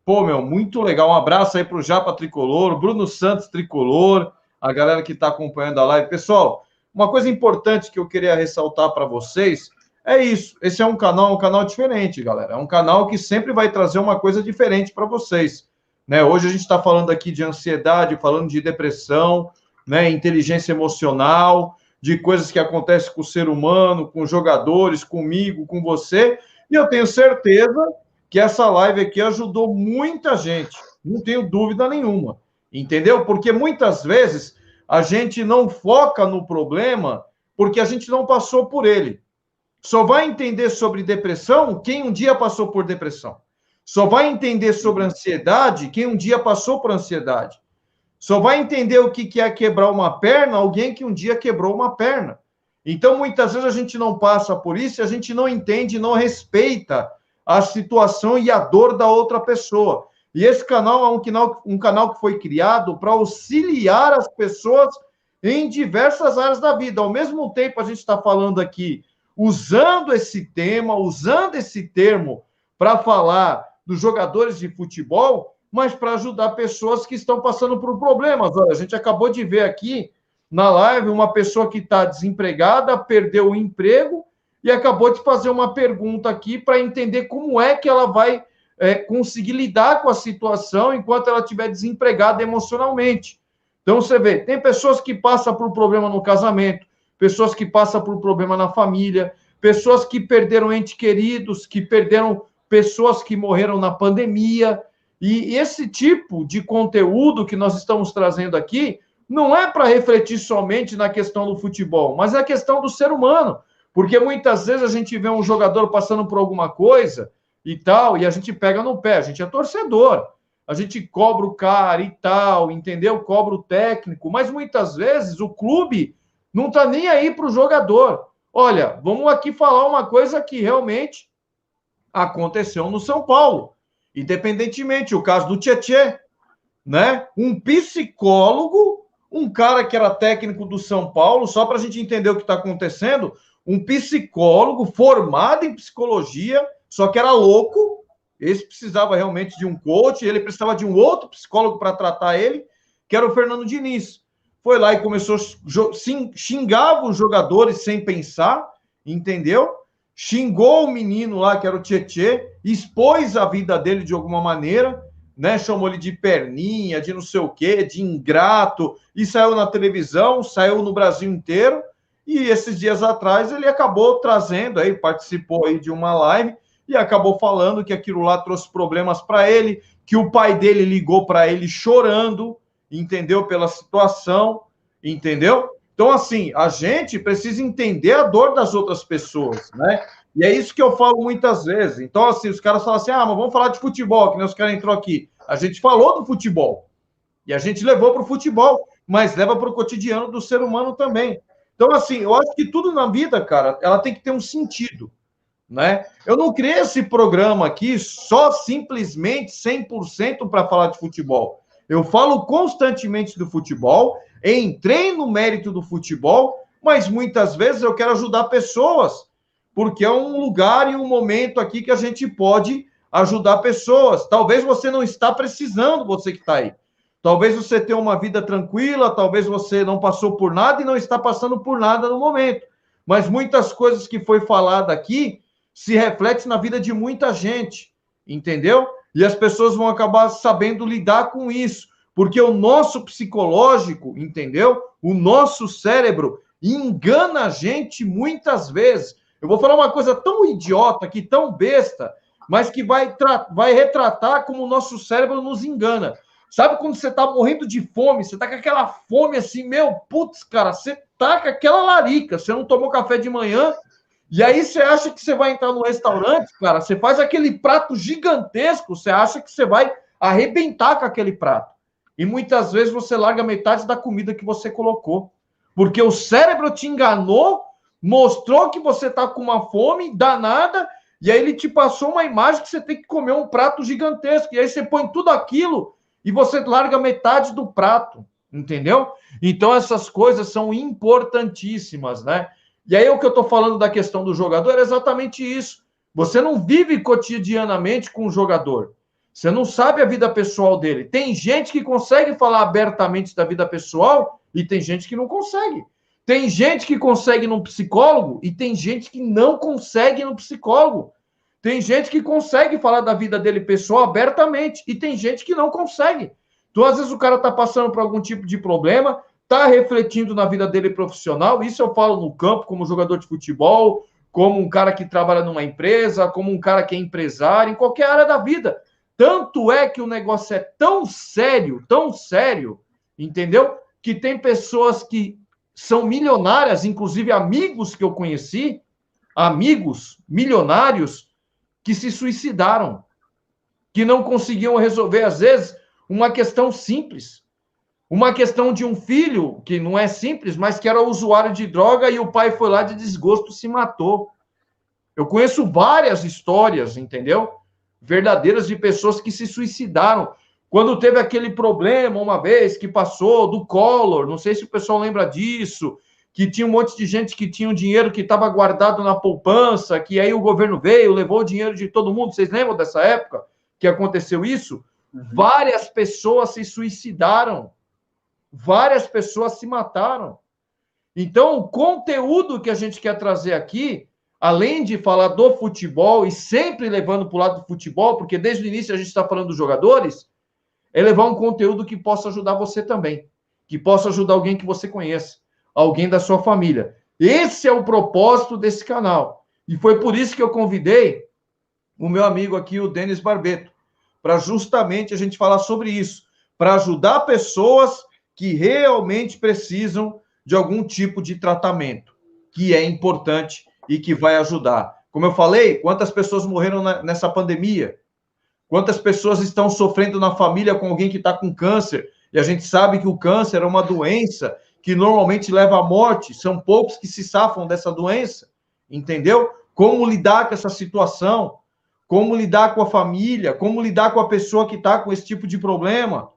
Pô, meu, muito legal. Um abraço aí para o Japa Tricolor, Bruno Santos Tricolor, a galera que está acompanhando a live. Pessoal, uma coisa importante que eu queria ressaltar para vocês é isso. Esse é um canal diferente, galera. É um canal que sempre vai trazer uma coisa diferente para vocês. Né? Hoje a gente está falando aqui de ansiedade, falando de depressão, né? Inteligência emocional, de coisas que acontecem com o ser humano, com os jogadores, comigo, com você. E eu tenho certeza que essa live aqui ajudou muita gente. Não tenho dúvida nenhuma. Entendeu? Porque muitas vezes a gente não foca no problema porque a gente não passou por ele. Só vai entender sobre depressão quem um dia passou por depressão. Só vai entender sobre ansiedade quem um dia passou por ansiedade. Só vai entender o que é quebrar uma perna alguém que um dia quebrou uma perna. Então, muitas vezes a gente não passa por isso e a gente não entende, não respeita a situação e a dor da outra pessoa. E esse canal é um canal que foi criado para auxiliar as pessoas em diversas áreas da vida. Ao mesmo tempo, a gente está falando aqui, usando esse tema, usando esse termo para falar dos jogadores de futebol, mas para ajudar pessoas que estão passando por problemas. Olha, a gente acabou de ver aqui na live uma pessoa que está desempregada, perdeu o emprego e acabou de fazer uma pergunta aqui para entender como é que ela vai conseguir lidar com a situação enquanto ela estiver desempregada emocionalmente. Então, você vê, tem pessoas que passam por problema no casamento, pessoas que passam por problema na família, pessoas que perderam entes queridos, que perderam pessoas que morreram na pandemia. E esse tipo de conteúdo que nós estamos trazendo aqui não é para refletir somente na questão do futebol, mas é a questão do ser humano. Porque muitas vezes a gente vê um jogador passando por alguma coisa e tal, e a gente pega no pé, a gente é torcedor, a gente cobra o cara e tal, entendeu? Cobra o técnico, mas muitas vezes o clube não está nem aí para o jogador. Olha, vamos aqui falar uma coisa que realmente aconteceu no São Paulo. Independentemente, o caso do Tietê, né? Um psicólogo, um cara que era técnico do São Paulo, só para a gente entender o que está acontecendo, um psicólogo formado em psicologia, só que era louco, esse precisava realmente de um coach, ele precisava de um outro psicólogo para tratar ele, que era o Fernando Diniz. Foi lá e começou a xingar os jogadores sem pensar, entendeu? Xingou o menino lá, que era o Tietê, expôs a vida dele de alguma maneira, né? Chamou ele de perninha, de não sei o quê, de ingrato, e saiu na televisão, saiu no Brasil inteiro, e esses dias atrás ele acabou trazendo, aí participou aí de uma live, e acabou falando que aquilo lá trouxe problemas para ele, que o pai dele ligou para ele chorando, entendeu? Pela situação, entendeu? Então, assim, a gente precisa entender a dor das outras pessoas, né? E é isso que eu falo muitas vezes. Então, assim, os caras falam assim, mas vamos falar de futebol, que nem os caras entrou aqui. A gente falou do futebol. E a gente levou para o futebol, mas leva para o cotidiano do ser humano também. Então, assim, eu acho que tudo na vida, cara, ela tem que ter um sentido, né? Eu não criei esse programa aqui só simplesmente 100% para falar de futebol. Eu falo constantemente do futebol, entrei no mérito do futebol, mas muitas vezes eu quero ajudar pessoas, porque é um lugar e um momento aqui que a gente pode ajudar pessoas. Talvez você não está precisando, você que está aí. Talvez você tenha uma vida tranquila, talvez você não passou por nada e não está passando por nada no momento. Mas muitas coisas que foi falada aqui se refletem na vida de muita gente, entendeu? E as pessoas vão acabar sabendo lidar com isso, porque o nosso psicológico, entendeu? O nosso cérebro engana a gente muitas vezes. Eu vou falar uma coisa tão idiota aqui, tão besta, mas que vai retratar como o nosso cérebro nos engana. Sabe quando você tá morrendo de fome, você tá com aquela fome assim, meu, putz, cara, você tá com aquela larica, você não tomou café de manhã, e aí você acha que você vai entrar no restaurante, cara, você faz aquele prato gigantesco, você acha que você vai arrebentar com aquele prato. E muitas vezes você larga metade da comida que você colocou. Porque o cérebro te enganou, mostrou que você tá com uma fome danada, e aí ele te passou uma imagem que você tem que comer um prato gigantesco. E aí você põe tudo aquilo e você larga metade do prato, entendeu? Então essas coisas são importantíssimas, né? E aí o que eu tô falando da questão do jogador é exatamente isso. Você não vive cotidianamente com o jogador. Você não sabe a vida pessoal dele. Tem gente que consegue falar abertamente da vida pessoal e tem gente que não consegue. Tem gente que consegue num psicólogo e tem gente que não consegue no psicólogo. Tem gente que consegue falar da vida dele pessoal abertamente e tem gente que não consegue. Então, às vezes, o cara está passando por algum tipo de problema, está refletindo na vida dele profissional. Isso eu falo no campo, como jogador de futebol, como um cara que trabalha numa empresa, como um cara que é empresário, em qualquer área da vida. Tanto é que o negócio é tão sério, entendeu? Que tem pessoas que são milionárias, inclusive amigos que eu conheci, amigos milionários, que se suicidaram, que não conseguiam resolver, às vezes, uma questão simples. Uma questão de um filho, que não é simples, mas que era usuário de droga e o pai foi lá de desgosto e se matou. Eu conheço várias histórias, entendeu? Verdadeiras de pessoas que se suicidaram. Quando teve aquele problema uma vez que passou do Collor, não sei se o pessoal lembra disso, que tinha um monte de gente que tinha um dinheiro que estava guardado na poupança, que aí o governo veio, levou o dinheiro de todo mundo. Vocês lembram dessa época que aconteceu isso? Várias pessoas se suicidaram. Várias pessoas se mataram. Então, o conteúdo que a gente quer trazer aqui, além de falar do futebol e sempre levando para o lado do futebol, porque desde o início a gente está falando dos jogadores, é levar um conteúdo que possa ajudar você também, que possa ajudar alguém que você conheça, alguém da sua família. Esse é o propósito desse canal. E foi por isso que eu convidei o meu amigo aqui, o Denis Barbeto, para justamente a gente falar sobre isso, para ajudar pessoas que realmente precisam de algum tipo de tratamento, que é importante e que vai ajudar. Como eu falei, quantas pessoas morreram nessa pandemia? Quantas pessoas estão sofrendo na família com alguém que está com câncer? E a gente sabe que o câncer é uma doença que normalmente leva à morte. São poucos que se safam dessa doença, entendeu? Como lidar com essa situação? Como lidar com a família? Como lidar com a pessoa que está com esse tipo de problema?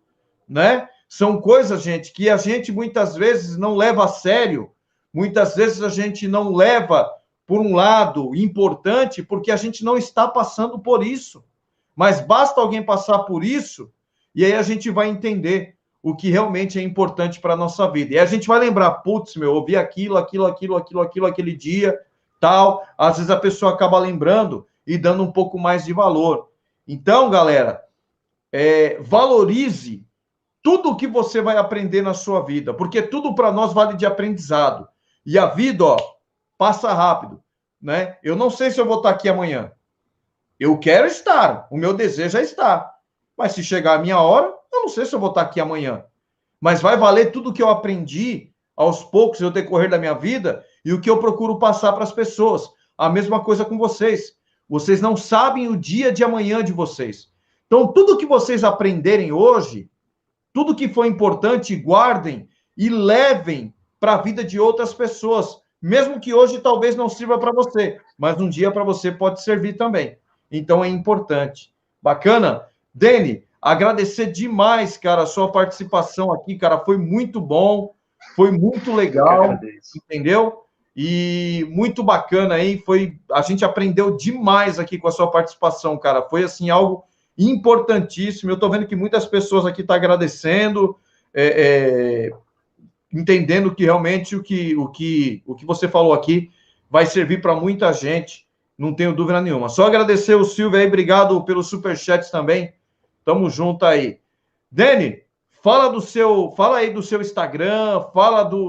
Né? São coisas, gente, que a gente muitas vezes não leva a sério. Muitas vezes a gente não leva por um lado importante, porque a gente não está passando por isso. Mas basta alguém passar por isso, e aí a gente vai entender o que realmente é importante para a nossa vida. E a gente vai lembrar, putz, eu ouvi aquilo, aquele dia, tal. Às vezes a pessoa acaba lembrando e dando um pouco mais de valor. Então, galera, valorize tudo o que você vai aprender na sua vida, porque tudo para nós vale de aprendizado. E a vida, ó, passa rápido, né? Eu não sei se eu vou estar aqui amanhã. Eu quero estar, o meu desejo é estar. Mas se chegar a minha hora, eu não sei se eu vou estar aqui amanhã. Mas vai valer tudo que eu aprendi aos poucos no decorrer da minha vida e o que eu procuro passar para as pessoas. A mesma coisa com vocês. Vocês não sabem o dia de amanhã de vocês. Então, tudo que vocês aprenderem hoje, tudo que for importante, guardem e levem para a vida de outras pessoas. Mesmo que hoje talvez não sirva para você, mas um dia para você pode servir também. Então é importante. Bacana? Deni, agradecer demais, cara, a sua participação aqui, cara, foi muito bom, foi muito legal, entendeu? E muito bacana aí, a gente aprendeu demais aqui com a sua participação, cara, foi assim algo importantíssimo. Eu tô vendo que muitas pessoas aqui estão agradecendo, entendendo que realmente o que você falou aqui vai servir para muita gente. Não tenho dúvida nenhuma. Só agradecer o Silvio aí, obrigado pelos superchats também. Tamo junto aí. Deni, fala aí do seu Instagram,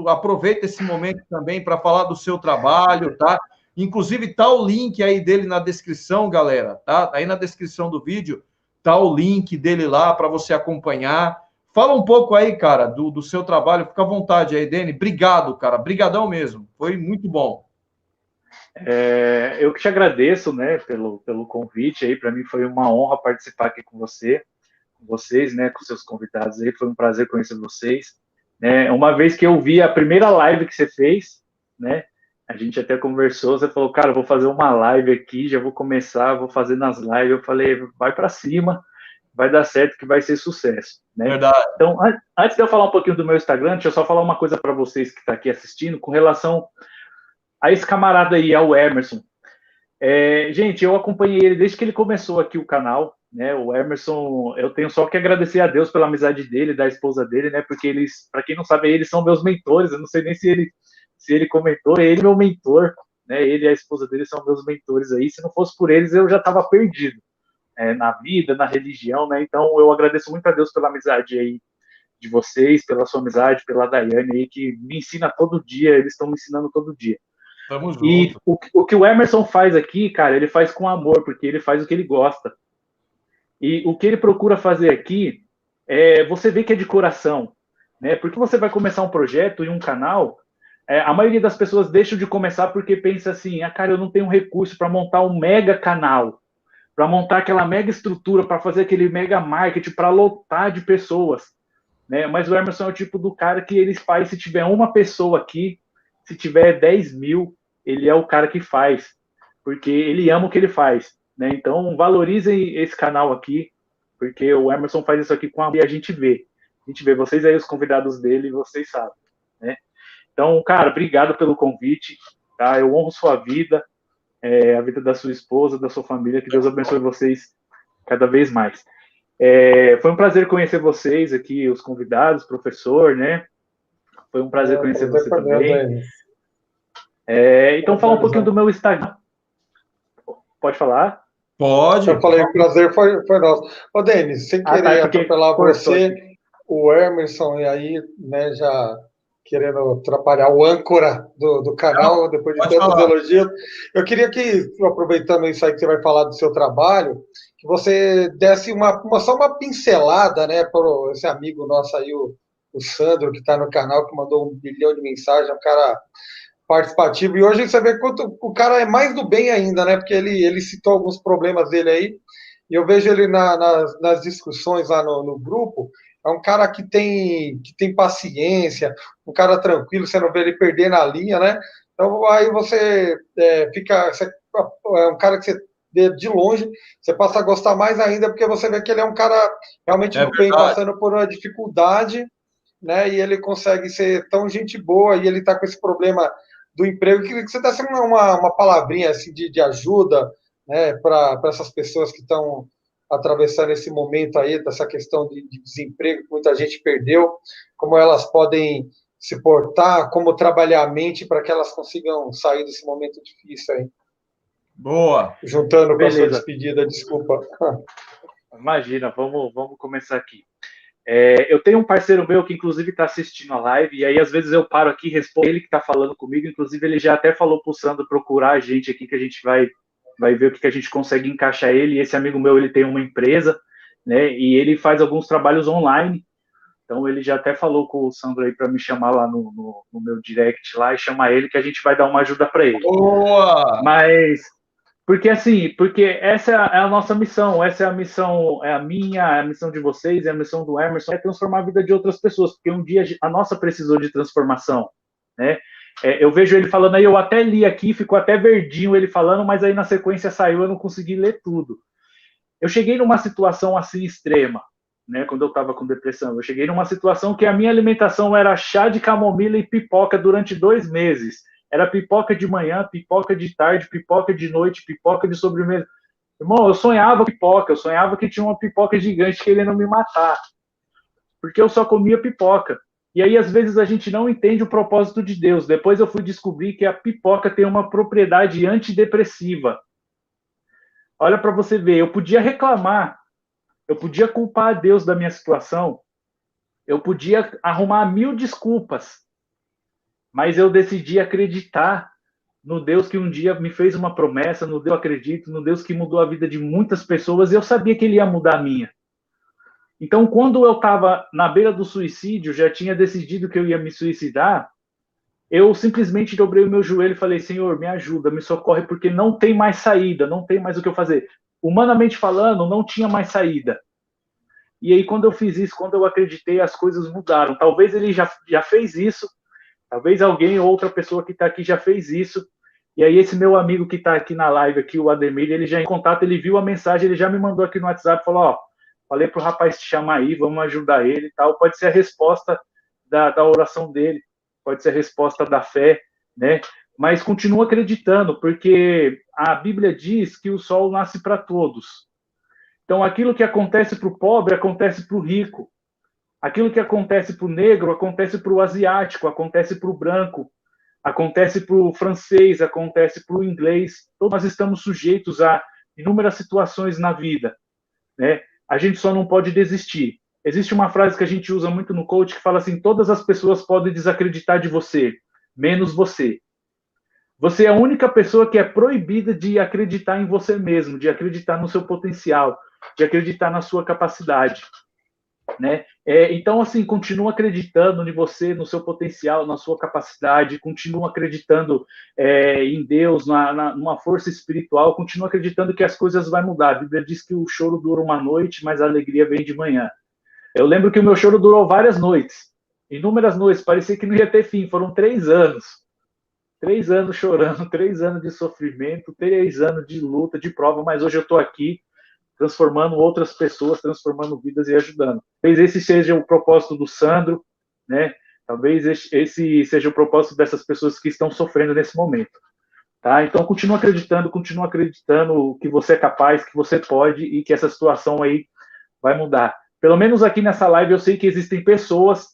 aproveita esse momento também para falar do seu trabalho, tá? Inclusive tá o link aí dele na descrição, galera, tá? Aí na descrição do vídeo tá o link dele lá para você acompanhar. Fala um pouco aí, cara, do seu trabalho. Fica à vontade aí, Dene. Obrigado, cara. Brigadão mesmo. Foi muito bom. Eu que te agradeço, né, pelo convite aí. Para mim foi uma honra participar aqui com vocês, né, com seus convidados aí. Foi um prazer conhecer vocês. Uma vez que eu vi a primeira live que você fez, né, a gente até conversou, você falou, cara, eu vou fazer uma live aqui, já vou começar, vou fazer nas lives. Eu falei, vai para cima, vai dar certo, que vai ser sucesso, né? Verdade. Então, antes de eu falar um pouquinho do meu Instagram, deixa eu só falar uma coisa para vocês que estão aqui assistindo, com relação a esse camarada aí, ao Emerson. Gente, eu acompanhei ele desde que ele começou aqui o canal, né? O Emerson, eu tenho só que agradecer a Deus pela amizade dele, da esposa dele, né? Porque eles, para quem não sabe, eles são meus mentores. Eu não sei nem se ele comentou, ele é meu mentor, né? Ele e a esposa dele são meus mentores aí. Se não fosse por eles, eu já estava perdido, na vida, na religião, né? Então, eu agradeço muito a Deus pela amizade aí de vocês, pela sua amizade, pela Daiane aí, que me ensina todo dia, eles estão me ensinando todo dia. Tamo junto. E o que o Emerson faz aqui, cara, ele faz com amor, porque ele faz o que ele gosta. E o que ele procura fazer aqui, você vê que é de coração, né? Porque você vai começar um projeto e um canal, a maioria das pessoas deixam de começar porque pensa assim, cara, eu não tenho recurso para montar um mega canal, para montar aquela mega estrutura, para fazer aquele mega marketing, para lotar de pessoas, né? Mas o Emerson é o tipo do cara que ele faz, se tiver uma pessoa aqui, se tiver 10 mil, ele é o cara que faz, porque ele ama o que ele faz, né? Então, valorizem esse canal aqui, porque o Emerson faz isso aqui com amor e a gente vê. Vocês aí, os convidados dele, vocês sabem, né? Então, cara, obrigado pelo convite, tá? Eu honro sua vida, a vida da sua esposa, da sua família, que Deus abençoe vocês cada vez mais. Foi um prazer conhecer vocês aqui, os convidados, professor, né? Foi um prazer conhecer você também. Então, fala um pouquinho do meu Instagram. Pode falar? Pode. Eu falei, o prazer foi nosso. Ô, Denis, sem querer atropelar você, o Emerson, e aí, né, já querendo atrapalhar o âncora do canal, depois de tantos elogios, eu queria que, aproveitando isso aí que você vai falar do seu trabalho, que você desse só uma pincelada, né, para esse amigo nosso aí, o Sandro, que está no canal, que mandou 1 bilhão de mensagens, é um cara participativo, e hoje você vê quanto o cara é mais do bem ainda, né, porque ele citou alguns problemas dele aí, e eu vejo ele nas discussões lá no grupo, é um cara que tem paciência, um cara tranquilo, você não vê ele perder na linha, né, então aí você é um cara que você vê de longe, você passa a gostar mais ainda, porque você vê que ele é um cara realmente do bem, passando por uma dificuldade, né, e ele consegue ser tão gente boa, e ele está com esse problema do emprego. Eu queria que você desse uma palavrinha assim, de ajuda, né, para essas pessoas que estão atravessando esse momento aí, dessa questão de desemprego que muita gente perdeu, como elas podem se portar, como trabalhar a mente para que elas consigam sair desse momento difícil aí. Boa! Juntando com a sua despedida, desculpa. Imagina, vamos começar aqui. Eu tenho um parceiro meu que inclusive está assistindo a live, e aí às vezes eu paro aqui e respondo ele que está falando comigo, inclusive ele já até falou pro Sandro procurar a gente aqui, que a gente vai ver o que a gente consegue encaixar ele. E esse amigo meu, ele tem uma empresa, né, e ele faz alguns trabalhos online, então ele já até falou com o Sandro aí para me chamar lá no meu direct lá, e chamar ele que a gente vai dar uma ajuda para ele. Boa! Mas... Porque essa é a nossa missão, essa é a missão, é a minha, é a missão de vocês, é a missão do Emerson, é transformar a vida de outras pessoas, porque um dia a nossa precisou de transformação, né? Eu vejo ele falando aí, eu até li aqui, ficou até verdinho ele falando, mas aí na sequência saiu, eu não consegui ler tudo. Eu cheguei numa situação assim extrema, né? Quando eu estava com depressão, eu cheguei numa situação que a minha alimentação era chá de camomila e pipoca durante 2 meses. Era pipoca de manhã, pipoca de tarde, pipoca de noite, pipoca de sobremesa. Irmão, eu sonhava pipoca, eu sonhava que tinha uma pipoca gigante querendo me matar. Porque eu só comia pipoca. E aí, às vezes, a gente não entende o propósito de Deus. Depois eu fui descobrir que a pipoca tem uma propriedade antidepressiva. Olha para você ver, eu podia reclamar, eu podia culpar a Deus da minha situação, eu podia arrumar 1000 desculpas, mas eu decidi acreditar no Deus que um dia me fez uma promessa, no Deus que eu acredito, no Deus que mudou a vida de muitas pessoas, e eu sabia que ele ia mudar a minha. Então, quando eu estava na beira do suicídio, já tinha decidido que eu ia me suicidar, eu simplesmente dobrei o meu joelho e falei, Senhor, me ajuda, me socorre, porque não tem mais saída, não tem mais o que eu fazer. Humanamente falando, não tinha mais saída. E aí, quando eu fiz isso, quando eu acreditei, as coisas mudaram. Talvez ele já fez isso, talvez alguém ou outra pessoa que está aqui já fez isso. E aí, esse meu amigo que está aqui na live, aqui, o Ademir, ele já em contato, ele viu a mensagem, ele já me mandou aqui no WhatsApp, falou, ó, falei pro rapaz te chamar aí, vamos ajudar ele e tal. Pode ser a resposta da oração dele, pode ser a resposta da fé, né? Mas continua acreditando, porque a Bíblia diz que o sol nasce para todos. Então, aquilo que acontece para o pobre, acontece para o rico. Aquilo que acontece para o negro, acontece para o asiático, acontece para o branco, acontece para o francês, acontece para o inglês. Todos nós estamos sujeitos a inúmeras situações na vida, né? A gente só não pode desistir. Existe uma frase que a gente usa muito no coach que fala assim, todas as pessoas podem desacreditar de você, menos você. Você é a única pessoa que é proibida de acreditar em você mesmo, de acreditar no seu potencial, de acreditar na sua capacidade, né? Então, assim, continua acreditando em você, no seu potencial, na sua capacidade, continua acreditando em Deus, numa força espiritual, continua acreditando que as coisas vão mudar. A Bíblia diz que o choro dura uma noite, mas a alegria vem de manhã. Eu lembro que o meu choro durou várias noites, inúmeras noites, parecia que não ia ter fim, foram 3 anos. 3 anos chorando, 3 anos de sofrimento, 3 anos de luta, de prova, mas hoje eu estou aqui transformando outras pessoas, transformando vidas e ajudando. Talvez esse seja o propósito do Sandro, né? Talvez esse seja o propósito dessas pessoas que estão sofrendo nesse momento. Tá? Então, continua acreditando que você é capaz, que você pode e que essa situação aí vai mudar. Pelo menos aqui nessa live eu sei que existem pessoas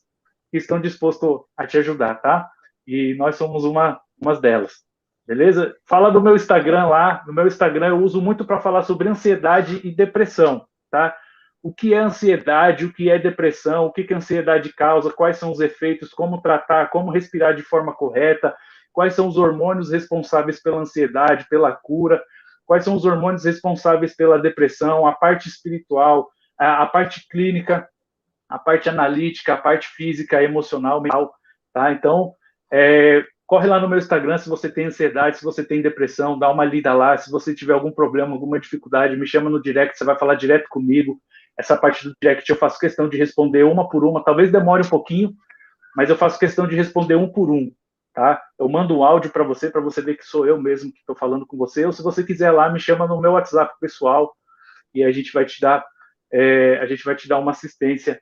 que estão dispostas a te ajudar, tá? E nós somos umas delas. Beleza? Fala do meu Instagram lá. No meu Instagram eu uso muito para falar sobre ansiedade e depressão, tá? O que é ansiedade, o que é depressão, o que a ansiedade causa, quais são os efeitos, como tratar, como respirar de forma correta, quais são os hormônios responsáveis pela ansiedade, pela cura, quais são os hormônios responsáveis pela depressão, a parte espiritual, a parte clínica, a parte analítica, a parte física, emocional, mental, tá? Então, corre lá no meu Instagram se você tem ansiedade, se você tem depressão, dá uma lida lá. Se você tiver algum problema, alguma dificuldade, me chama no direct, você vai falar direto comigo. Essa parte do direct eu faço questão de responder uma por uma, talvez demore um pouquinho, mas eu faço questão de responder um por um, tá? Eu mando um áudio para você ver que sou eu mesmo que estou falando com você, ou se você quiser lá, me chama no meu WhatsApp pessoal e a gente vai te dar uma assistência.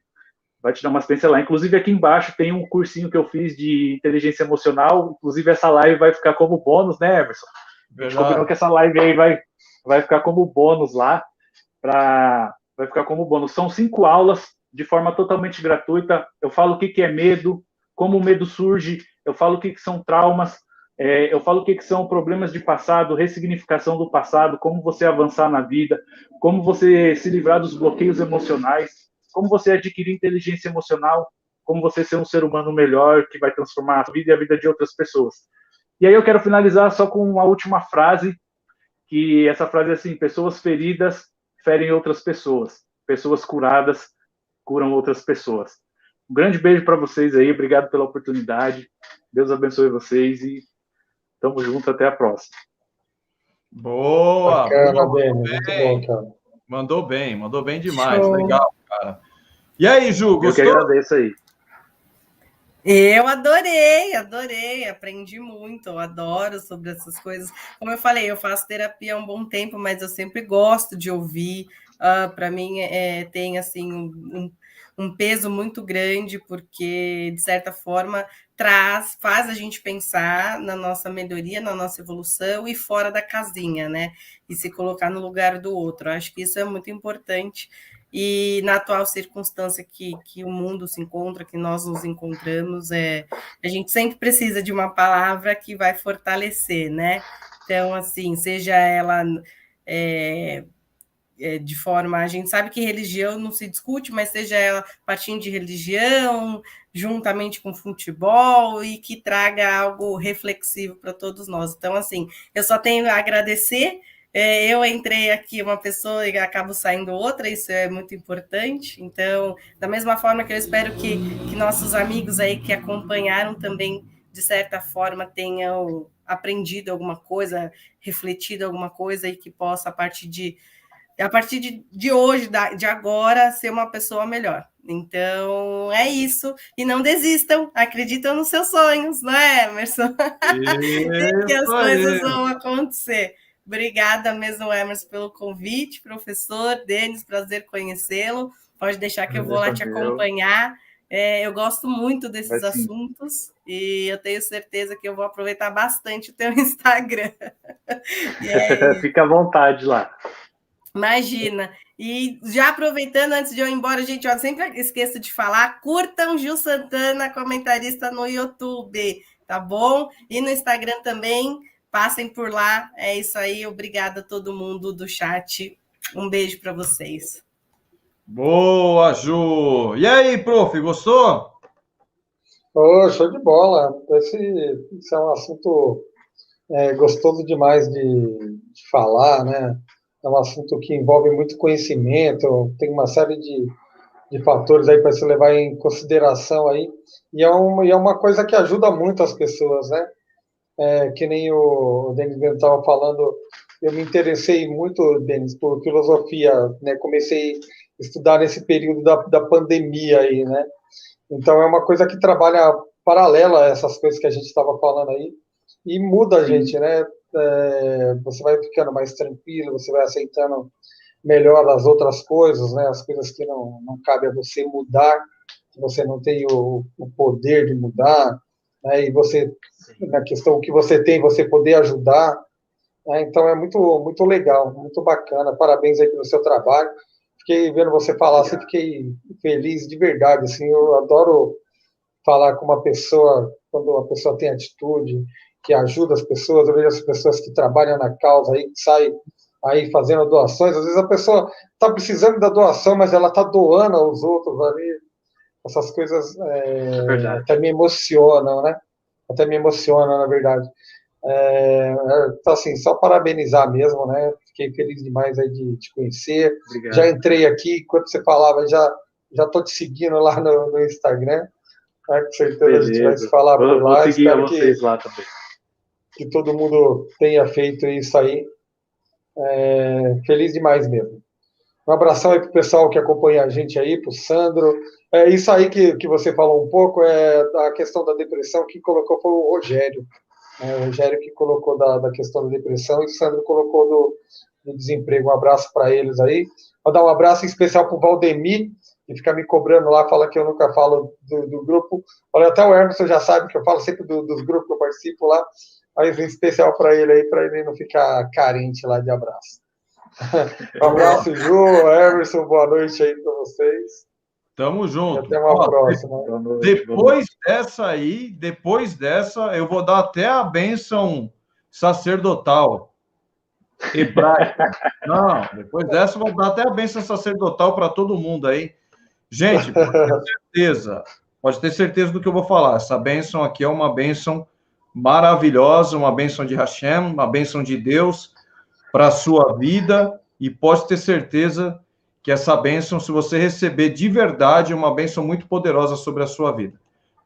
Vai te dar uma assistência lá. Inclusive, aqui embaixo tem um cursinho que eu fiz de inteligência emocional. Inclusive, essa live vai ficar como bônus, né, Emerson? A gente combinou que essa live aí vai ficar como bônus lá. Vai ficar como bônus. São 5 aulas de forma totalmente gratuita. Eu falo o que é medo, como o medo surge, eu falo o que são traumas, eu falo o que são problemas de passado, ressignificação do passado, como você avançar na vida, como você se livrar dos bloqueios emocionais, como você adquirir inteligência emocional, como você ser um ser humano melhor, que vai transformar a sua vida e a vida de outras pessoas. E aí eu quero finalizar só com uma última frase, que essa frase é assim, pessoas feridas ferem outras pessoas, pessoas curadas curam outras pessoas. Um grande beijo para vocês aí, obrigado pela oportunidade, Deus abençoe vocês e tamo junto, até a próxima. Boa! Bacana, Mandou bem. muito bom, cara. Mandou bem demais, Show. Legal, cara. E aí, Ju, gostou? Eu que agradeço aí. Eu adorei, aprendi muito, eu adoro sobre essas coisas. Como eu falei, eu faço terapia há um bom tempo, mas eu sempre gosto de ouvir. Para mim, tem assim um peso muito grande, porque, de certa forma, faz a gente pensar na nossa melhoria, na nossa evolução e fora da casinha, né? E se colocar no lugar do outro. Eu acho que isso é muito importante. E na atual circunstância que o mundo se encontra, que nós nos encontramos, a gente sempre precisa de uma palavra que vai fortalecer, né? Então, assim, seja ela de forma... A gente sabe que religião não se discute, mas seja ela partindo de religião, juntamente com futebol, e que traga algo reflexivo para todos nós. Então, assim, eu só tenho a agradecer. Eu entrei aqui uma pessoa e acabo saindo outra, isso é muito importante. Então, da mesma forma que eu espero que nossos amigos aí que acompanharam também, de certa forma, tenham aprendido alguma coisa, refletido alguma coisa, e que possa, a partir de hoje, de agora, ser uma pessoa melhor. Então, é isso. E não desistam, acreditam nos seus sonhos, não é, Emerson? Que as coisas vão acontecer. Obrigada mesmo, Emerson, pelo convite. Professor Denis, prazer conhecê-lo. Pode deixar que eu vou lá te acompanhar. Eu gosto muito desses assuntos e eu tenho certeza que eu vou aproveitar bastante o teu Instagram. Fica à vontade lá. Imagina. E já aproveitando, antes de eu ir embora, gente, eu sempre esqueço de falar, curtam Gil Santana, comentarista no YouTube, tá bom? E no Instagram também, passem por lá. É isso aí, obrigada a todo mundo do chat. Um beijo para vocês. Boa, Ju! E aí, prof, gostou? Show de bola. Esse é um assunto gostoso demais de falar, né? É um assunto que envolve muito conhecimento, tem uma série de fatores aí para se levar em consideração aí, e é uma coisa que ajuda muito as pessoas, né? Que nem o Denis estava falando, eu me interessei muito, Denis, por filosofia, né? Comecei a estudar nesse período da pandemia aí, né? Então é uma coisa que trabalha paralela a essas coisas que a gente estava falando aí, e muda a gente, né? Você vai ficando mais tranquilo, você vai aceitando melhor as outras coisas, né? As coisas que não cabe a você mudar, que você não tem o poder de mudar, né? E você, na questão que você tem, você poder ajudar, né? Então é muito, muito legal, muito bacana. Parabéns aí pelo seu trabalho. Fiquei vendo você falar, assim, fiquei feliz de verdade, assim, eu adoro falar com uma pessoa, quando a pessoa tem atitude, que ajuda as pessoas, eu vejo as pessoas que trabalham na causa aí, que saem aí fazendo doações, às vezes a pessoa está precisando da doação, mas ela está doando aos outros ali, essas coisas até me emocionam, né? Até me emocionam, na verdade. Então, assim, só parabenizar mesmo, né? Fiquei feliz demais aí de te conhecer. Obrigado. Já entrei aqui, enquanto você falava, já estou te seguindo lá no Instagram. Com certeza a gente vai se falar por lá. Vou seguir vocês lá também. Que todo mundo tenha feito isso aí. Feliz demais mesmo. Um abração aí pro pessoal que acompanha a gente aí, pro Sandro. Isso aí que você falou um pouco, a questão da depressão, que colocou foi o Rogério. O Rogério que colocou da questão da depressão, e o Sandro colocou do desemprego. Um abraço para eles aí. Vou dar um abraço especial pro Valdemir, que fica me cobrando lá, fala que eu nunca falo do grupo. Olha, até o Emerson já sabe que eu falo sempre dos grupos que eu participo lá. Mas um especial para ele aí, para ele não ficar carente lá de abraço. Um abraço, Ju, Emerson, boa noite aí para vocês. Tamo junto. E até uma próxima. Depois dessa, eu vou dar até a bênção sacerdotal hebraica. Não, depois dessa, eu vou dar até a bênção sacerdotal para todo mundo aí. Gente, pode ter certeza do que eu vou falar. Essa bênção aqui é uma bênção maravilhosa, uma bênção de Hashem, uma bênção de Deus para a sua vida, e pode ter certeza que essa bênção, se você receber de verdade, é uma bênção muito poderosa sobre a sua vida.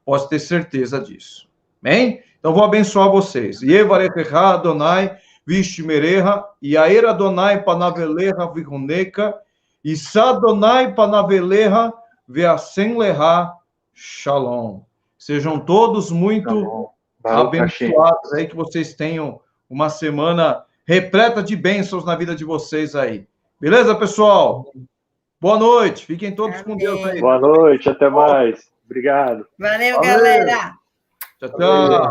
Pode ter certeza disso. Bem? Então, vou abençoar vocês. Yevarechecha Adonai vishmerecha, Yair Adonai panavelecha vihuneca, Issa Adonai panavelecha veasen lecha shalom. Sejam todos muito abençoados aí, que vocês tenham uma semana repleta de bênçãos na vida de vocês aí. Beleza, pessoal? Boa noite. Fiquem todos com Deus aí. Boa noite, até mais. Obrigado. Valeu, galera. Tchau, tchau.